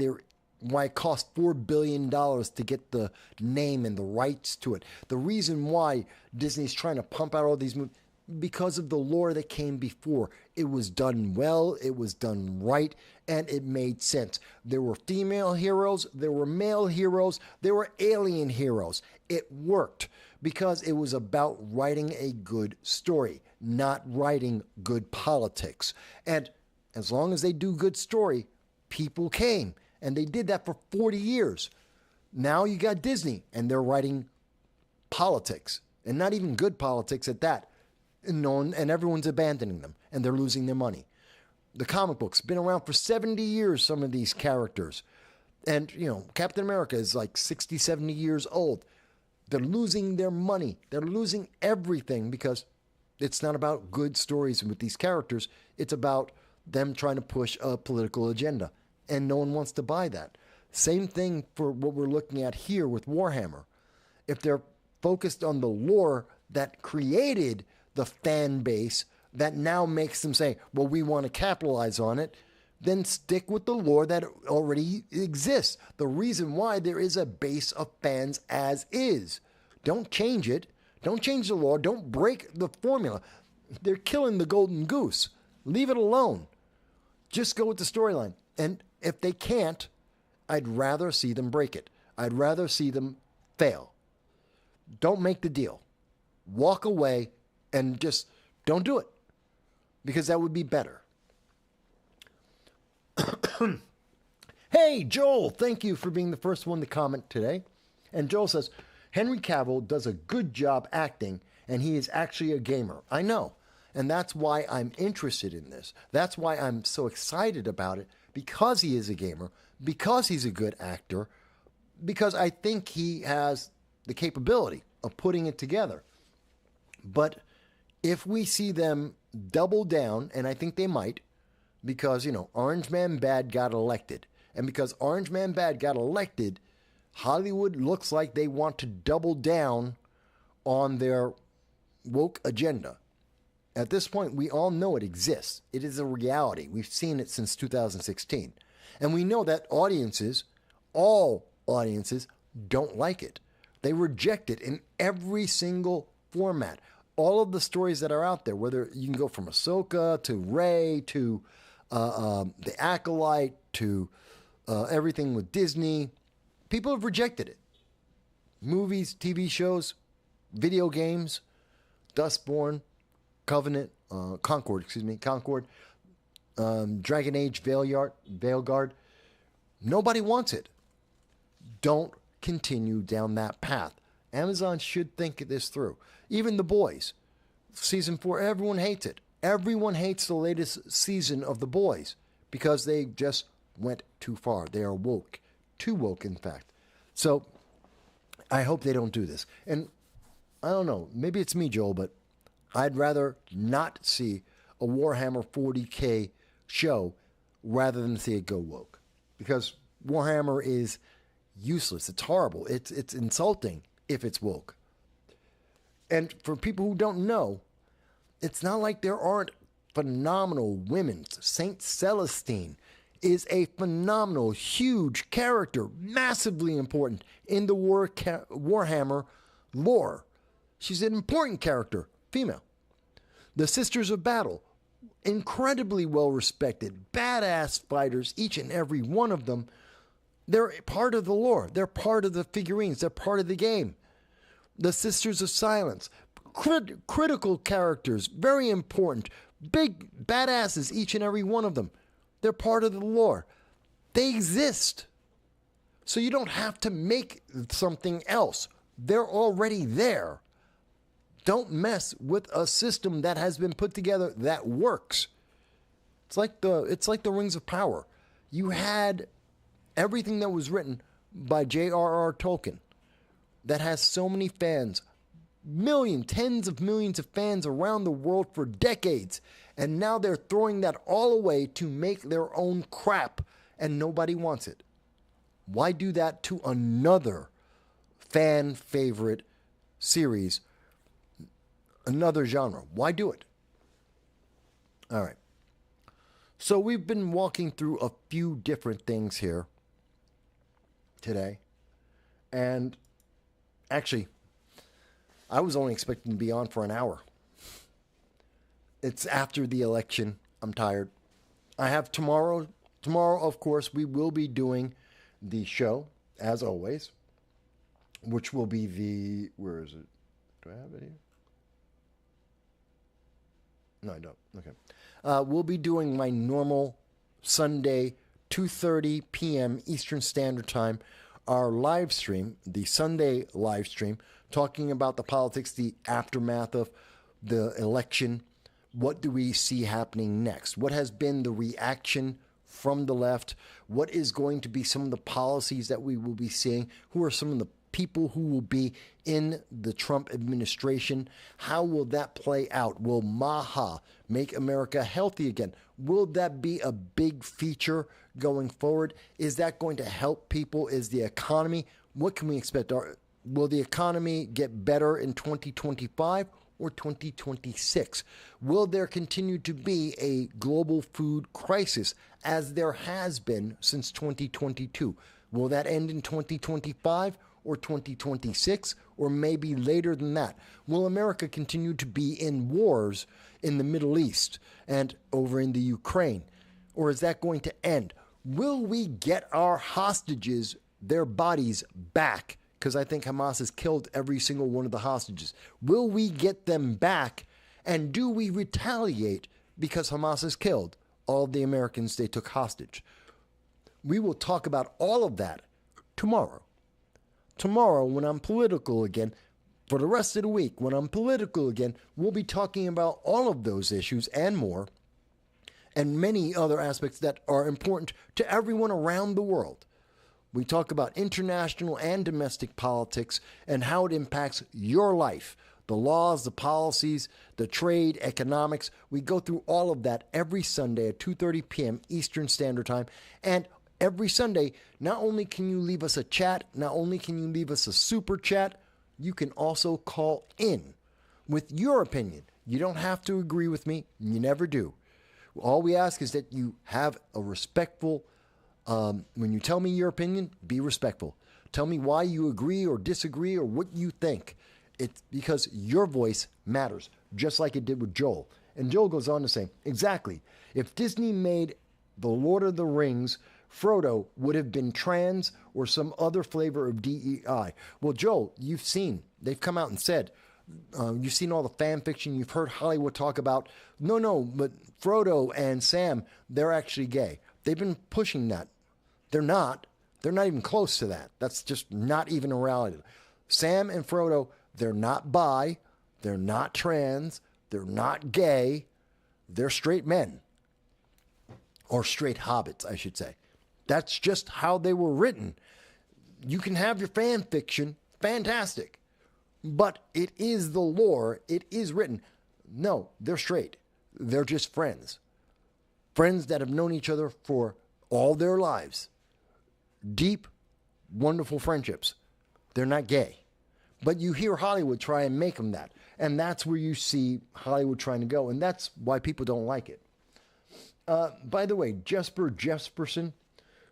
it cost $4 billion to get the name and the rights to it. The reason why Disney's trying to pump out all these movies, because of the lore that came before. It was done well, it was done right, and it made sense. There were female heroes, there were male heroes, there were alien heroes. It worked because it was about writing a good story, not writing good politics. And as long as they do good story, people came. And they did that for 40 years. Now you got Disney, and they're writing politics, and not even good politics at that. And everyone's abandoning them, and they're losing their money. The comic books been around for 70 years, some of these characters. And, Captain America is like 60, 70 years old. They're losing their money. They're losing everything because it's not about good stories with these characters. It's about them trying to push a political agenda. And no one wants to buy that. Same thing for what we're looking at here with Warhammer. If they're focused on the lore that created the fan base that now makes them say, well, we want to capitalize on it, then stick with the lore that already exists. The reason why there is a base of fans as is. Don't change it. Don't change the lore. Don't break the formula. They're killing the golden goose. Leave it alone. Just go with the storyline. And if they can't, I'd rather see them break it. I'd rather see them fail. Don't make the deal. Walk away and just don't do it. Because that would be better. Hey, Joel, thank you for being the first one to comment today. And Joel says, Henry Cavill does a good job acting, and he is actually a gamer. I know. And that's why I'm interested in this. That's why I'm so excited about it. Because he is a gamer, because he's a good actor, because I think he has the capability of putting it together. But if we see them double down, and I think they might, because, Orange Man Bad got elected. And because Orange Man Bad got elected, Hollywood looks like they want to double down on their woke agenda. At this point, we all know it exists. It is a reality. We've seen it since 2016. And we know that audiences, all audiences, don't like it. They reject it in every single format. All of the stories that are out there, whether you can go from Ahsoka to Rey to The Acolyte to everything with Disney, people have rejected it. Movies, TV shows, video games, Dustborn, Concord, Dragonage Veilguard. Nobody wants it. Don't continue down that path. Amazon should think this through. Even The Boys, season 4, everyone hates it. Everyone hates the latest season of The Boys because they just went too far. They are woke. Too woke, in fact. So I hope they don't do this. And I don't know, maybe it's me, Joel, but I'd rather not see a Warhammer 40K show rather than see it go woke. Because Warhammer is useless. It's horrible. It's insulting if it's woke. And for people who don't know, it's not like there aren't phenomenal women. Saint Celestine is a phenomenal, huge character, massively important in the Warhammer lore. She's an important character, female. The Sisters of Battle, incredibly well respected, badass fighters, each and every one of them. They're part of the lore. They're part of the figurines. They're part of the game. The Sisters of Silence, critical characters, very important, big badasses, each and every one of them. They're part of the lore. They exist. So you don't have to make something else. They're already there. Don't mess with a system that has been put together that works. It's like the Rings of Power. You had everything that was written by J.R.R. Tolkien that has so many fans, tens of millions of fans around the world for decades, and now they're throwing that all away to make their own crap, and nobody wants it. Why do that to another fan favorite series, another genre? Why do it? All right. So we've been walking through a few different things here today. And actually, I was only expecting to be on for an hour. It's after the election. I'm tired. I have tomorrow. Tomorrow, of course, we will be doing the show, as always, which will be where is it? Do I have it here? No, I don't. Okay. We'll be doing my normal Sunday, 2:30 p.m. Eastern Standard Time, our live stream, the Sunday live stream, talking about the politics, the aftermath of the election. What do we see happening next? What has been the reaction from the left? What is going to be some of the policies that we will be seeing? Who are some of the people who will be in the Trump administration? How will that play out? Will MAHA, Make America Healthy Again, will that be a big feature going forward? Is that going to help people? Is the economy, what can we expect? Will the economy get better in 2025 or 2026? Will there continue to be a global food crisis as there has been since 2022? Will that end in 2025 or 2026 or maybe later than that? Will America continue to be in wars in the Middle East and over in the Ukraine? Or is that going to end? Will we get our hostages, their bodies back? Because I think Hamas has killed every single one of the hostages. Will we get them back? And do we retaliate because Hamas has killed all of the Americans they took hostage? We will talk about all of that tomorrow. Tomorrow, when I'm political again, for the rest of the week, when I'm political again, we'll be talking about all of those issues and more, and many other aspects that are important to everyone around the world. We talk about international and domestic politics and how it impacts your life, the laws, the policies, the trade, economics. We go through all of that every Sunday at 2:30 p.m. Eastern Standard Time. And every Sunday, not only can you leave us a chat, not only can you leave us a super chat, you can also call in with your opinion. You don't have to agree with me. You never do. All we ask is that you have a respectful, when you tell me your opinion, be respectful. Tell me why you agree or disagree or what you think. It's because your voice matters, just like it did with Joel. And Joel goes on to say, exactly, if Disney made The Lord of the Rings, Frodo would have been trans or some other flavor of DEI. Well, Joel, you've seen, they've come out and said, you've seen all the fan fiction, you've heard Hollywood talk about, no, but Frodo and Sam, they're actually gay. They've been pushing that. They're not even close to that. That's just not even a reality. Sam and Frodo, they're not bi, they're not trans, they're not gay, they're straight men. Or straight hobbits, I should say. That's just how they were written. You can have your fan fiction, fantastic. But it is the lore, it is written. No, they're straight. They're just friends. Friends that have known each other for all their lives. Deep, wonderful friendships. They're not gay. But you hear Hollywood try and make them that. And that's where you see Hollywood trying to go. And that's why people don't like it. By the way, Jesperson,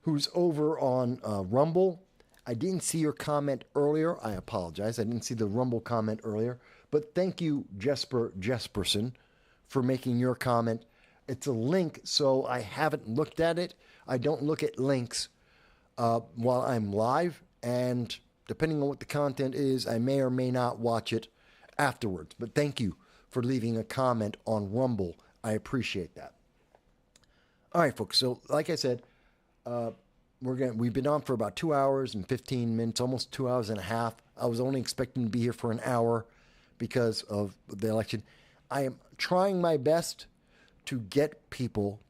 who's over on Rumble, I didn't see your comment earlier. I apologize. I didn't see the Rumble comment earlier. But thank you, Jesperson, for making your comment. It's a link, so I haven't looked at it. I don't look at links while I'm live. And depending on what the content is, I may or may not watch it afterwards. But thank you for leaving a comment on Rumble. I appreciate that. All right, folks. So, like I said, We've been on for about 2 hours and 15 minutes, almost 2 hours and a half. I was only expecting to be here for an hour because of the election. I am trying my best to get people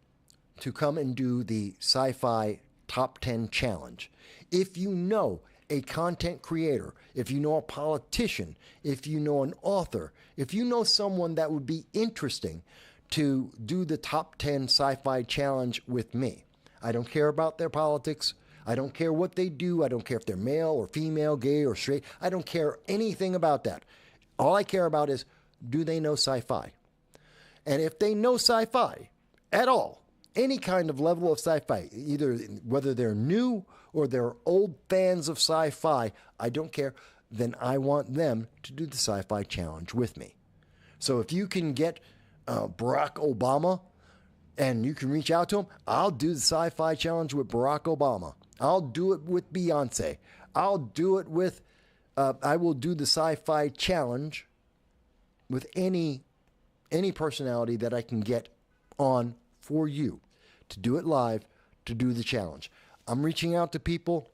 to come and do the Sci-Fi Top 10 Challenge. If you know a content creator, if you know a politician, if you know an author, if you know someone that would be interesting to do the Top 10 Sci-Fi Challenge with me. I don't care about their politics. I don't care what they do. I don't care if they're male or female, gay or straight. I don't care anything about that. All I care about is, do they know sci-fi? And if they know sci-fi at all, any kind of level of sci-fi, either whether they're new or they're old fans of sci-fi, I don't care, then I want them to do the Sci-Fi Challenge with me. So if you can get Barack Obama and you can reach out to him, I'll do the Sci-Fi Challenge with Barack Obama. I'll do it with Beyonce. I'll do it with, I will do the Sci-Fi Challenge with any personality that I can get on for you to do it live, to do the challenge. I'm reaching out to people.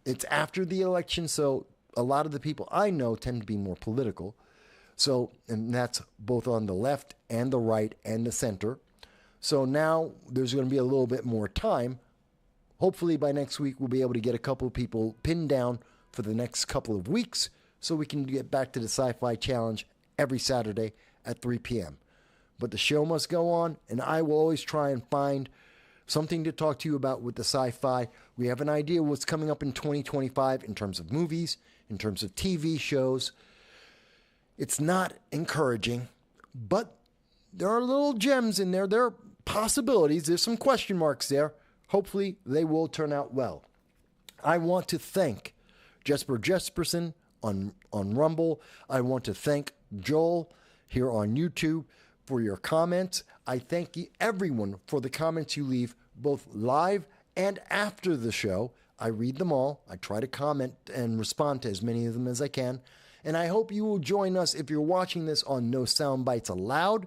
It's after the election, so a lot of the people I know tend to be more political. So, and that's both on the left and the right and the center. So now there's going to be a little bit more time. Hopefully by next week, we'll be able to get a couple of people pinned down for the next couple of weeks so we can get back to the Sci-Fi Challenge every Saturday at 3 p.m. But the show must go on, and I will always try and find something to talk to you about with the sci-fi. We have an idea of what's coming up in 2025 in terms of movies, in terms of TV shows. It's not encouraging, but there are little gems in there. There are possibilities. There's some question marks there. Hopefully, they will turn out well. I want to thank Jesper Jesperson on Rumble. I want to thank Joel here on YouTube for your comments. I thank you, everyone, for the comments you leave, both live and after the show. I read them all. I try to comment and respond to as many of them as I can. And I hope you will join us if you're watching this on No Sound Bites Allowed.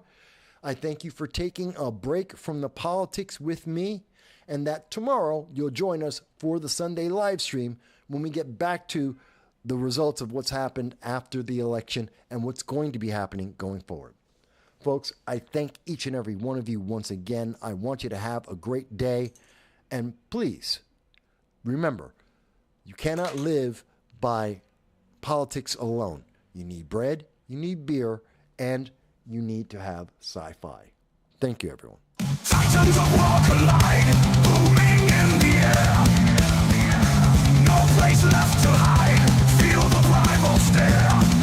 I thank you for taking a break from the politics with me, and that tomorrow you'll join us for the Sunday live stream when we get back to the results of what's happened after the election and what's going to be happening going forward. Folks, I thank each and every one of you once again. I want you to have a great day. And please, remember, you cannot live by politics alone. You need bread, you need beer, and you need to have sci-fi. Thank you, everyone. Titans of war collide, booming in the air. No place left to hide, feel the primal stare.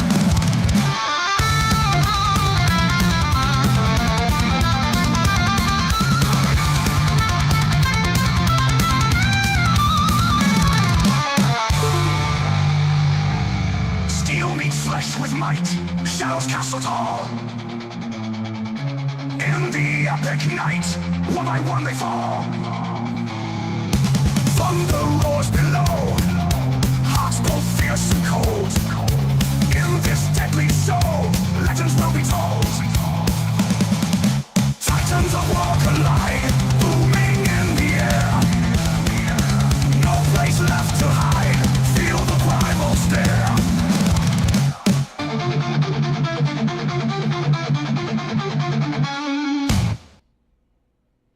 Flesh with might, shadows castle tall. In the epic night, one by one they fall. Thunder roars below, hearts both fierce and cold. In this deadly show, legends will be told. Titans of war collide, booming in the air. No place left to hide.